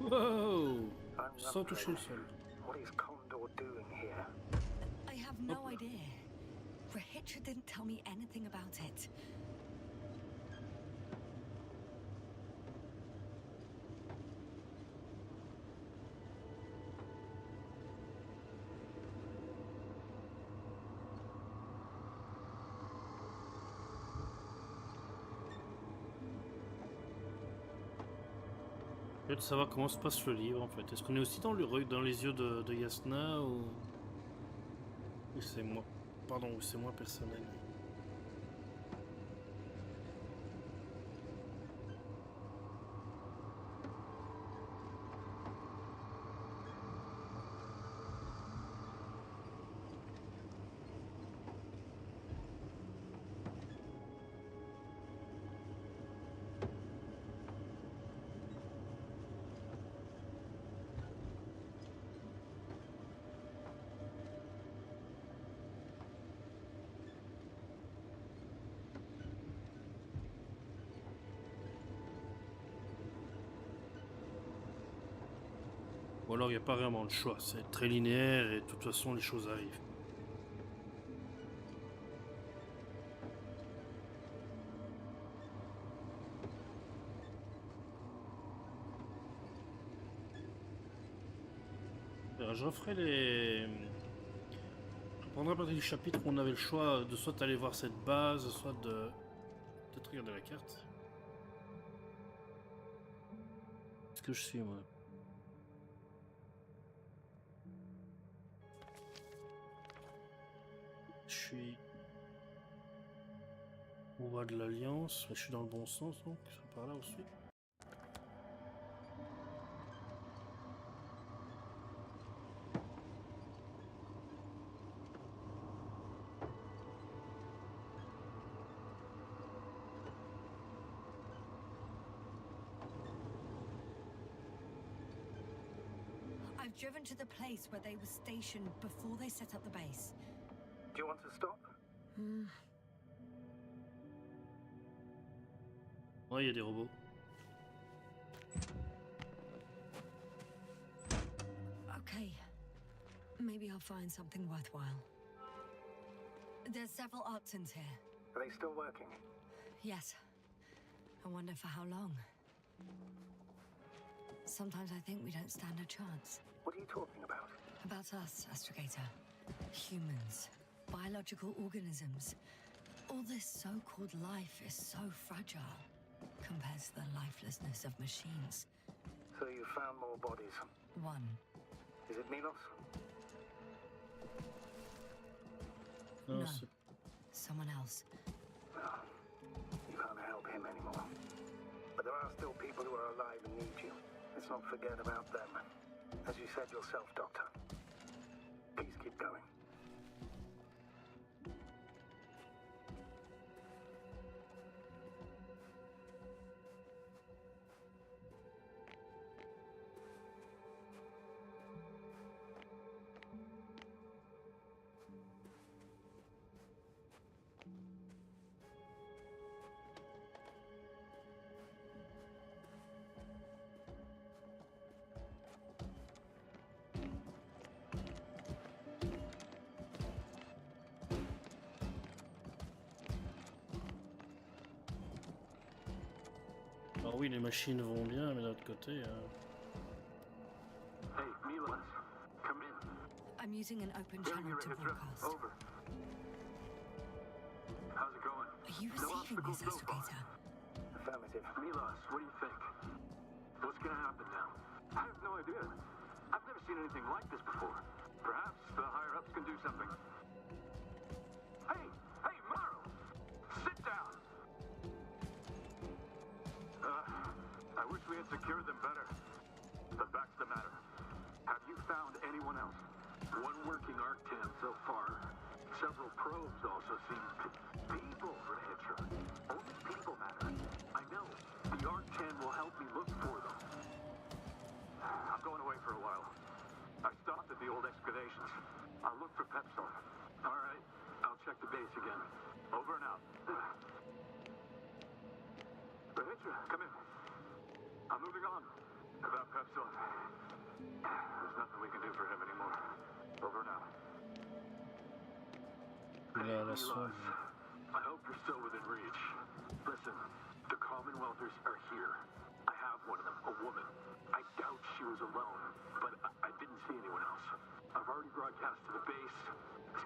Speaker 3: Wow!
Speaker 4: I'm
Speaker 3: Sans toucher le sol.
Speaker 4: What is Condor doing here?
Speaker 5: I have no idea. Rahitra didn't tell me anything about it.
Speaker 3: J'ai de savoir comment se passe le livre en fait. Est-ce qu'on est aussi dans les yeux de Yasna ou c'est moi? Pardon, ou c'est moi personnel? Ou alors il n'y a pas vraiment de choix, c'est très linéaire et de toute façon les choses arrivent. Je referai les... Je reprendrai à partir du chapitre où on avait le choix de soit aller voir cette base, soit de... peut-être regarder la carte. Est-ce que je suis moi? Je suis... Voie de l'Alliance. Je suis dans le bon sens, donc c'est par là aussi.
Speaker 5: I've driven to the place where they were stationed before they set up the base.
Speaker 4: Do you want to stop?
Speaker 3: Ouais, il y a des robots.
Speaker 5: Okay. Maybe I'll find something worthwhile. There's several Arctons here.
Speaker 4: Are they still working?
Speaker 5: Yes. I wonder for how long. Sometimes I think we don't stand a chance.
Speaker 4: What are you talking about?
Speaker 5: About us, Astrogator. Humans. Biological organisms. All this so-called life is so fragile compared to the lifelessness of machines.
Speaker 4: So you found more bodies.
Speaker 5: One.
Speaker 4: Is it Milos?
Speaker 5: No.
Speaker 3: c'est-
Speaker 5: Someone else.
Speaker 4: No. You can't help him anymore. But there are still people who are alive and need you. Let's not forget about them. As you said yourself, Doctor. Please keep going.
Speaker 3: Alors oui, les machines vont bien, mais d'un autre côté...
Speaker 7: Hey, Milos, come in.
Speaker 5: I'm using an open channel to broadcast.
Speaker 7: Over. How's it going?
Speaker 5: Are you
Speaker 7: No
Speaker 5: receiving
Speaker 7: obstacles
Speaker 5: this,
Speaker 7: so far.
Speaker 5: Astrogator?
Speaker 4: Affirmative.
Speaker 7: Milos, what do you think? What's gonna happen now? I have no idea. I've never seen anything like this before. Perhaps the higher-ups can do something. Hey! Hey, Morrow! Sit down! I wish we had secured them better. But back to the matter. Have you found anyone else? One working Arctan so far. Several probes also seem people, Rahitra. Only people matter. I know. The Arctan will help me look for them. I'm going away for a while. I stopped at the old excavations. I'll look for Pepsol. All right. I'll check the base again. Over and out. Rahitra, come in. I'm moving on. About Pepsol. There's nothing we can do for him anymore. Over and out.
Speaker 3: La
Speaker 7: Milos,
Speaker 3: sonde.
Speaker 7: I hope you're still within reach. Listen, the Commonwealthers are here. I have one of them, a woman. I doubt she was alone, but I didn't see anyone else. I've already broadcast to the base.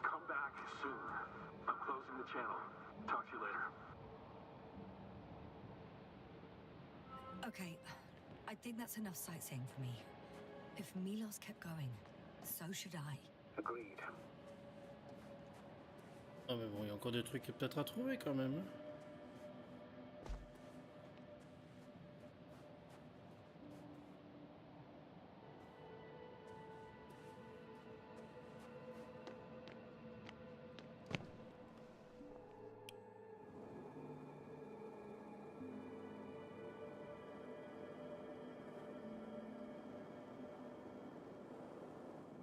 Speaker 7: Come back soon. I'm closing the channel. Talk to you later.
Speaker 5: Okay, I think that's enough sightseeing for me. If Milos kept going, so should I.
Speaker 4: Agreed.
Speaker 3: Ah mais bon, il y a encore des trucs peut-être à trouver quand même. Hein.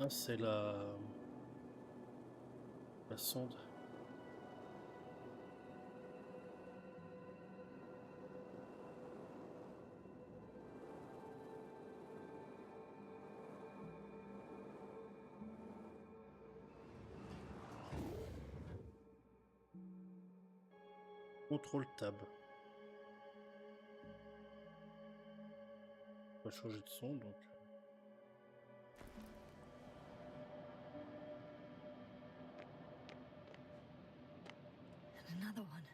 Speaker 3: Ah, c'est la sonde. Contrôle tab. On va changer de son donc.
Speaker 5: And another one.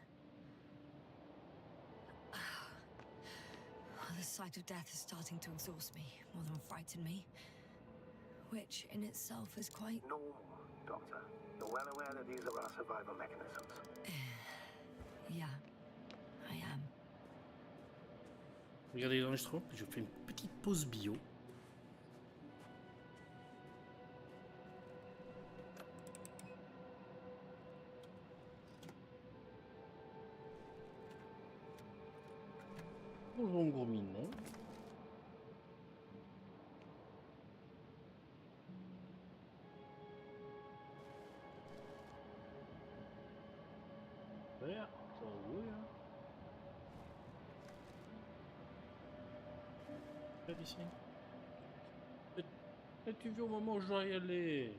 Speaker 5: The sight of death is starting to exhaust me more than frighten me. Which in itself is quite...
Speaker 4: Normal, Doctor. You're well aware that these are our survival mechanisms.
Speaker 5: Yeah.
Speaker 3: Regardez l'enregistrement, puis je fais une petite pause bio. Bonjour gros minet. Super, ça roule. Regarde ici. Et tu viens au moment où je dois y aller.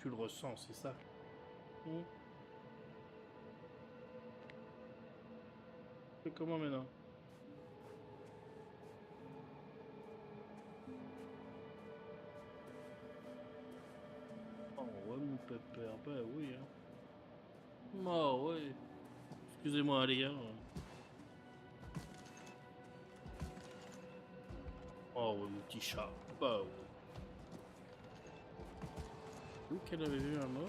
Speaker 3: Tu le ressens, c'est ça. C'est comment maintenant? Oh ouais mon pépère, bah oui hein. Bah ouais. Excusez-moi les gars. Oh ouais mon petit chat. Bah ouais. Où qu'elle avait vu un mort?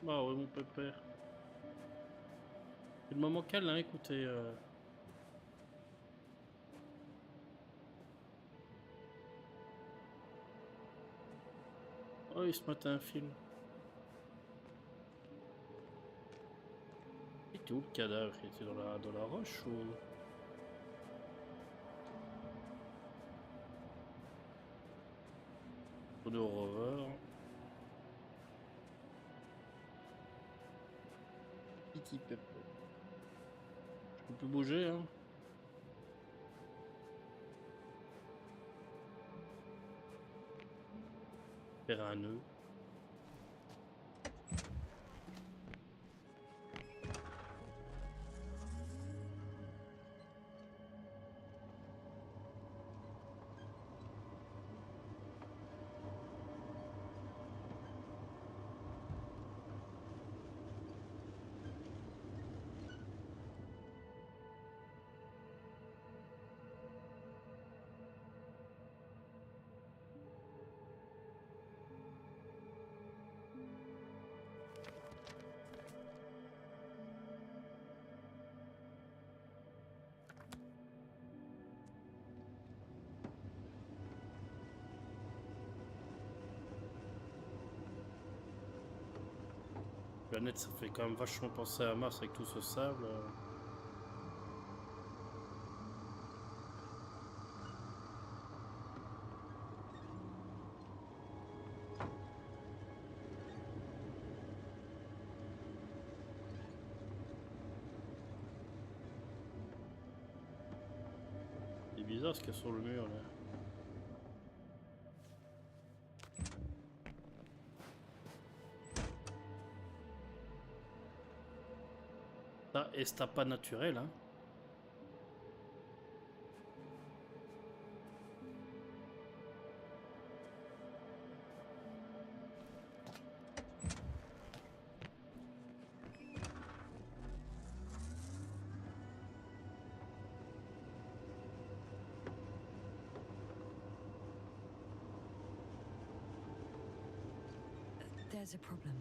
Speaker 3: Bah ouais mon pépère. C'est le moment câlin, écoutez. Oh il se matin un film. Il était où le cadavre? Il était dans la roche ou... Ou de rover. Petit pépé. Je peux plus bouger hein. Faire un nœud. Planète, ça fait quand même vachement penser à Mars avec tout ce sable. C'est bizarre ce qu'il y a sur le mur là. Ça, et c'est pas naturel hein.
Speaker 5: There's a problem.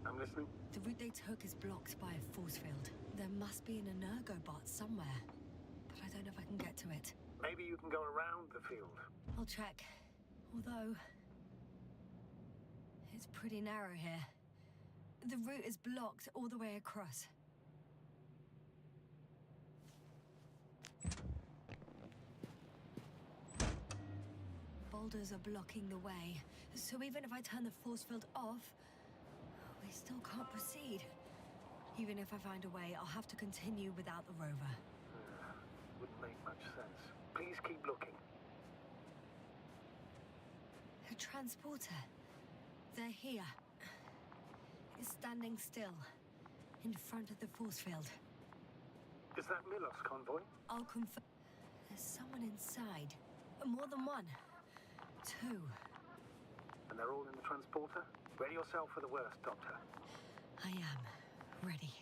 Speaker 4: I'm listening.
Speaker 5: The route they took is blocked by a force field. There must be an energobot somewhere, but I don't know if I can get to it.
Speaker 4: Maybe you can go around the field.
Speaker 5: I'll check. Although, it's pretty narrow here. The route is blocked all the way across. Boulders are blocking the way, so even if I turn the force field off, we still can't proceed. Even if I find a way, I'll have to continue without the rover.
Speaker 4: Wouldn't make much sense. Please keep looking.
Speaker 5: A transporter. They're here. It's standing still, in front of the force field.
Speaker 4: Is that Milos convoy?
Speaker 5: I'll confirm. There's someone inside. More than one. Two.
Speaker 4: And they're all in the transporter? Ready yourself for the worst, Doctor.
Speaker 5: I am ready.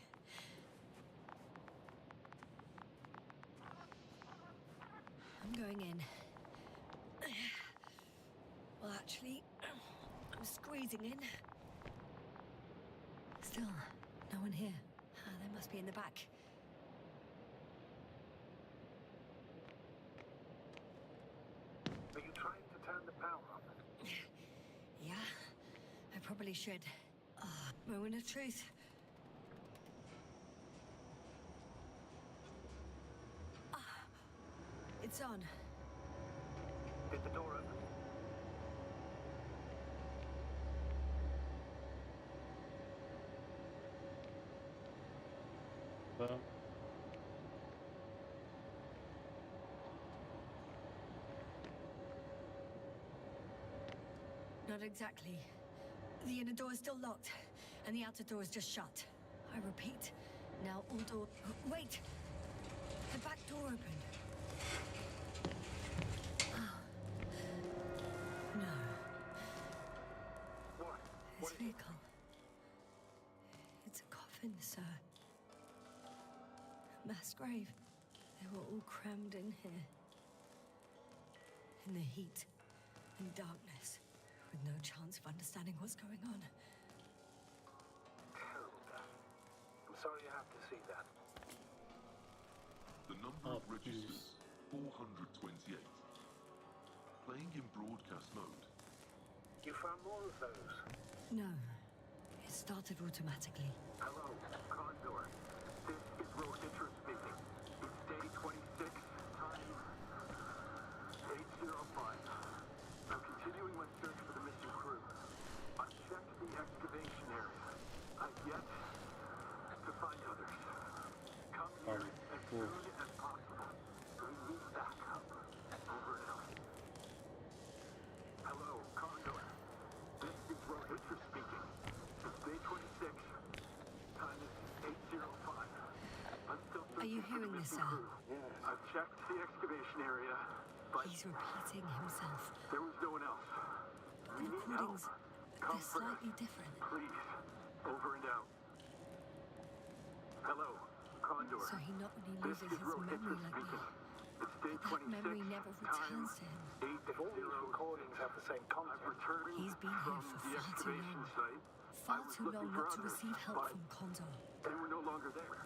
Speaker 5: going in. Well, actually, I'm squeezing in. Still, no one here. They must be in the back.
Speaker 4: Are you trying to turn the power up?
Speaker 5: Yeah, I probably should. Moment of truth. It's on.
Speaker 4: Did the door open?
Speaker 3: Voilà.
Speaker 5: Not exactly. The inner door is still locked, and the outer door is just shut. I repeat, now all door... Wait! The back door opened. Oh. No.
Speaker 4: What?
Speaker 5: This vehicle. It's a coffin, sir. A mass grave. They were all crammed in here. In the heat and darkness, with no chance of understanding what's going on.
Speaker 4: I'm sorry you have to see that.
Speaker 9: The number of registers, 428. Playing in broadcast mode.
Speaker 4: You found more of those?
Speaker 5: No. It started automatically.
Speaker 7: Hello, Condor. This is Rover speaking. It's day 26, time 8:05. I'm continuing my search for the missing crew. I've checked the excavation area. I've yet to find others. Come here as soon as possible. We need backup. Over and out. Hello, Condor. This is Rover speaking. It's day 26. Time is 8:05. I'm still
Speaker 5: Are you
Speaker 7: searching for the
Speaker 5: hearing this,
Speaker 7: missing
Speaker 5: sir?
Speaker 7: crew. I've checked the excavation area, but
Speaker 5: He's repeating himself.
Speaker 7: there was no one else.
Speaker 5: The
Speaker 7: We need help.
Speaker 5: recordings,
Speaker 7: Come
Speaker 5: they're slightly
Speaker 7: first.
Speaker 5: different.
Speaker 7: Please. Over and out. Hello, Condor.
Speaker 5: So he not only
Speaker 7: This
Speaker 5: loses
Speaker 7: is
Speaker 5: his
Speaker 7: Rover
Speaker 5: memory like
Speaker 7: speaking.
Speaker 5: me,
Speaker 7: It's day
Speaker 5: but that
Speaker 7: 26.
Speaker 5: memory never returns to him.
Speaker 4: If all these recordings have the same
Speaker 7: I'm
Speaker 4: content,
Speaker 7: returning
Speaker 5: He's been here
Speaker 7: from
Speaker 5: for
Speaker 7: the
Speaker 5: far too
Speaker 7: excavation
Speaker 5: long.
Speaker 7: site.
Speaker 5: Far
Speaker 7: I was
Speaker 5: too
Speaker 7: looking
Speaker 5: long
Speaker 7: for
Speaker 5: not to
Speaker 7: others,
Speaker 5: receive help
Speaker 7: but
Speaker 5: from Condor.
Speaker 7: they were no longer there.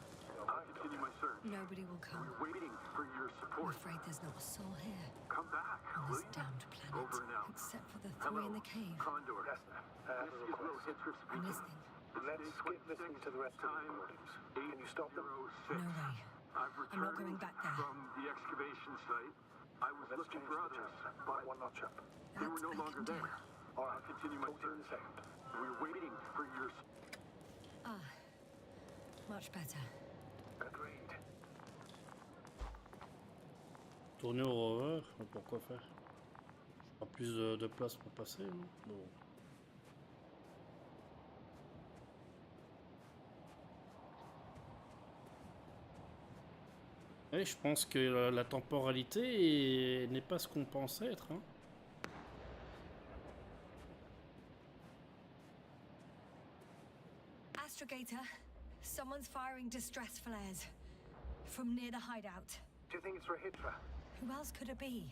Speaker 7: I continue my search.
Speaker 5: Nobody will come.
Speaker 7: We're waiting for your
Speaker 5: I'm
Speaker 7: support.
Speaker 5: afraid there's not a soul here
Speaker 7: Come back,
Speaker 5: on
Speaker 7: will
Speaker 5: this
Speaker 7: you?
Speaker 5: damned planet,
Speaker 7: Over and out.
Speaker 5: except for the
Speaker 7: Hello,
Speaker 5: three in the cave.
Speaker 7: Condor.
Speaker 4: yes, sir. I have
Speaker 7: This
Speaker 4: a
Speaker 7: is
Speaker 4: request.
Speaker 7: Rover
Speaker 5: I'm
Speaker 7: speaking.
Speaker 5: listening.
Speaker 4: Let's skip listening to the rest of the
Speaker 7: Time
Speaker 4: recordings. Can you stop them?
Speaker 7: 8:06.
Speaker 5: No way.
Speaker 7: I've
Speaker 5: I'm not going
Speaker 7: returned
Speaker 5: back there.
Speaker 7: from the excavation site. I was
Speaker 4: Let's
Speaker 7: looking
Speaker 4: change
Speaker 7: for
Speaker 4: the
Speaker 7: others,
Speaker 4: channel.
Speaker 7: but
Speaker 4: One notch up.
Speaker 7: they were
Speaker 5: That
Speaker 7: no
Speaker 5: I
Speaker 7: longer
Speaker 5: can do.
Speaker 7: there.
Speaker 4: All right,
Speaker 7: I'll continue my
Speaker 4: talk to you in a
Speaker 7: search.
Speaker 4: second.
Speaker 7: We're waiting for your...
Speaker 5: Ah, much better.
Speaker 4: Agreed.
Speaker 3: Tourner au rover, pourquoi faire? Pas plus de place pour passer, non? Bon. Et je pense que la temporalité n'est pas ce qu'on pensait être, hein.
Speaker 5: Astrogator, someone's firing distress flares from near the hideout.
Speaker 4: Do you think it's Rahitra?
Speaker 5: Who else could it be?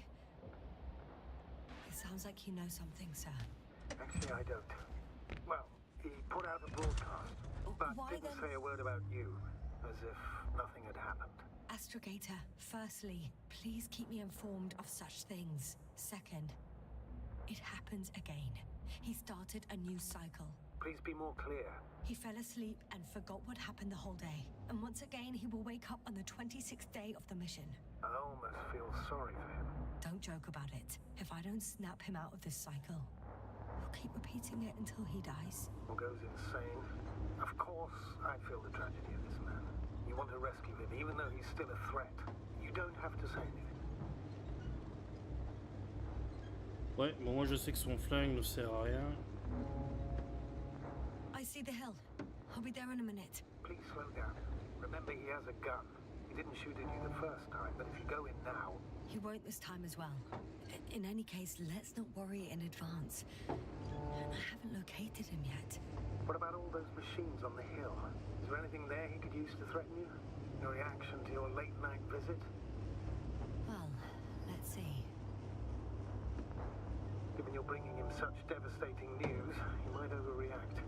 Speaker 5: It sounds like you know something, sir.
Speaker 4: Actually, I don't. Well, he put out a broadcast, but
Speaker 5: Why
Speaker 4: didn't
Speaker 5: then-
Speaker 4: say a word about you, as if nothing had happened.
Speaker 5: Astrogator, firstly, please keep me informed of such things. Second, it happens again. He started a new cycle.
Speaker 4: Please be more clear.
Speaker 5: He fell asleep and forgot what happened the whole day. And once again, he will wake up on the 26th day of the mission.
Speaker 4: I almost feel sorry for him.
Speaker 5: Don't joke about it. If I don't snap him out of this cycle, he'll keep repeating it until he dies.
Speaker 4: Or goes insane. Of course, I feel the tragedy of this man. You want to rescue him, even though he's still a threat. You don't have to say anything.
Speaker 3: Ouais, bon, moi je sais que son flingue ne sert à rien.
Speaker 5: I see the hill. I'll be there in a minute.
Speaker 4: Please slow down. Remember, he has a gun. He didn't shoot at you the first time, but if you go in now...
Speaker 5: He won't this time as well. In any case, let's not worry in advance. I haven't located him yet.
Speaker 4: What about all those machines on the hill? Is there anything there he could use to threaten you? Your reaction to your late-night visit?
Speaker 5: Well, let's see.
Speaker 4: Given you're bringing him such devastating news, he might overreact.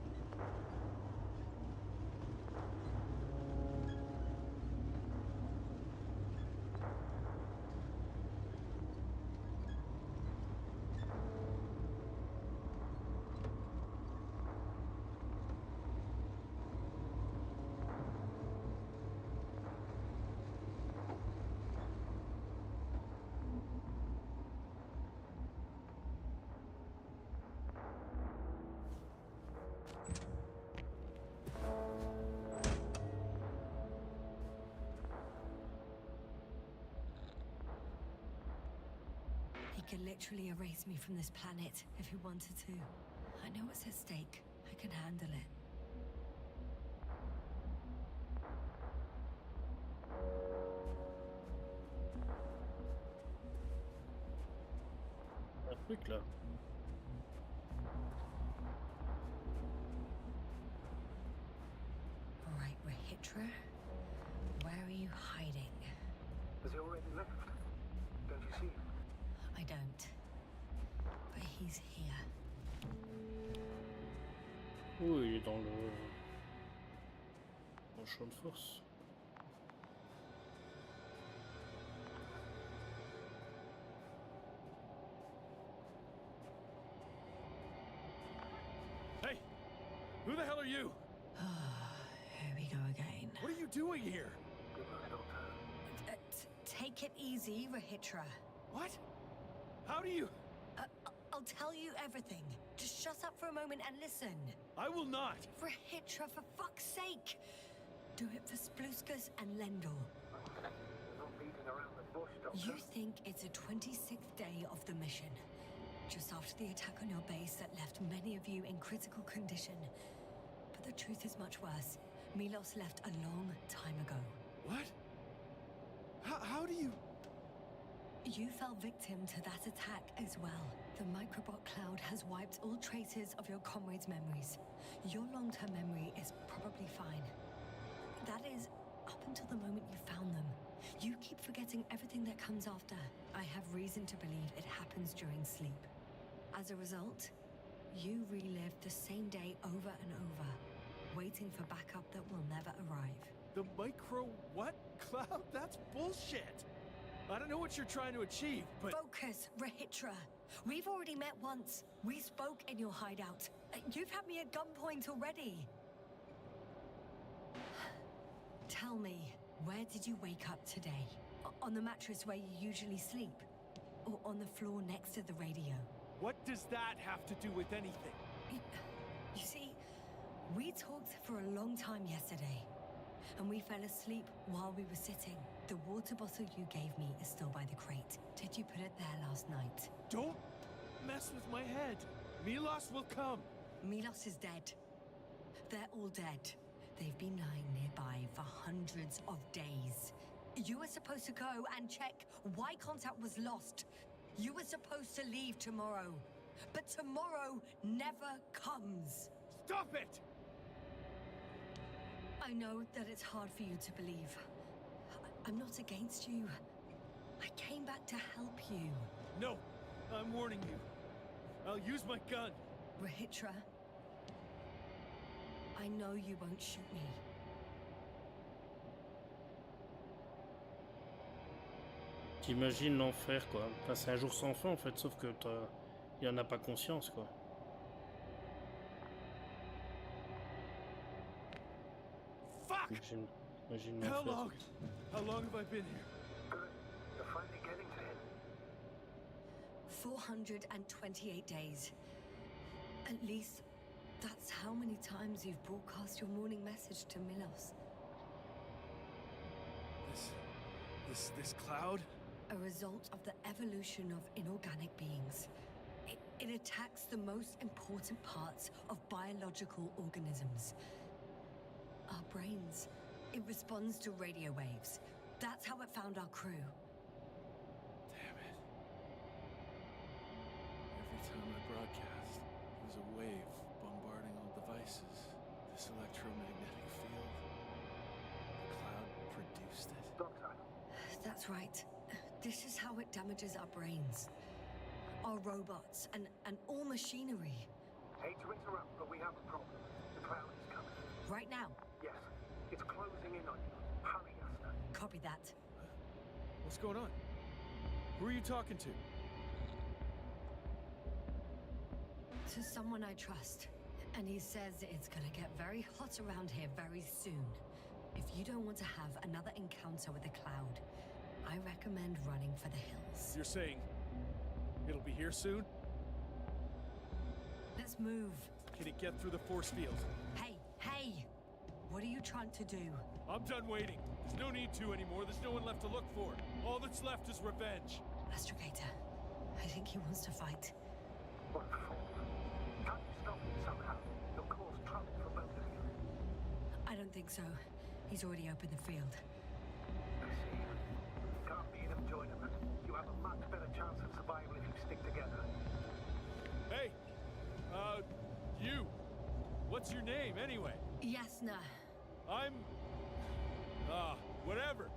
Speaker 5: He could literally erase me from this planet if he wanted to. I know what's at stake. I can handle it.
Speaker 3: Un truc là.
Speaker 5: All right, Rahitra. Where are you hiding?
Speaker 4: Has he already left? Don't you see him?
Speaker 5: I don't. But he's here.
Speaker 3: Oui, il est dans le champ de force.
Speaker 8: Hey! Who the hell are you?
Speaker 5: Here we go again.
Speaker 8: What are you doing here?
Speaker 4: Good night, Doctor.
Speaker 5: Take it easy, Rahitra.
Speaker 8: What? How do you...
Speaker 5: I'll tell you everything. Just shut up for a moment and listen.
Speaker 8: I will not.
Speaker 5: Rahitra, for fuck's sake! Do it for Spluskas and Lendl.
Speaker 4: You're not beating around the bush, Doctor.
Speaker 5: You think it's the 26th day of the mission. Just after the attack on your base that left many of you in critical condition. But the truth is much worse. Milos left a long time ago.
Speaker 8: What? How do you...
Speaker 5: You fell victim to that attack as well. The microbot cloud has wiped all traces of your comrades' memories. Your long-term memory is probably fine. That is, up until the moment you found them. You keep forgetting everything that comes after. I have reason to believe it happens during sleep. As a result, you relive the same day over and over, waiting for backup that will never arrive.
Speaker 8: The micro what? Cloud? That's bullshit! I don't know what you're trying to achieve, but...
Speaker 5: Focus, Rahitra. We've already met once. We spoke in your hideout. You've had me at gunpoint already. Tell me, where did you wake up today? On the mattress where you usually sleep? Or on the floor next to the radio?
Speaker 8: What does that have to do with anything?
Speaker 5: You see, we talked for a long time yesterday. And we fell asleep while we were sitting. The water bottle you gave me is still by the crate. Did you put it there last night?
Speaker 8: Don't mess with my head. Milos will come.
Speaker 5: Milos is dead. They're all dead. They've been lying nearby for hundreds of days. You were supposed to go and check why contact was lost. You were supposed to leave tomorrow. But tomorrow never comes.
Speaker 8: Stop it!
Speaker 5: I know that it's hard for you to believe. I'm not against you. I came back to help you.
Speaker 8: No, I'm warning you. I'll use my gun.
Speaker 5: Rahitra, I know you won't shoot me.
Speaker 3: T'imagines l'enfer quoi. Enfin, c'est un jour sans fin en fait, sauf que il en a pas conscience quoi.
Speaker 8: Fuck!
Speaker 3: Imagine
Speaker 8: How
Speaker 3: l'enfer.
Speaker 8: long? How long have I been here?
Speaker 4: Good. You're finally getting to him.
Speaker 5: 428 days. At least, that's how many times you've broadcast your morning message to Milos.
Speaker 8: This cloud?
Speaker 5: A result of the evolution of inorganic beings. It attacks the most important parts of biological organisms. Our brains. It responds to radio waves. That's how it found our crew.
Speaker 8: Damn it. Every time I broadcast, there's a wave bombarding all devices. This electromagnetic field. The cloud produced it.
Speaker 4: Doctor,
Speaker 5: That's right. This is how it damages our brains, our robots, and all machinery.
Speaker 4: Hate to interrupt, but we have a problem. The cloud is coming.
Speaker 5: Right now.
Speaker 4: Yes, it's closing in on you. Hurry, Yasna.
Speaker 5: Copy that.
Speaker 8: What's going on? Who are you talking to?
Speaker 5: To someone I trust. And he says it's gonna get very hot around here very soon. If you don't want to have another encounter with the cloud, I recommend running for the hills.
Speaker 8: You're saying it'll be here soon?
Speaker 5: Let's move.
Speaker 8: Can it get through the force field?
Speaker 5: Hey! What are you trying to do?
Speaker 8: I'm done waiting. There's no need to anymore. There's no one left to look for. All that's left is revenge.
Speaker 5: Astrogator, I think he wants to fight.
Speaker 4: What for? Can't you stop him somehow? You'll cause trouble for both of you.
Speaker 5: I don't think so. He's already opened the field.
Speaker 4: I see. Can't beat him, join him. You have a much better chance of survival if you stick together.
Speaker 8: Hey! You! What's your name, anyway?
Speaker 5: Yasna.
Speaker 8: I'm... whatever.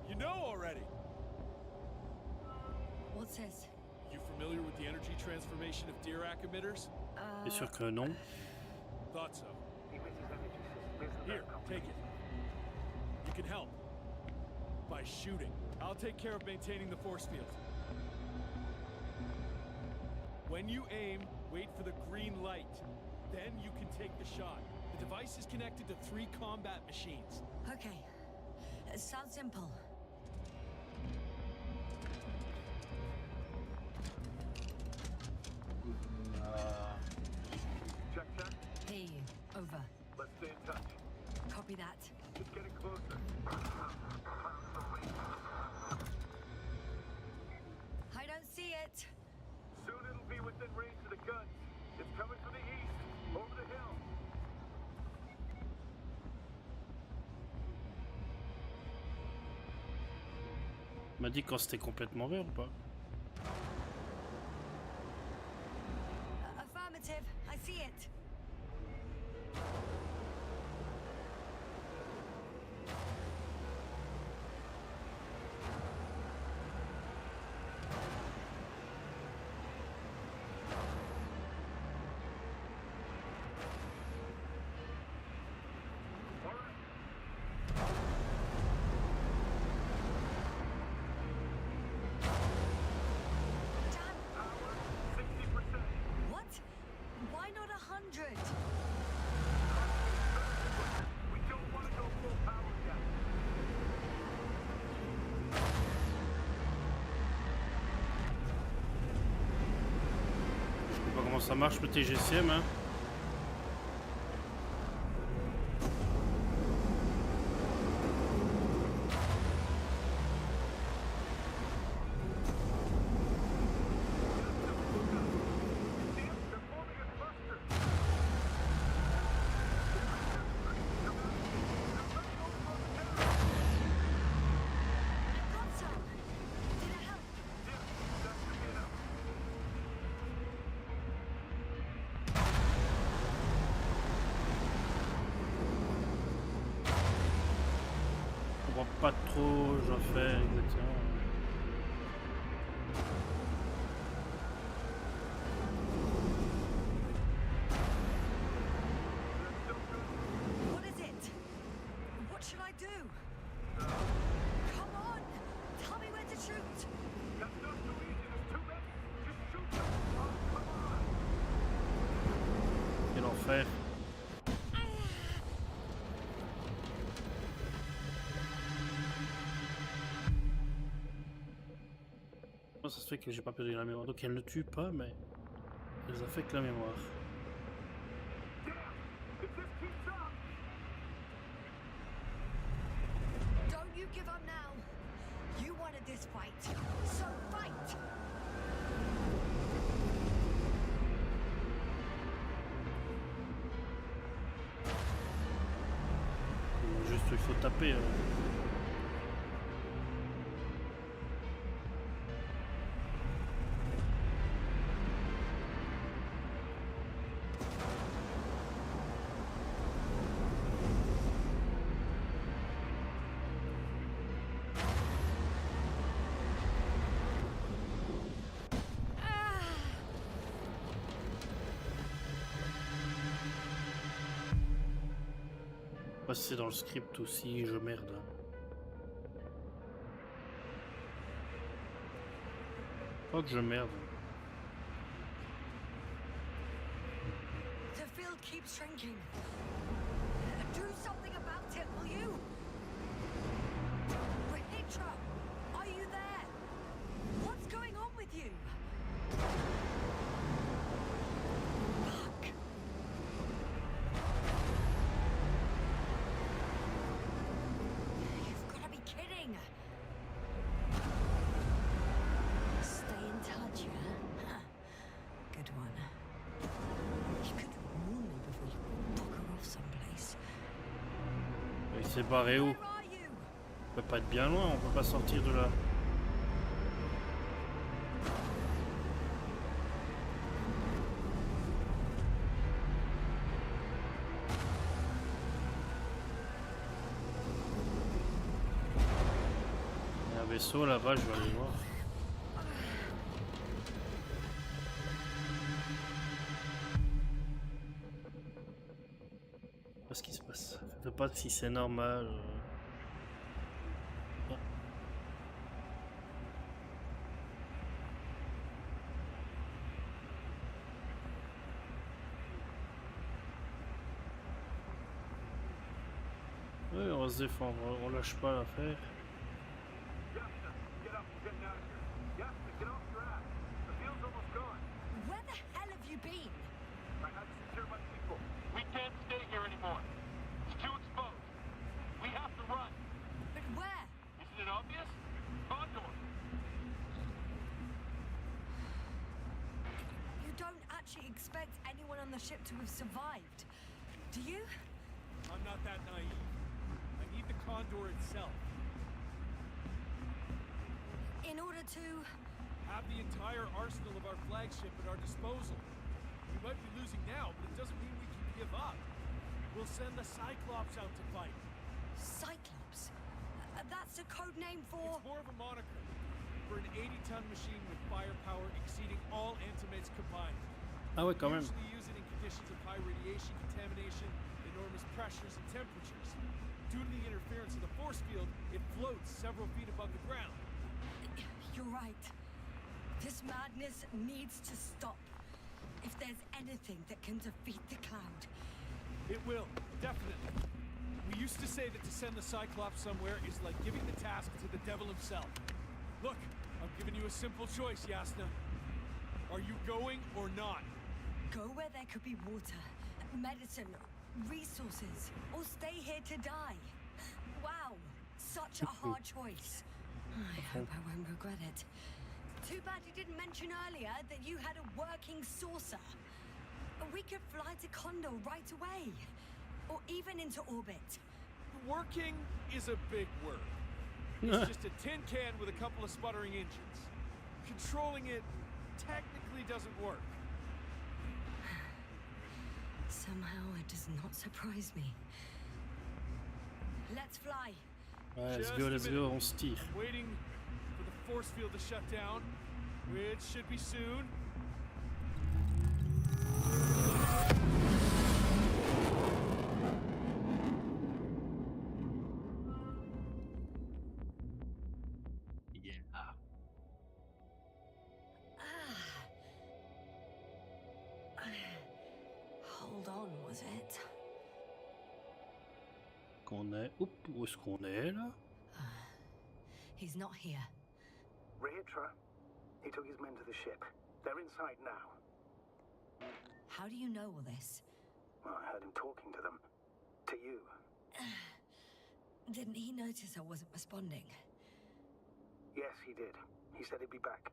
Speaker 8: You know already.
Speaker 5: What's this?
Speaker 8: You familiar with the energy transformation of Dirac emitters?
Speaker 3: Bien sûr que non.
Speaker 8: Thought so.
Speaker 4: Emitter's energy system isn't
Speaker 8: Here,
Speaker 4: very
Speaker 8: take it. You can help. By shooting. I'll take care of maintaining the force field. When you aim, wait for the green light. Then you can take the shot. The device is connected to 3 combat machines.
Speaker 5: Okay. It sounds simple.
Speaker 4: Check.
Speaker 5: Hear you. Over.
Speaker 4: Let's stay in touch.
Speaker 5: Copy that.
Speaker 4: It's getting closer.
Speaker 5: I don't see it.
Speaker 4: Soon it'll be within range of the guns. It's coming from the east, over the hill.
Speaker 3: On m'a dit quand c'était complètement vert ou pas?
Speaker 5: Affirmative. I see it. What? Why not 100?
Speaker 4: We don't want to go full power yet.
Speaker 3: Je sais pas comment ça marche le TGCM, hein.
Speaker 5: I got some. Did it help?
Speaker 3: Je comprends pas trop, j'en fais exactement.
Speaker 5: What is it? What should I do? Come on! Tell me where to shoot!
Speaker 4: That's not so easy. There's too many. Just shoot them. Oh, come on.
Speaker 3: Quel enfer. Comment ça se fait que j'ai pas perdu la mémoire? Donc elle ne tue pas, mais elle affecte la mémoire.
Speaker 4: Damn. If this keeps up.
Speaker 5: Don't you give up now! You wanted this fight, so fight!
Speaker 3: Juste il faut taper. Pas si c'est dans le script aussi, je merde. Pas que je merde.
Speaker 5: The field keeps shrinking. Do something about it, will you? Rahitra, are you there? What's going on with you? Fuck. You've got to be kidding. Stay in touch, yeah? Huh. Good one. You could warn me before you bugger off someplace.
Speaker 3: Il s'est barré où?
Speaker 5: Where are you?
Speaker 3: On peut pas être bien loin, on peut pas sortir de là. Il y a un vaisseau là-bas, je vais aller voir. Qu'est-ce qui se passe? Je sais pas si c'est normal. Ah. Oui, on va se défendre, on lâche pas l'affaire.
Speaker 7: Get up, we're getting out of here. Yasna, get off your ass. The field's almost gone.
Speaker 5: Where the hell have you been?
Speaker 7: I had to secure my people.
Speaker 10: We can't stay here anymore. It's too exposed. We have to run.
Speaker 5: But where?
Speaker 10: Isn't it obvious? Condor.
Speaker 5: You don't actually expect anyone on the ship to have survived, do you?
Speaker 8: I'm not that naive. I need the Condor itself.
Speaker 5: In order to...
Speaker 8: Have the entire arsenal of our flagship at our disposal. We might be losing now, but it doesn't mean we can give up. We'll send the Cyclops out to fight.
Speaker 5: Cyclops? That's a code name for...
Speaker 8: It's more of a moniker for an 80-ton machine with firepower exceeding all Antimates combined.
Speaker 3: Ah ouais, quand même.
Speaker 8: Usually use it in conditions of high radiation contamination, enormous pressures and temperatures. Due to the interference of the force field, it floats several feet above the ground.
Speaker 5: You're right. This madness needs to stop. If there's anything that can defeat the Cloud.
Speaker 8: It will, definitely. We used to say that to send the Cyclops somewhere is like giving the task to the devil himself. Look, I'm giving you a simple choice, Yasna. Are you going or not?
Speaker 5: Go where there could be water, medicine, resources, or stay here to die. Wow, such a hard choice. I hope I won't regret it. Too bad you didn't mention earlier that you had a working saucer. We could fly to Condor right away. Or even into orbit.
Speaker 8: Working is a big word. It's just a tin can with a couple of sputtering engines. Controlling it technically doesn't work.
Speaker 5: Somehow it does not surprise me. Let's fly.
Speaker 3: Ouais,
Speaker 8: Just
Speaker 3: let's
Speaker 8: a
Speaker 3: go,
Speaker 8: minute.
Speaker 3: on se tire.
Speaker 8: I'm waiting for the force field to shut down, which should be soon.
Speaker 5: Hold on, was it?
Speaker 3: Qu'on est... Oups, où est-ce qu'on est là?
Speaker 5: He's not here.
Speaker 4: Rahitra, he took his men to the ship. They're inside now.
Speaker 5: How do you know all this?
Speaker 4: Well, I heard him talking to them. To you.
Speaker 5: Didn't he notice I wasn't responding?
Speaker 4: Yes, he did. He said he'd be back.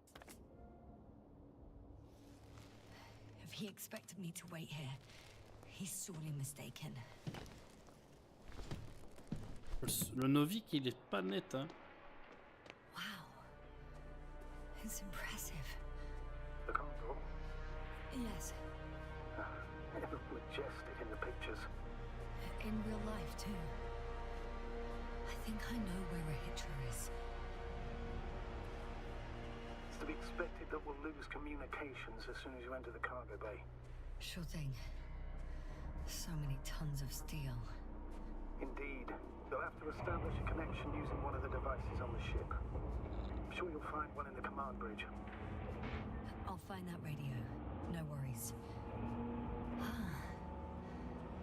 Speaker 5: If he expected me to wait here, he's sorely mistaken.
Speaker 3: Le Novik, il est pas net, hein.
Speaker 5: Wow. It's impressive.
Speaker 4: The Condor?
Speaker 5: Yes,
Speaker 4: It looked majestic in the pictures.
Speaker 5: in real life too. I think I know where Rahitra is.
Speaker 4: It's to be expected that we'll lose communications as soon as you enter the cargo bay.
Speaker 5: Sure thing. So many tons of steel.
Speaker 4: Indeed. You'll have to establish a connection using one of the devices on the ship. I'm sure you'll find one in the command bridge.
Speaker 5: I'll find that radio. No worries.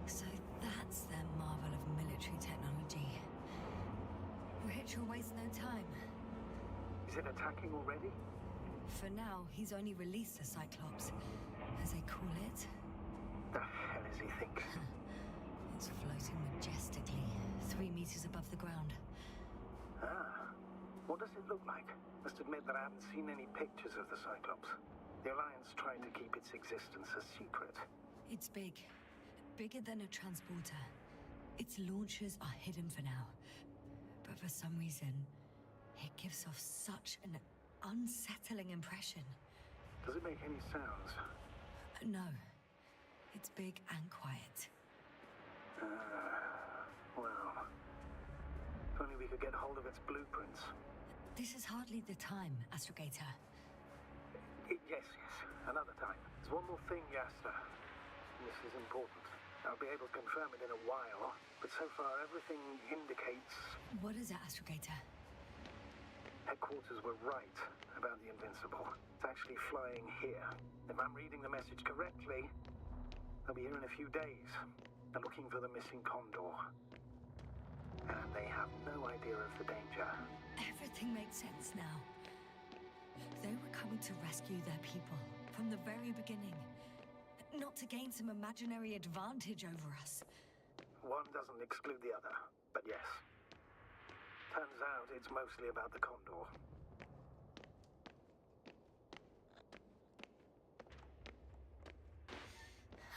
Speaker 5: So that's their marvel of military technology. Ritual wastes no time.
Speaker 4: Is it attacking already?
Speaker 5: For now, he's only released the Cyclops, as they call it.
Speaker 4: The hell is he thinking?
Speaker 5: It's floating majestically, 3 meters above the ground.
Speaker 4: Ah. What does it look like? Must admit that I haven't seen any pictures of the Cyclops. The Alliance tried to keep its existence a secret.
Speaker 5: It's big. Bigger than a transporter. Its launchers are hidden for now. But for some reason, it gives off such an unsettling impression.
Speaker 4: Does it make any sounds?
Speaker 5: No. It's big and quiet.
Speaker 4: Well... If only we could get hold of its blueprints.
Speaker 5: This is hardly the time, Astrogator.
Speaker 4: Yes. Another time. There's one more thing, Yasta. This is important. I'll be able to confirm it in a while, but so far everything indicates...
Speaker 5: What is it, Astrogator?
Speaker 4: Headquarters were right about the Invincible. It's actually flying here. If I'm reading the message correctly, they'll be here in a few days. They're looking for the missing Condor. And they have no idea of the danger.
Speaker 5: Everything makes sense now. They were coming to rescue their people from the very beginning. Not to gain some imaginary advantage over us.
Speaker 4: One doesn't exclude the other, but yes. Turns out it's mostly about the Condor.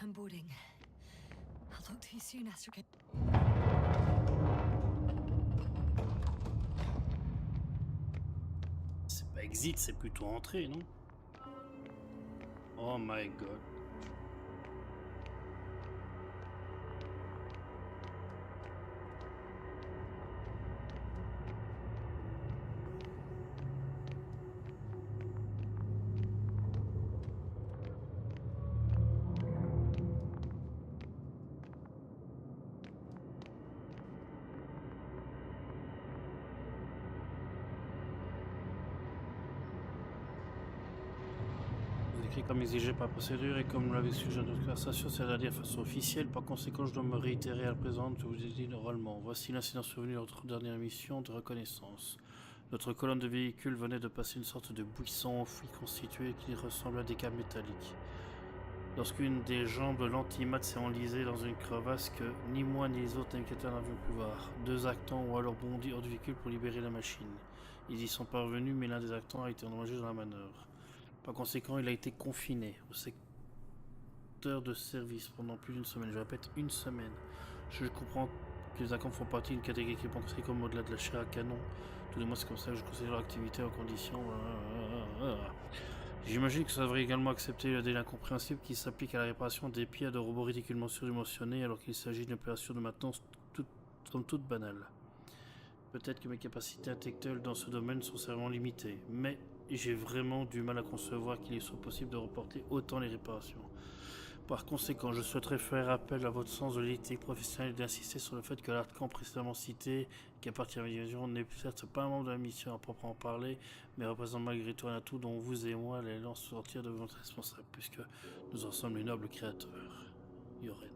Speaker 5: I'm boarding. I'll talk to you soon, Astrogator.
Speaker 3: C'est pas exit, c'est plutôt entrée, non? Oh my god. Écrit comme exigé par procédure et comme l'avait suggéré notre conversation, c'est-à-dire de façon officielle. Par conséquent, je dois me réitérer à la présente, je vous ai dit oralement. Voici l'incident survenu lors de notre dernière mission de reconnaissance. Notre colonne de véhicules venait de passer une sorte de buisson enfoui constitué qui ressemble à des câbles métalliques. Lorsqu'une des jambes l'antimat s'est enlisée dans une crevasse que ni moi ni les autres navigateurs n'avions pu voir, 2 actants ont alors bondi hors du véhicule pour libérer la machine. Ils y sont parvenus, mais l'un des actants a été endommagé dans la manœuvre. Par conséquent, il a été confiné au secteur de service pendant plus d'une semaine. Je répète, une semaine. Je comprends que les actants font partie d'une catégorie qui est considérée comme au-delà de la chair à canon. Tout de moins, c'est comme ça que je considère leur activité en conditions... J'imagine que ça devrait également accepter le délai incompréhensible qui s'applique à la réparation des pieds de robots ridiculement surdimensionnés alors qu'il s'agit d'une opération de maintenance somme toute banale. Peut-être que mes capacités intellectuelles dans ce domaine sont sévèrement limitées, mais j'ai vraiment du mal à concevoir qu'il soit possible de reporter autant les réparations. Par conséquent, je souhaiterais faire appel à votre sens de l'éthique professionnelle et d'insister sur le fait que l'arcan précédemment cité, qui appartient à la division, n'est certes pas un membre de la mission à proprement parler, mais représente malgré tout un atout dont vous et moi allons sortir de votre responsable, puisque nous en sommes les nobles créateurs. Yoren.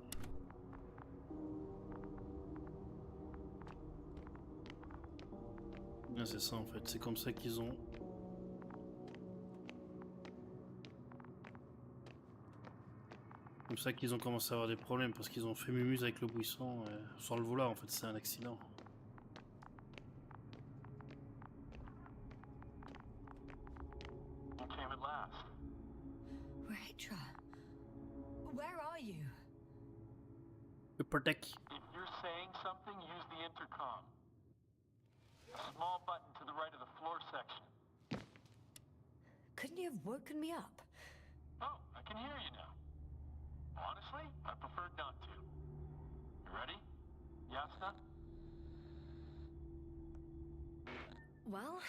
Speaker 3: Ah, c'est ça en fait, c'est comme ça qu'ils ont... Comme ça qu'ils ont commencé à avoir des problèmes, parce qu'ils ont fait mumuse avec le buisson sans le vouloir, en fait, c'est un accident.
Speaker 10: You came at last.
Speaker 5: Rachel, where are you?
Speaker 3: Upper deck.
Speaker 10: If you're saying something, use the intercom. A small button to the right of the floor section.
Speaker 5: Couldn't you have woken me up?
Speaker 10: Oh, I can hear you now. Honestly, I preferred not to. You ready? Yasta?
Speaker 5: Well,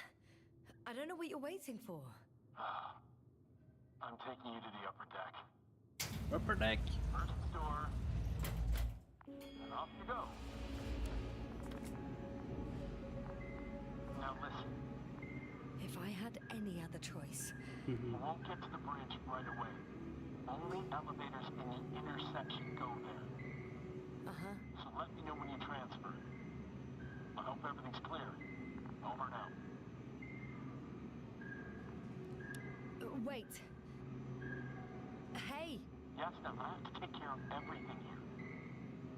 Speaker 5: I don't know what you're waiting for.
Speaker 10: I'm taking you to the upper deck.
Speaker 3: Upper deck.
Speaker 10: First door. And off you go.
Speaker 5: had any other choice.
Speaker 10: You won't get to the bridge right away. Only elevators in the intersection go there.
Speaker 5: Uh-huh.
Speaker 10: So let me know when you transfer. I hope everything's clear. Over now.
Speaker 5: Wait. Hey!
Speaker 10: Yasna, I have to take care of everything here.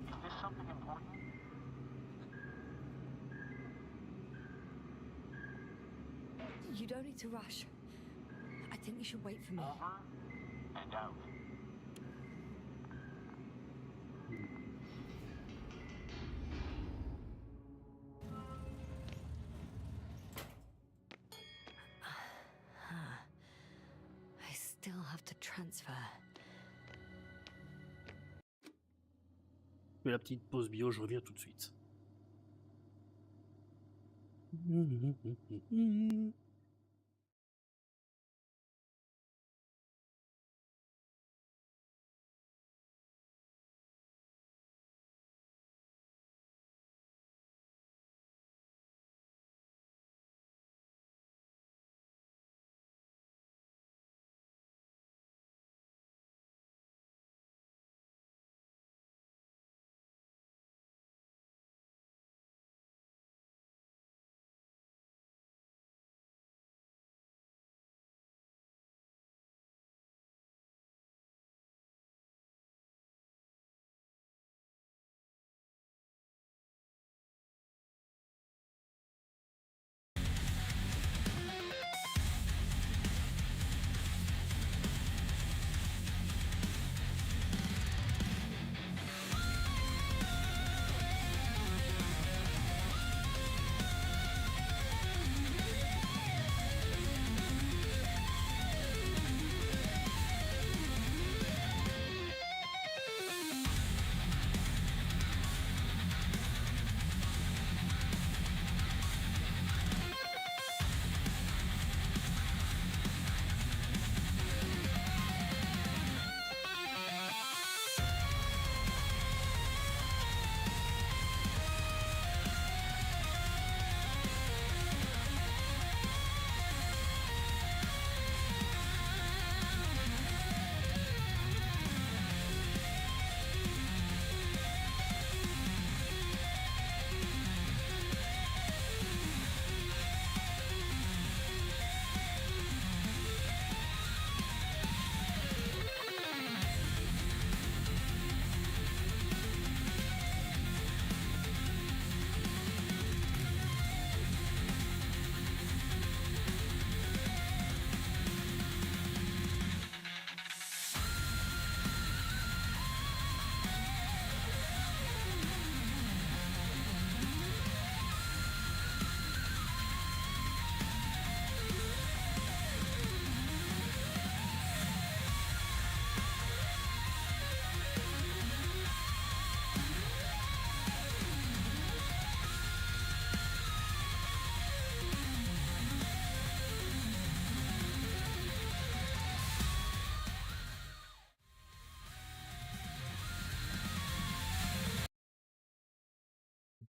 Speaker 10: Is this something important?
Speaker 5: You don't need to rush. I think you should wait for me.
Speaker 10: Over and out.
Speaker 5: I still have to transfer.
Speaker 3: Je fais la petite pause bio, je reviens tout de suite.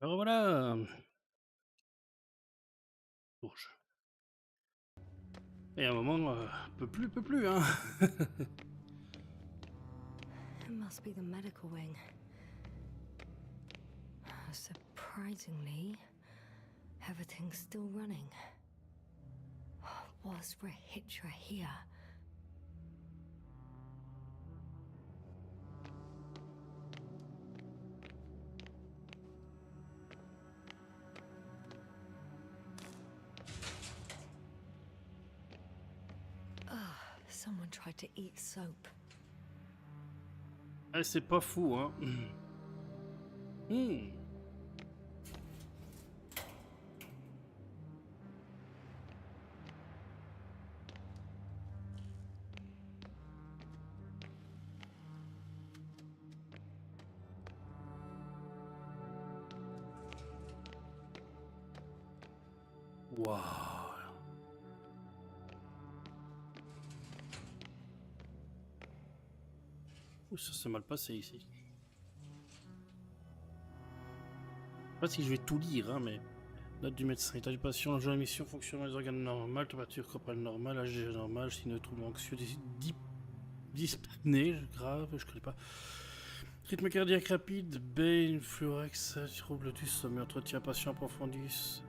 Speaker 3: Alors voilà. Bourge. Et à un moment, peut plus, hein.
Speaker 5: It must be the medical wing. Surprisingly, everything's still running. Was Rahitra here? Someone tried to eat soap.
Speaker 3: Ah, c'est pas fou, hein. Waouh. Ouh, ça s'est mal passé ici. Je sais pas si je vais tout lire, hein, mais Note du médecin. État du patient. Le jeu de la mission. Fonctionnement des organes normales. Température corporelle normale. Âge normal. Signe de troubles anxieux. Dyspnée. Grave. Je connais pas. Rythme cardiaque rapide. Bain. Fluorex. Trouble du sommeil. Entretien patient approfondi.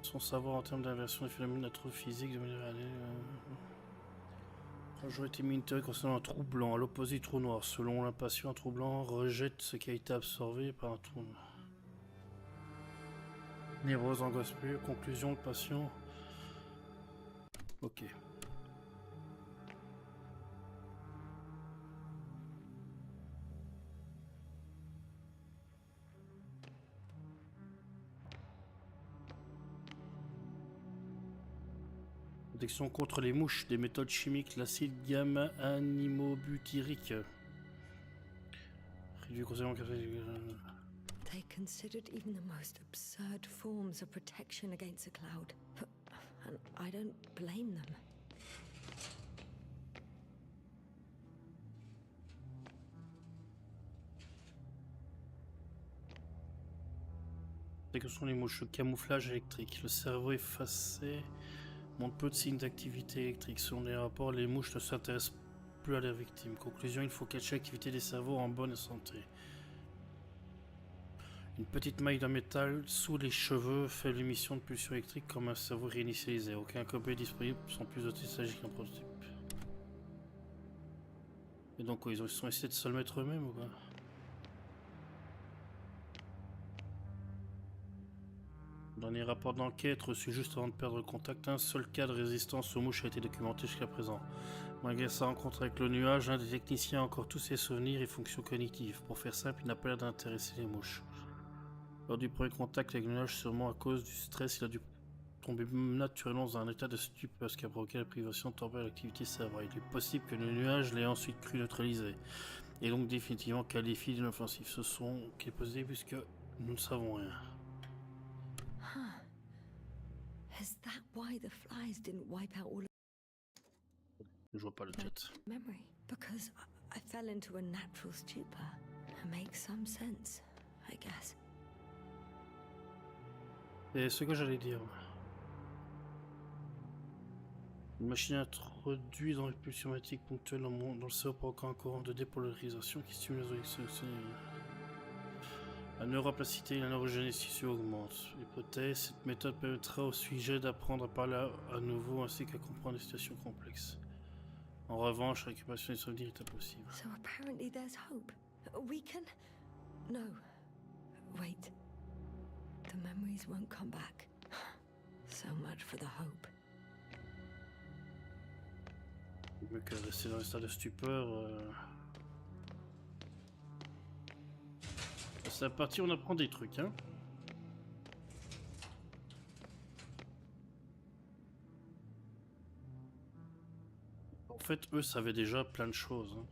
Speaker 3: Son savoir en termes d'inversion des phénomènes astrophysiques de manière année. Jour été monitoré concernant un trou blanc, à l'opposé du trou noir. Selon l'impatient, un trou blanc rejette ce qui a été absorbé par un trou noir. Névrose, angoisse pure. Conclusion, le patient. Ok. Protection contre les mouches, des méthodes chimiques, l'acide gamma-aminobutyrique. Réduit concernant
Speaker 5: They considered even the most absurd forms of protection against a cloud. And I don't blame them.
Speaker 3: que sont les mouches, le camouflage électrique. Le cerveau effacé montre peu de signes d'activité électrique. Selon les rapports, les mouches ne s'intéressent plus à leurs victimes. Conclusion, il faut cacher l'activité des cerveaux en bonne santé. Une petite maille de métal sous les cheveux fait l'émission de pulsions électriques comme un cerveau réinitialisé. Aucun copier disponible sans plus de s'agit qu'un prototype. Et donc quoi, ils ont essayé de se le mettre eux-mêmes ou quoi? Dernier rapport d'enquête reçu juste avant de perdre le contact, un seul cas de résistance aux mouches a été documenté jusqu'à présent. Malgré sa rencontre avec le nuage, un des techniciens a encore tous ses souvenirs et fonctions cognitives. Pour faire simple, il n'a pas l'air d'intéresser les mouches. Lors du premier contact avec le nuage, sûrement à cause du stress, il a dû tomber naturellement dans un état de stupeur, ce qui a provoqué la privation temporaire de l'activité cérébrale. Il est possible que le nuage l'ait ensuite cru neutralisé, et donc définitivement qualifié d'inoffensif. Ce sont qui est posé puisque nous ne savons rien.
Speaker 5: Is that why the flies didn't wipe out all of
Speaker 3: Je vois pas le chat.
Speaker 5: memory? Because I fell into a natural stupor. It makes some sense, I guess.
Speaker 3: Et ce que j'allais dire. Une machine introduite dans les pulsions magnétiques ponctuelles dans le cerveau provoquant un courant de dépolarisation qui stimule les élections. La neuroplasticité et la neurogénésis augmentent. Hypothèse, cette méthode permettra au sujet d'apprendre à parler à nouveau ainsi qu'à comprendre des situations complexes. En revanche, la récupération des souvenirs est impossible.
Speaker 5: So apparently there's hope. We can... No. Wait. The memories won't come back. So much for the hope.
Speaker 3: Mieux que rester dans un stade de stupeur. C'est la partie où on apprend des trucs, hein. En fait, eux savaient déjà plein de choses. Hein.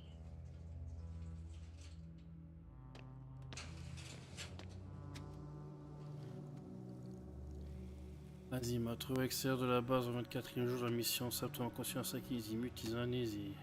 Speaker 3: Azimut, retrouver extérieur de la base au 24e jour de la mission, simplement conscience acquise, immutisé amnésie.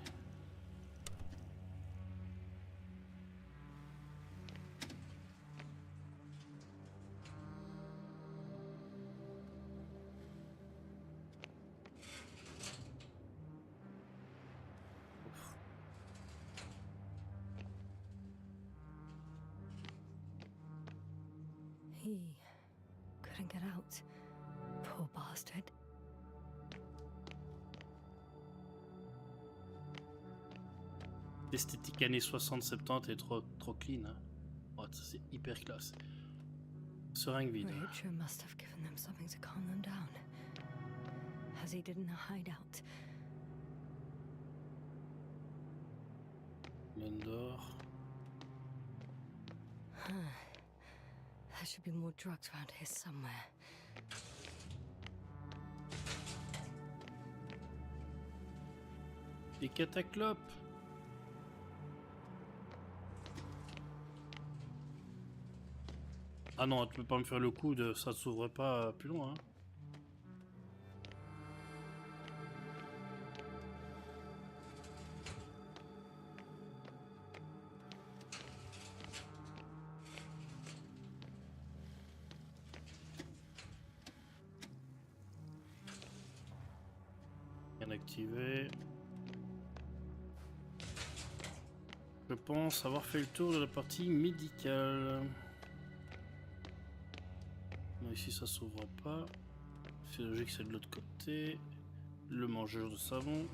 Speaker 5: He couldn't get out. Poor bastard.
Speaker 3: L'esthétique années 60-70 est trop clean. Hein. Oh, c'est hyper classe. Seringue vide.
Speaker 5: Richard must have given them something to calm them down. As he did in the hideout.
Speaker 3: L'endor.
Speaker 5: There should be more drugs around here somewhere.
Speaker 3: Des cataclopes. Ah non, tu peux pas me faire le coup de ça s'ouvre pas plus loin. Hein. Activé. Je pense avoir fait le tour de la partie médicale. Non, ici ça s'ouvre pas. C'est logique, c'est de l'autre côté. Le mangeur de savon.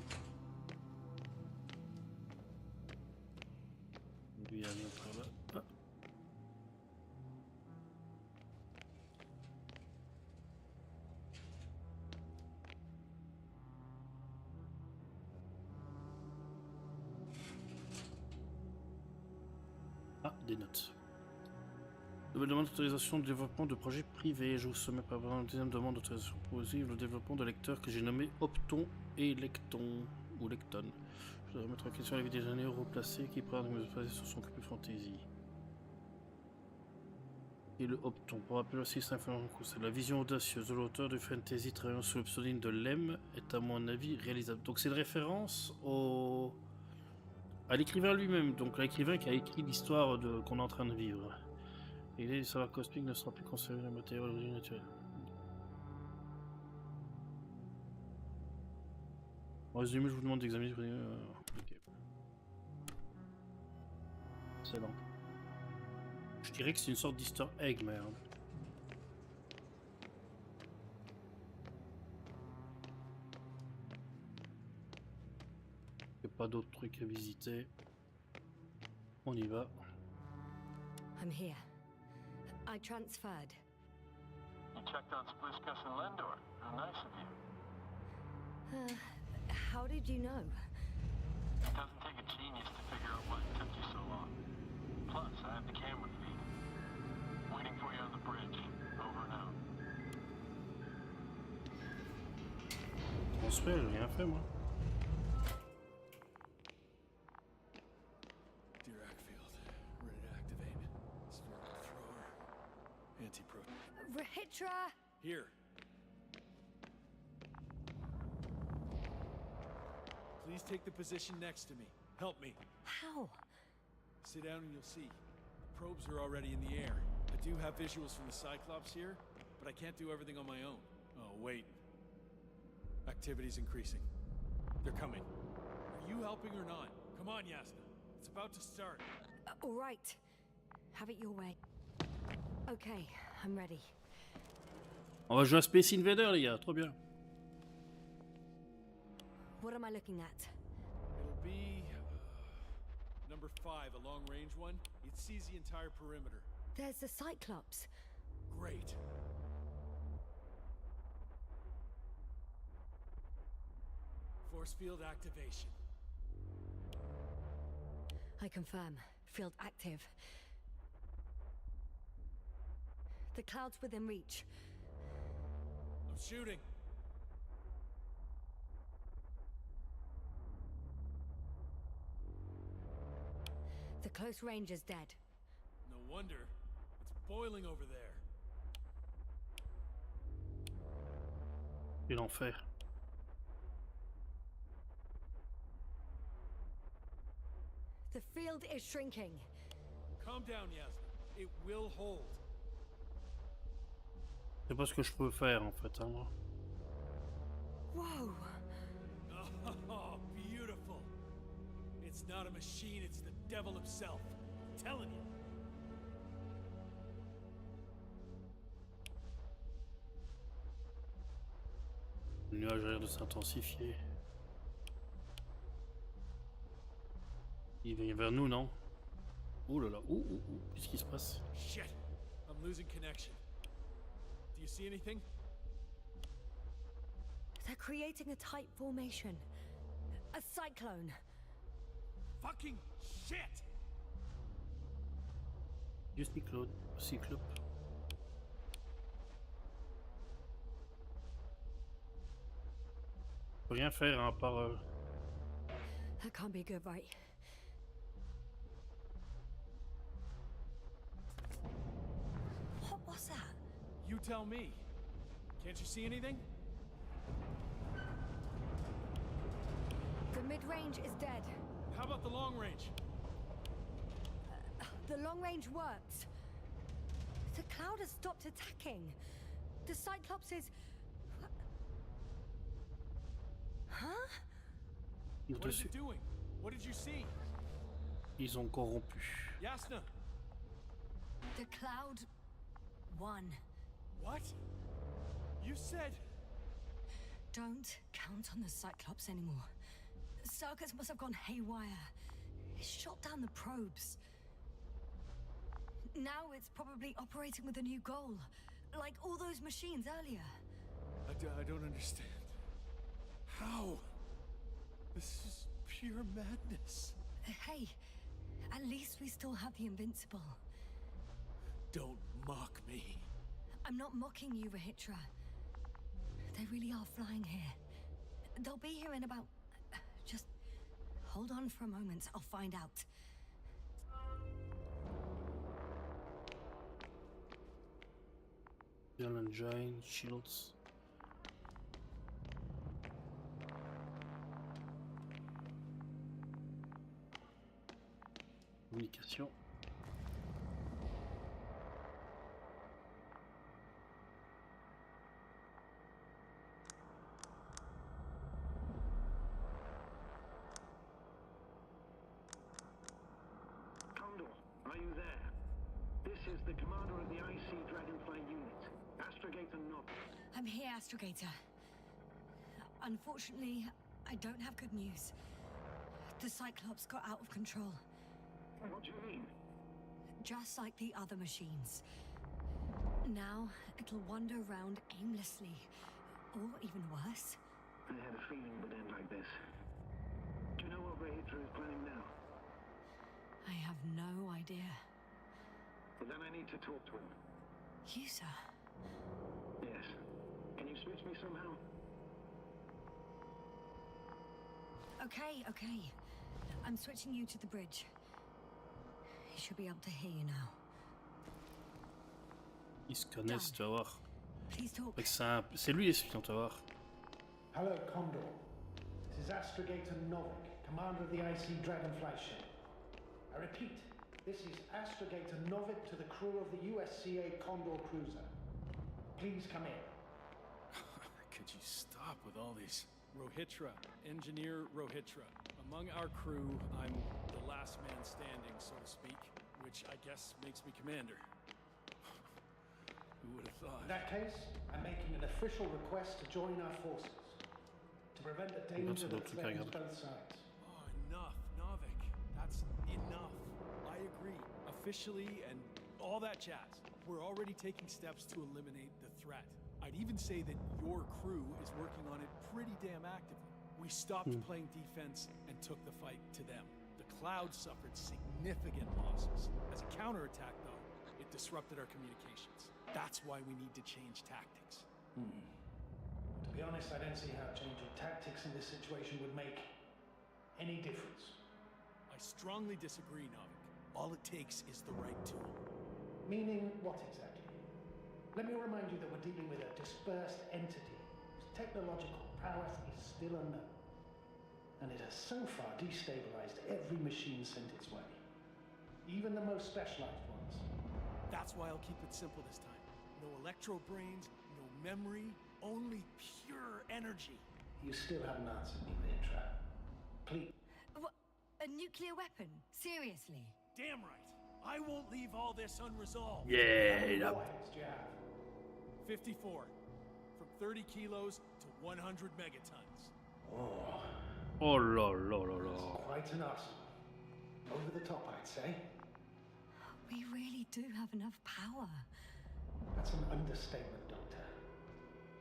Speaker 3: Lui, il vient par là. Ah. Ah, des notes. Nouvelle demande d'autorisation de développement de projet privé. Je vous soumets par une deuxième demande d'autorisation positive le développement de lecteurs que j'ai nommé Opton et Lecton. Ou Lecton. Je dois remettre en question la vie des ingénieurs replacés qui prennent mes basés sur son copie fantasy. Et le Opton. Pour rappeler aussi c'est la vision audacieuse de l'auteur du fantasy travaillant sous le pseudonyme de Lem est à mon avis réalisable. Donc c'est une référence à l'écrivain lui-même. Donc l'écrivain qui a écrit l'histoire qu'on est en train de vivre. Et l'idée du savoir cosmique ne sera plus conservé dans le matériau d'origine naturelle. En résumé, je vous demande d'examiner. Ok. Excellent. Je dirais que c'est une sorte d'easter egg, merde. Il n'y a pas d'autres trucs à visiter. On y va.
Speaker 5: I'm here. I transferred.
Speaker 10: You checked on Spliskus and Lendor. How nice of you.
Speaker 5: How did you know?
Speaker 10: It doesn't take a genius to figure out why it took you so long. Plus, I have the camera feed. Waiting for you on the bridge. Over and out.
Speaker 3: Transfert, j'ai rien fait moi.
Speaker 5: Rahitra!
Speaker 8: Here. Please take the position next to me. Help me.
Speaker 5: How?
Speaker 8: Sit down and you'll see. The probes are already in the air. I do have visuals from the Cyclops here, but I can't do everything on my own. Oh, wait. Activity's increasing. They're coming. Are you helping or not? Come on, Yasna. It's about to start.
Speaker 5: All right. Have it your way. Okay, I'm ready.
Speaker 3: On va jouer à Space Invader, les gars, trop bien.
Speaker 5: What am I looking at?
Speaker 8: It'll be number 5, a long-range one. It sees the entire perimeter.
Speaker 5: There's the Cyclops.
Speaker 8: Great. Force field activation.
Speaker 5: I confirm. Field active. The cloud's within reach.
Speaker 8: I'm shooting.
Speaker 5: The close range is dead.
Speaker 8: No wonder. It's boiling over there.
Speaker 3: Et l'enfer.
Speaker 5: The field is shrinking.
Speaker 8: Calm down, Yasna. It will hold.
Speaker 3: C'est pas ce que je peux faire en fait, hein, moi.
Speaker 5: Whoa!
Speaker 8: Oh, beautiful. It's not a machine, it's the devil himself. I'm telling you.
Speaker 3: Le nuage a l'air de s'intensifier. Il vient vers nous, non? Ouh là là, ouh, qu'est-ce qui se passe?
Speaker 8: Shit, I'm losing connection. Do you see anything?
Speaker 5: They're creating a tight formation. A cyclone.
Speaker 8: Fucking shit!
Speaker 3: Du cyclope. Je peux rien faire hein, à part...
Speaker 5: That can't be good, right? What was that?
Speaker 8: You tell me. Can't you see anything?
Speaker 5: The mid-range is dead.
Speaker 8: How about the long range?
Speaker 5: The long range works. The cloud has stopped attacking. The Cyclops is...
Speaker 3: Tire
Speaker 8: What is
Speaker 3: dessus.
Speaker 8: it doing? What did you see?
Speaker 3: Ils ont corrompu.
Speaker 8: Yasna!
Speaker 5: The cloud won.
Speaker 8: What? You said...
Speaker 5: Don't count on the Cyclops anymore. Circus must have gone haywire. It shot down the probes. Now it's probably operating with a new goal. Like all those machines earlier.
Speaker 8: I don't understand. How? This is pure madness.
Speaker 5: Hey, at least we still have the Invincible.
Speaker 8: Don't mock me.
Speaker 5: I'm not mocking you, Rahitra. They really are flying here. They'll be here in about... Just hold on for a moment. I'll find out.
Speaker 3: Engine, shields. Communication.
Speaker 7: Condor, are you there? This is the commander of the IC Dragonfly unit, Astrogator Novel.
Speaker 5: I'm here, Astrogator. Unfortunately, I don't have good news. The Cyclops got out of control.
Speaker 7: What do you mean?
Speaker 5: Just like the other machines. Now, it'll wander around aimlessly. Or even worse.
Speaker 7: I had a feeling it would end like this. Do you know what Rahitra is planning now?
Speaker 5: I have no idea.
Speaker 7: Well, then I need to talk to him.
Speaker 5: You, sir?
Speaker 7: Yes. Can you switch me somehow?
Speaker 5: Okay. I'm switching you to the bridge. He should be able to hear you now.
Speaker 3: Ils se connaissent, tu vas voir.
Speaker 5: Please talk.
Speaker 3: Fait que c'est lui l'espion, tu vas voir.
Speaker 4: Hello, Condor. This is Astrogator Novik, commander of the IC Dragonfly ship. I repeat, this is Astrogator Novik to the crew of the USCA Condor cruiser. Please come in.
Speaker 8: Could you stop with all these? Rohitra, Engineer Rohitra. Among our crew, I'm the last man standing, so to speak, which I guess makes me commander. Who would have thought?
Speaker 4: In that case, I'm making an official request to join our forces. To prevent the danger that threatens both sides.
Speaker 8: Oh, enough, Novik. That's enough. I agree. Officially and all that jazz. We're already taking steps to eliminate the threat. I'd even say that your crew is working on it pretty damn actively. We stopped playing defense and took the fight to them. The Cloud suffered significant losses. As a counterattack, though, it disrupted our communications. That's why we need to change tactics.
Speaker 4: To be honest, I don't see how changing tactics in this situation would make any difference.
Speaker 8: I strongly disagree, Novik. All it takes is the right tool.
Speaker 4: Meaning what exactly? Let me remind you that we're dealing with a dispersed entity whose technological prowess is still unknown. And it has so far destabilized every machine sent its way. Even the most specialized ones.
Speaker 8: That's why I'll keep it simple this time. No electro brains, no memory, only pure energy.
Speaker 4: You still haven't answered me, Rahitra. Please.
Speaker 5: What? A nuclear weapon? Seriously?
Speaker 8: Damn right. I won't leave all this unresolved.
Speaker 3: Yeah,
Speaker 4: What items do you have?
Speaker 8: 54. From 30 kilos to 100 megatons.
Speaker 4: Oh,
Speaker 3: Oh là là là là.
Speaker 4: quite an arsenal. Over the top, I'd say.
Speaker 5: We really do have enough power.
Speaker 4: That's an understatement, Doctor.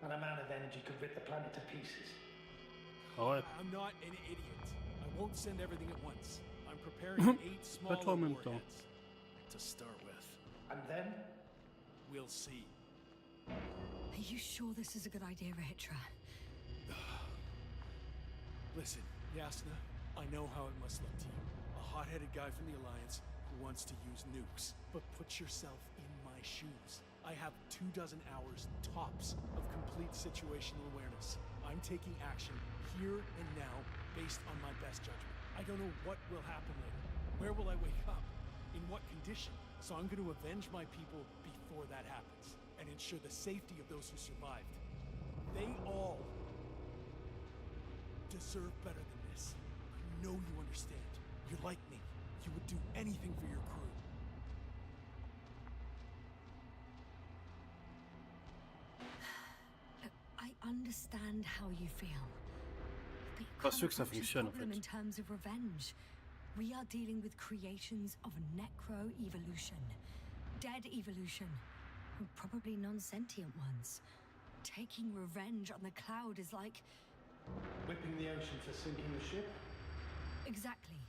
Speaker 4: An amount of energy could rip the planet to pieces.
Speaker 3: Ah ouais.
Speaker 8: I'm not an idiot. I won't send everything at once. I'm preparing 8 smaller
Speaker 3: Pas toi en même temps.
Speaker 8: warheads. To start with.
Speaker 4: And then?
Speaker 8: We'll see.
Speaker 5: Are you sure this is a good idea, Rahitra?
Speaker 8: Listen, Yasna, I know how it must look to you. A hot-headed guy from the Alliance who wants to use nukes. But put yourself in my shoes. I have 24 hours tops of complete situational awareness. I'm taking action here and now based on my best judgment. I don't know what will happen later. Where will I wake up? In what condition? So I'm going to avenge my people before that happens and ensure the safety of those who survived. They all deserve better than this. I know you understand. You're like me. You would do anything for your crew.
Speaker 5: I understand how you feel. But you
Speaker 3: Pas sûr
Speaker 5: can't
Speaker 3: que ça
Speaker 5: approach this
Speaker 3: fonctionne, en
Speaker 5: problem
Speaker 3: fait.
Speaker 5: in terms of revenge. We are dealing with creations of necro-evolution. Dead evolution. Probably non-sentient ones. Taking revenge on the cloud is like...
Speaker 4: Whipping the ocean for sinking the ship?
Speaker 5: Exactly.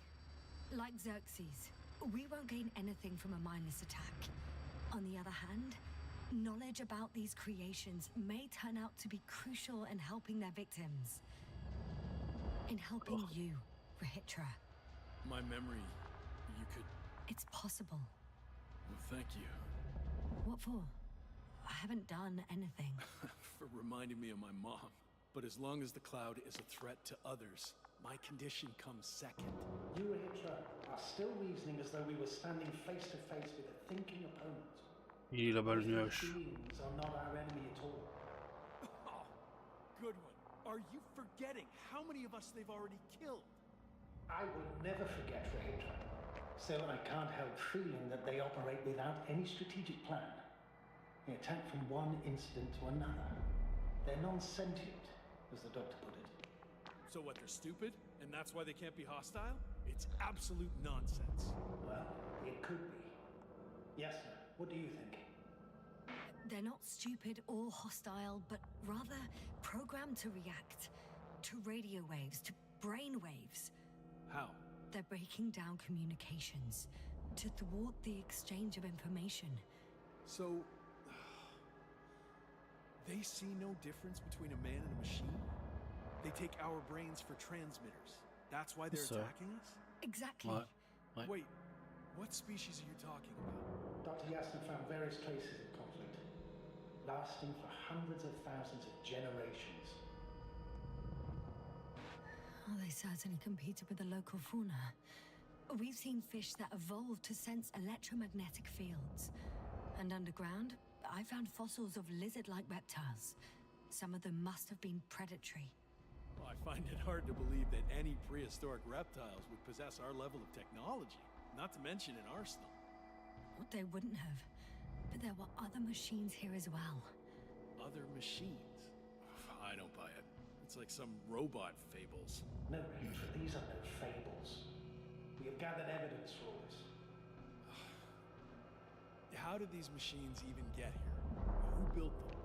Speaker 5: Like Xerxes. We won't gain anything from a mindless attack. On the other hand, knowledge about these creations may turn out to be crucial in helping their victims. In helping you, Rahitra.
Speaker 8: My memory, you could...
Speaker 5: It's possible.
Speaker 8: Well, thank you.
Speaker 5: What for? I haven't done anything.
Speaker 8: For reminding me of my mom. But as long as the cloud is a threat to others, my condition comes second.
Speaker 4: You, Rahitra, are still reasoning as though we were standing face to face with a thinking opponent.
Speaker 3: Il est là-bas le
Speaker 4: Those
Speaker 3: nuage.
Speaker 4: beings are not our enemy at all.
Speaker 8: Oh, good one. Are you forgetting how many of us they've already killed?
Speaker 4: I will never forget Rahitra. Still, I can't help feeling that they operate without any strategic plan. They attack from one incident to another. They're non-sentient, as the doctor put it.
Speaker 8: So what, they're stupid? And that's why they can't be hostile? It's absolute nonsense.
Speaker 4: Well, it could be. Yes, sir. What do you think?
Speaker 5: They're not stupid or hostile, but rather programmed to react. To radio waves, to brain waves.
Speaker 8: How?
Speaker 5: They're breaking down communications. To thwart the exchange of information.
Speaker 8: So... they see no difference between a man and a machine? They take our brains for transmitters. That's why they're attacking us?
Speaker 5: Exactly.
Speaker 3: Ouais. Ouais.
Speaker 8: Wait, what species are you talking about?
Speaker 4: Dr. Yasna found various traces of conflict, lasting for hundreds of thousands of generations.
Speaker 5: Oh, they certainly competed with the local fauna. We've seen fish that evolved to sense electromagnetic fields. And underground, I found fossils of lizard-like reptiles. Some of them must have been predatory.
Speaker 8: Well, I find it hard to believe that any prehistoric reptiles would possess our level of technology, not to mention an arsenal.
Speaker 5: They wouldn't have. But there were other machines here as well.
Speaker 8: Other machines? I don't buy it. It's like some robot fables.
Speaker 4: No, Rahitra, these are no fables. We have gathered evidence for this.
Speaker 8: How did these machines even get here? Who built them?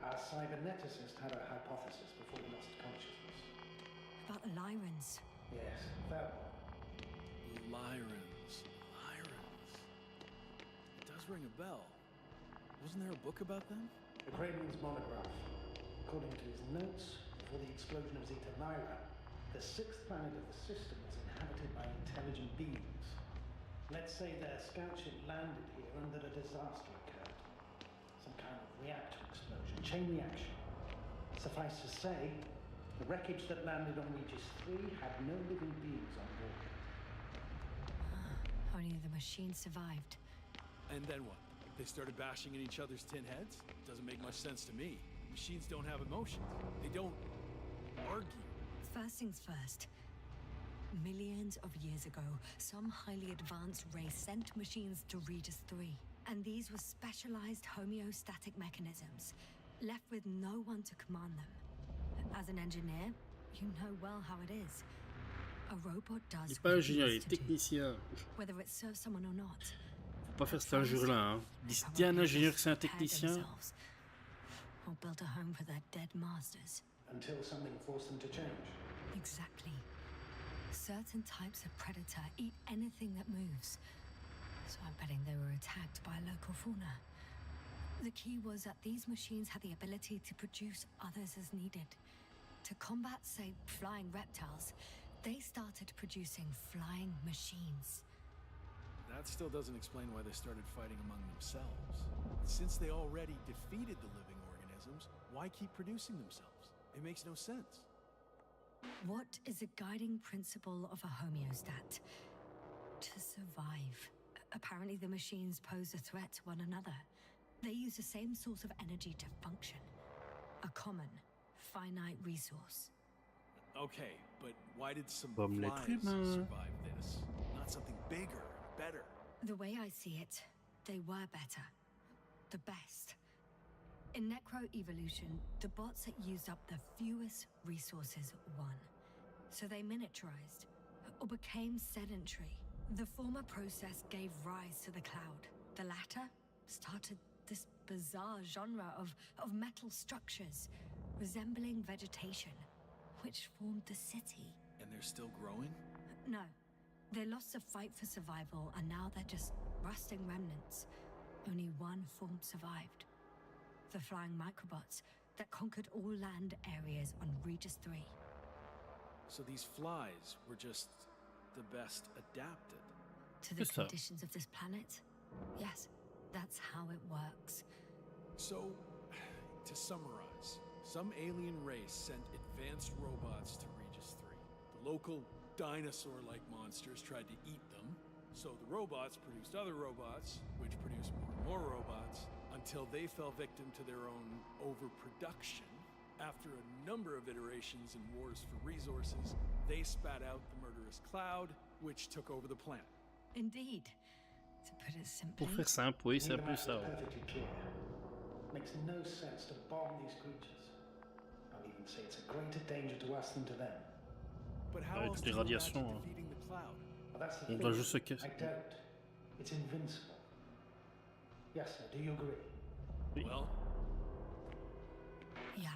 Speaker 4: Our cyberneticist had a hypothesis before he lost consciousness.
Speaker 5: About the Lyrans.
Speaker 4: Yes, that one.
Speaker 8: Lyrans. It does ring a bell. Wasn't there a book about them?
Speaker 4: The Kraven's monograph. According to his notes, before the explosion of Zeta Lyra, the sixth planet of the system was inhabited by intelligent beings. Let's say their scout ship landed here and that a disaster occurred. Some kind of reactor explosion, chain reaction. Suffice to say, the wreckage that landed on Regis 3 had no living beings on board.
Speaker 5: Only the machines survived.
Speaker 8: And then what? They started bashing in each other's tin heads? Doesn't make much sense to me. Machines don't have emotions. They don't argue.
Speaker 5: First things first. Millions of years ago, some highly advanced race sent machines to Regis 3. And these were specialized homeostatic mechanisms, left with no one to command them. As an engineer, you know well how it is. A robot does
Speaker 3: Il est pas ingénieur, il
Speaker 5: what it
Speaker 3: est
Speaker 5: needs to do,
Speaker 3: technicien.
Speaker 5: whether it serves someone or not.
Speaker 3: Faut pas faire cette injure-là. Hein. Si t'es un ingénieur que c'est un technicien,
Speaker 5: Or built a home for their dead masters.
Speaker 4: Until something forced them to change.
Speaker 5: Exactly. Certain types of predator eat anything that moves. So I'm betting they were attacked by a local fauna. The key was that these machines had the ability to produce others as needed. To combat, say, flying reptiles, they started producing flying machines.
Speaker 8: That still doesn't explain why they started fighting among themselves. Since they already defeated the living organisms, why keep producing themselves? It makes no sense.
Speaker 5: What is a guiding principle of a homeostat? To survive. Apparently the machines pose a threat to one another. They use the same source of energy to function. A common, finite resource.
Speaker 8: Okay, but why did some
Speaker 3: Comme l'être
Speaker 8: flies
Speaker 3: humain.
Speaker 8: survive this? Not something bigger, better.
Speaker 5: The way I see it, they were better. The best. In necro-evolution, the bots that used up the fewest resources won. So they miniaturized, or became sedentary. The former process gave rise to the cloud. The latter started this bizarre genre of metal structures, resembling vegetation, which formed the city.
Speaker 8: And they're still growing?
Speaker 5: No. They lost the fight for survival, and now they're just rusting remnants. Only one form survived. The flying microbots that conquered all land areas on Regis 3.
Speaker 8: So these flies were just the best adapted.
Speaker 5: To the
Speaker 3: Good stuff.
Speaker 5: conditions of this planet? Yes, that's how it works.
Speaker 8: So, to summarize, some alien race sent advanced robots to Regis 3. The local dinosaur-like monsters tried to eat them, so the robots produced other robots, which produced more and more robots, until they fell victim to their own overproduction. After a number of iterations and wars for resources, they spat out the murderous cloud, which took over the planet.
Speaker 5: Indeed. To put it simply,
Speaker 3: Pour faire simple, oui, c'est un peu ça. Ouais.
Speaker 4: Perfectly clear. Makes no sense to bomb these creatures. I'll even say it's a greater danger to us than to them.
Speaker 8: But how
Speaker 3: Avec
Speaker 8: else
Speaker 3: toutes les
Speaker 8: do you imagine
Speaker 3: radiations, hein.
Speaker 8: defeating the cloud?
Speaker 4: But that's the
Speaker 3: On
Speaker 4: thing.
Speaker 3: doit juste se casser.
Speaker 4: I don't. It's invincible. Yes, sir. Do you agree?
Speaker 3: Oui.
Speaker 8: Well,
Speaker 5: yeah,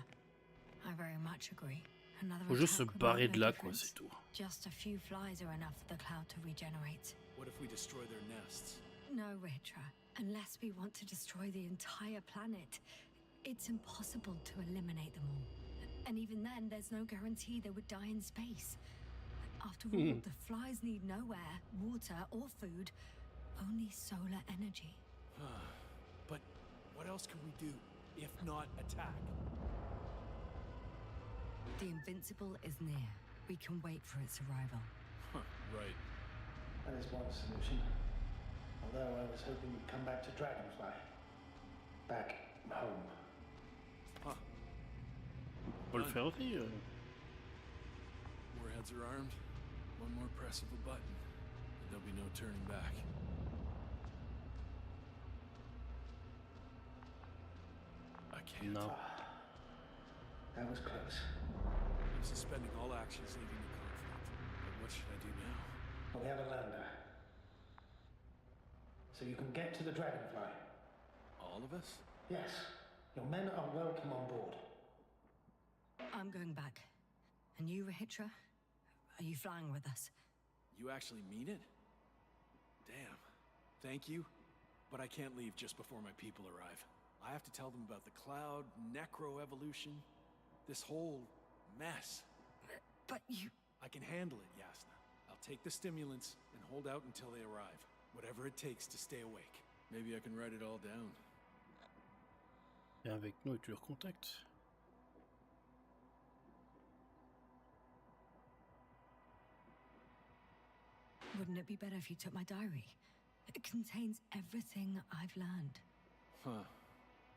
Speaker 5: I very much agree. Another
Speaker 3: Faut juste se
Speaker 5: attack would
Speaker 3: barrer
Speaker 5: make
Speaker 3: de
Speaker 5: no
Speaker 3: là, quoi,
Speaker 5: difference.
Speaker 3: c'est tout.
Speaker 5: Just a few flies are enough for the cloud to regenerate.
Speaker 8: what if we destroy their nests?
Speaker 5: No, Ritra. Unless we want to destroy the entire planet, it's impossible to eliminate them all. And even then, there's no guarantee they would die in space. After all, the flies need no air, water, or food, only solar energy.
Speaker 8: But what else can we do, if not attack?
Speaker 5: The Invincible is near. We can wait for its arrival.
Speaker 8: Huh, right.
Speaker 4: That is one solution. Although I was hoping you'd come back to Dragonfly. Back home.
Speaker 8: Huh.
Speaker 3: On peut le faire aussi.
Speaker 8: Warheads are armed. One more press of a button, and there'll be no turning back. I can't.
Speaker 3: Non.
Speaker 4: That was close.
Speaker 8: I'm suspending all actions leading to conflict. But what should I do now?
Speaker 4: Well, we have a lander. So you can get to the Dragonfly.
Speaker 8: All of us?
Speaker 4: Yes. Your men are welcome on board.
Speaker 5: I'm going back. And you, Rahitra? Are you flying with us?
Speaker 8: You actually mean it? Damn. Thank you, but I can't leave just before my people arrive. I have to tell them about the cloud, necro-evolution, this whole mess.
Speaker 5: But you...
Speaker 8: I can handle it, Yasna. I'll take the stimulants and hold out until they arrive. Whatever it takes to stay awake. Maybe I can write it all down.
Speaker 3: Viens avec nous et tu leur contactes.
Speaker 5: Wouldn't it be better if you took my diary? It contains everything I've learned.
Speaker 8: Huh.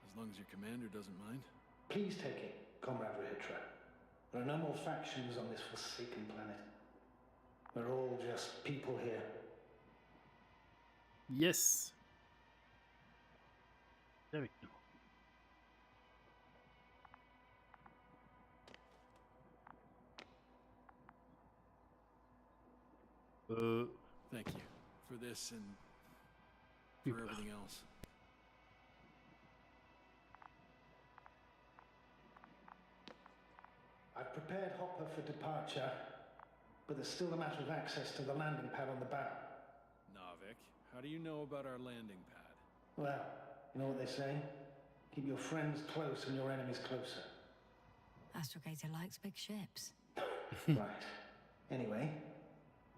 Speaker 8: As long as your commander doesn't mind.
Speaker 4: Please take it, Comrade Rahitra. There are no more factions on this forsaken planet. We're all just people here.
Speaker 3: Yes. Viens avec nous.
Speaker 8: Thank you for this and for
Speaker 3: Super.
Speaker 8: everything else.
Speaker 4: I've prepared Hopper for departure, but there's still a matter of access to the landing pad on the bow.
Speaker 8: Navik, how do you know about our landing pad?
Speaker 4: Well, you know what they say? Keep your friends close and your enemies closer.
Speaker 5: Astrogator likes big ships.
Speaker 4: Right. Anyway,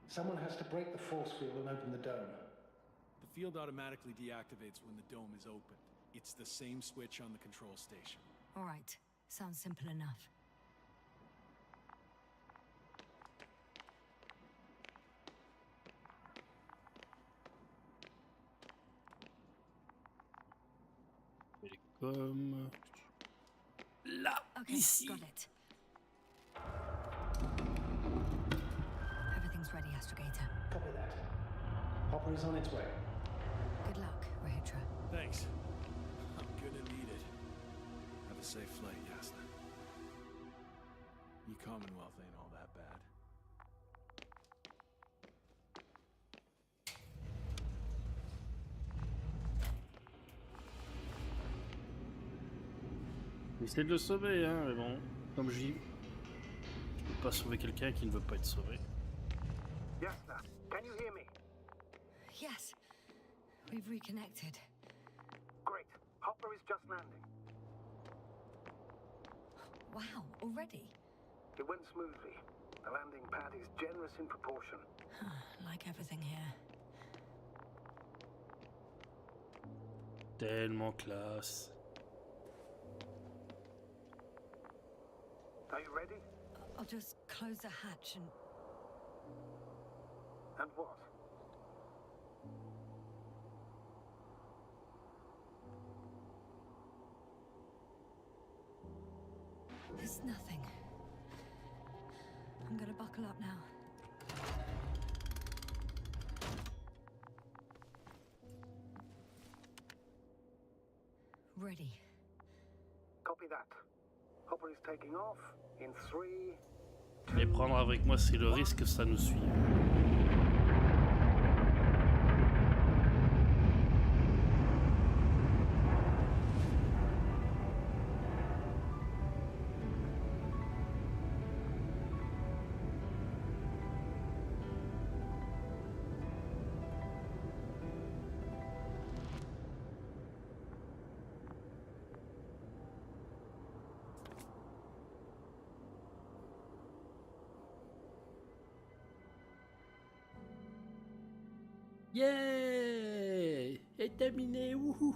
Speaker 4: someone has to break the force field and open the dome.
Speaker 8: The field automatically deactivates when the dome is opened. It's the same switch on the control station.
Speaker 5: All right. Sounds simple enough.
Speaker 3: Comme... Là,
Speaker 5: Okay,
Speaker 3: ici.
Speaker 5: got it. investigator.
Speaker 4: Copy that. Hopper is on its way.
Speaker 5: Good luck, Rahitra.
Speaker 8: Thanks. I'm gonna need it. Have a safe flight, Yasna. Your Commonwealth ain't all that bad.
Speaker 3: J'essaie de le sauver, hein, mais bon, comme je dis, je peux pas sauver quelqu'un qui ne veut pas être sauvé.
Speaker 4: Yasna, can you hear me?
Speaker 5: Yes, we've reconnected.
Speaker 4: Great. Hopper is just landing.
Speaker 5: Wow, already?
Speaker 4: It went smoothly. The landing pad is generous in proportion.
Speaker 5: Like everything here.
Speaker 3: Tellement classe.
Speaker 4: Are you ready?
Speaker 5: I'll just close the hatch and...
Speaker 4: And what?
Speaker 5: There's nothing. I'm gonna buckle up now. Ready.
Speaker 4: Copy that. Hopper is taking off in 3,
Speaker 3: Les prendre avec moi, c'est le risque que ça nous suive. Yeah! Et terminé! Wouhou!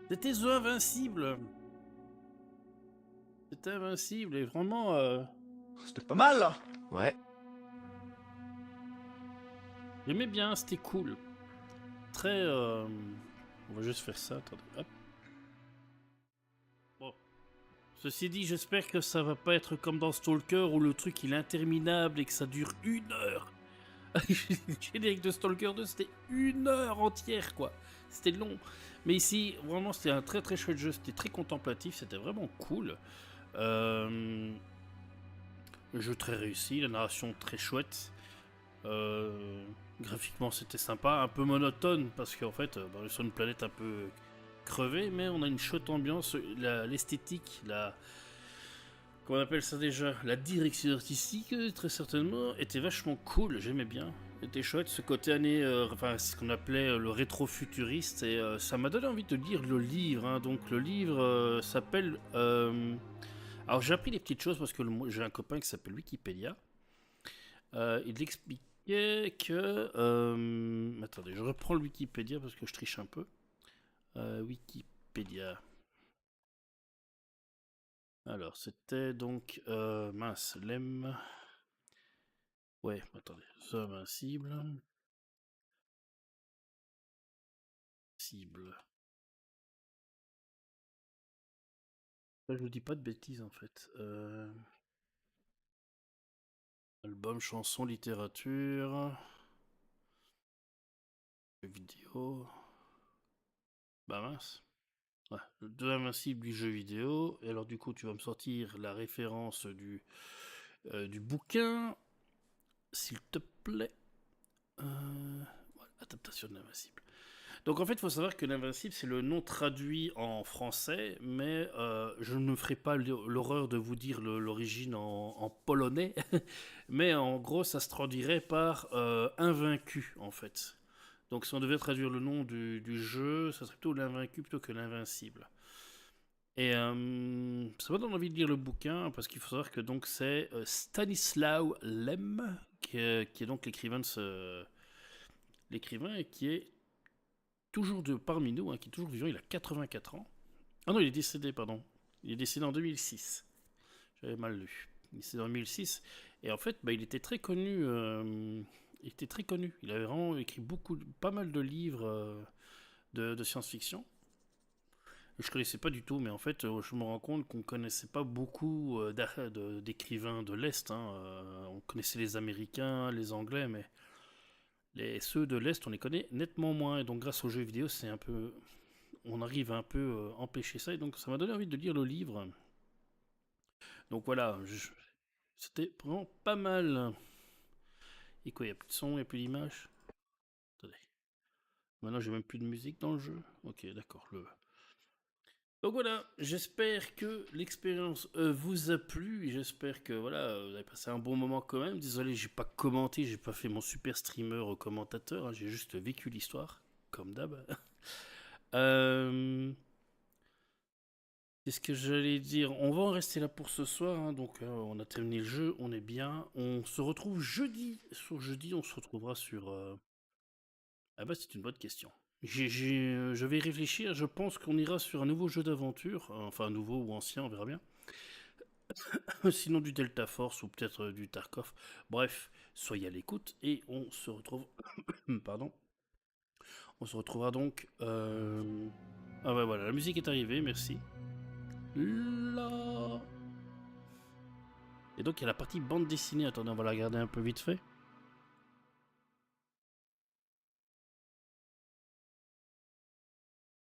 Speaker 3: C'était The Invincible! C'était invincible et vraiment.
Speaker 11: C'était pas mal là. Ouais.
Speaker 3: J'aimais bien, c'était cool. Très. On va juste faire ça, attendez. Hop. Bon. Ceci dit, j'espère que ça va pas être comme dans Stalker où le truc il est interminable et que ça dure 1 heure. Le générique de Stalker 2, c'était 1 heure entière, quoi. C'était long. Mais ici, vraiment, c'était un très très chouette jeu. C'était très contemplatif, c'était vraiment cool. Le jeu très réussi, la narration très chouette. Graphiquement, c'était sympa. Un peu monotone, parce qu'en fait, on est sur une planète un peu crevée, mais on a une chouette ambiance. L'esthétique, comment on appelle ça déjà, la direction artistique, très certainement, était vachement cool, j'aimais bien, était chouette, ce côté année, enfin ce qu'on appelait le rétro-futuriste, et ça m'a donné envie de lire le livre, hein. Donc le livre s'appelle, alors j'ai appris des petites choses parce que j'ai un copain qui s'appelle Wikipédia, il expliquait que, attendez, je reprends le Wikipédia parce que je triche un peu, Wikipédia. Alors, c'était donc... mince, l'M... Ouais, attendez. Invincible. Cible. Là, je vous dis pas de bêtises, en fait. Album, chanson, littérature... Jeux vidéo... Bah mince. Ouais, de Invincible du jeu vidéo. Et alors, du coup, tu vas me sortir la référence du bouquin... S'il te plaît. Voilà, adaptation de l'Invincible. Donc en fait, il faut savoir que l'Invincible, c'est le nom traduit en français, mais je ne me ferai pas l'horreur de vous dire l'origine en polonais, mais en gros, ça se traduirait par invaincu, en fait. Donc si on devait traduire le nom du jeu, ça serait plutôt l'invaincu plutôt que l'invincible. Et ça m'a donné envie de lire le bouquin, parce qu'il faut savoir que donc c'est Stanisław Lem, qui est donc l'écrivain et qui est toujours parmi nous, hein, qui est toujours vivant. Il a 84 ans. Ah non, il est décédé, pardon. Il est décédé en 2006. J'avais mal lu. Il est décédé en 2006. Et en fait, il était très connu. Il avait vraiment écrit pas mal de livres de science-fiction. Je connaissais pas du tout, mais en fait, je me rends compte qu'on connaissait pas beaucoup d'écrivains de l'Est. Hein. On connaissait les Américains, les Anglais, mais ceux de l'Est, on les connaît nettement moins. Et donc, grâce aux jeux vidéo, on arrive à un peu empêcher ça. Et donc, ça m'a donné envie de lire le livre. Donc voilà, c'était vraiment pas mal. Et quoi, il n'y a plus de son, il n'y a plus d'image. Attendez. Maintenant, j'ai même plus de musique dans le jeu. Ok, d'accord. Donc voilà, j'espère que l'expérience vous a plu. J'espère que voilà, vous avez passé un bon moment quand même. Désolé, j'ai pas commenté, j'ai pas fait mon super streamer commentateur. Hein, j'ai juste vécu l'histoire, comme d'hab. Qu'est-ce que j'allais dire? On va en rester là pour ce soir. Hein, donc on a terminé le jeu, on est bien. On se retrouve jeudi. Sur jeudi, on se retrouvera sur... Ah bah c'est une bonne question. Je vais y réfléchir. Je pense qu'on ira sur un nouveau jeu d'aventure. Enfin, nouveau ou ancien, on verra bien. Sinon du Delta Force ou peut-être du Tarkov. Bref, soyez à l'écoute et on se retrouve... Pardon. On se retrouvera donc... Ah bah voilà, la musique est arrivée, merci. Là. Et donc il y a la partie bande dessinée. Attendez, on va la regarder un peu vite fait.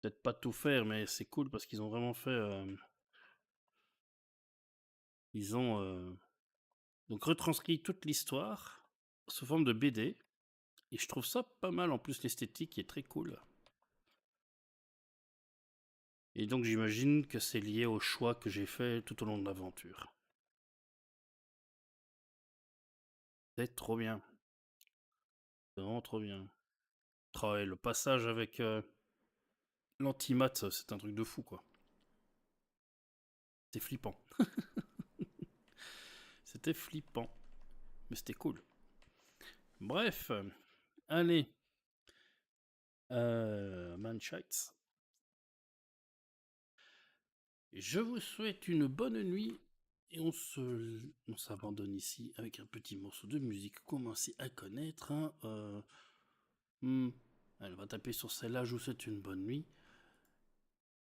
Speaker 3: Peut-être pas tout faire, mais c'est cool parce qu'ils ont vraiment fait... Ils ont donc retranscrit toute l'histoire sous forme de BD. Et je trouve ça pas mal. En plus, l'esthétique est très cool. Et donc j'imagine que c'est lié au choix que j'ai fait tout au long de l'aventure. C'est trop bien. C'est vraiment trop bien. Oh, et le passage avec l'antimat, c'est un truc de fou, quoi. C'était flippant. C'était flippant. Mais c'était cool. Bref. Allez. Manchites. Je vous souhaite une bonne nuit. Et on s'abandonne ici avec un petit morceau de musique commencé à connaître. Hein. Elle va taper sur celle-là. Je vous souhaite une bonne nuit.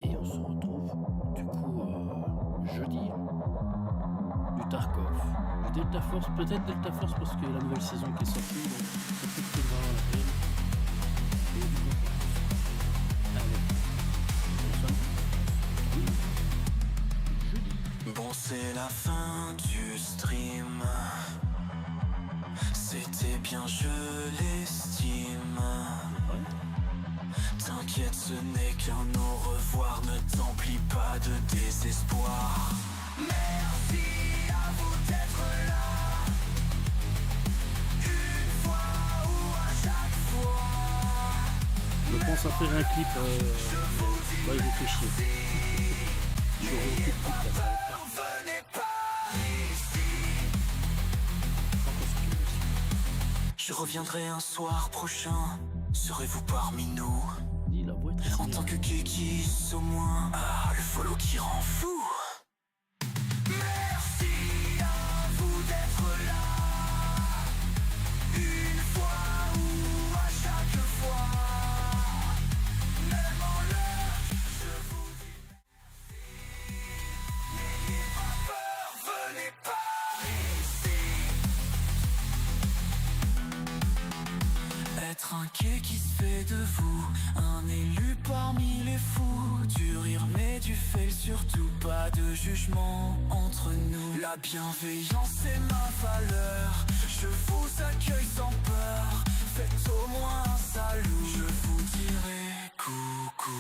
Speaker 3: Et on se retrouve du coup jeudi. Du Tarkov. Du Delta Force. Peut-être Delta Force parce que la nouvelle saison qui est sortie. Donc ça peut être vraiment la peine. Et du coup,
Speaker 12: bon, c'est la fin du stream. C'était bien, je l'estime. T'inquiète, ce n'est qu'un au revoir. Ne t'emplis pas de désespoir. Merci à vous d'être là. Une fois ou à chaque fois.
Speaker 3: Je pense à faire un clip. Là, il réfléchit.
Speaker 12: Je reviendrai un soir prochain. Serez-vous parmi nous? En tant que Kekis au moins. Ah, le follow qui rend fou. Merci à vous d'être là. Une fois ou à chaque fois. Même en l'heure, je vous dis merci. N'ayez pas peur, venez par ici. Être un quai qui se fait de vous, un élu parmi les fous, du rire mais du fail, surtout pas de jugement entre nous. La bienveillance est ma valeur, je vous accueille sans peur, faites au moins un salut, je vous dirai coucou.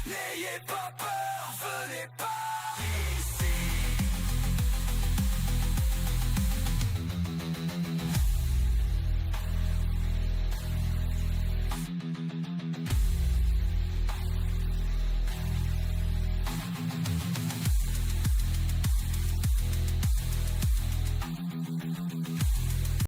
Speaker 12: N'ayez pas peur.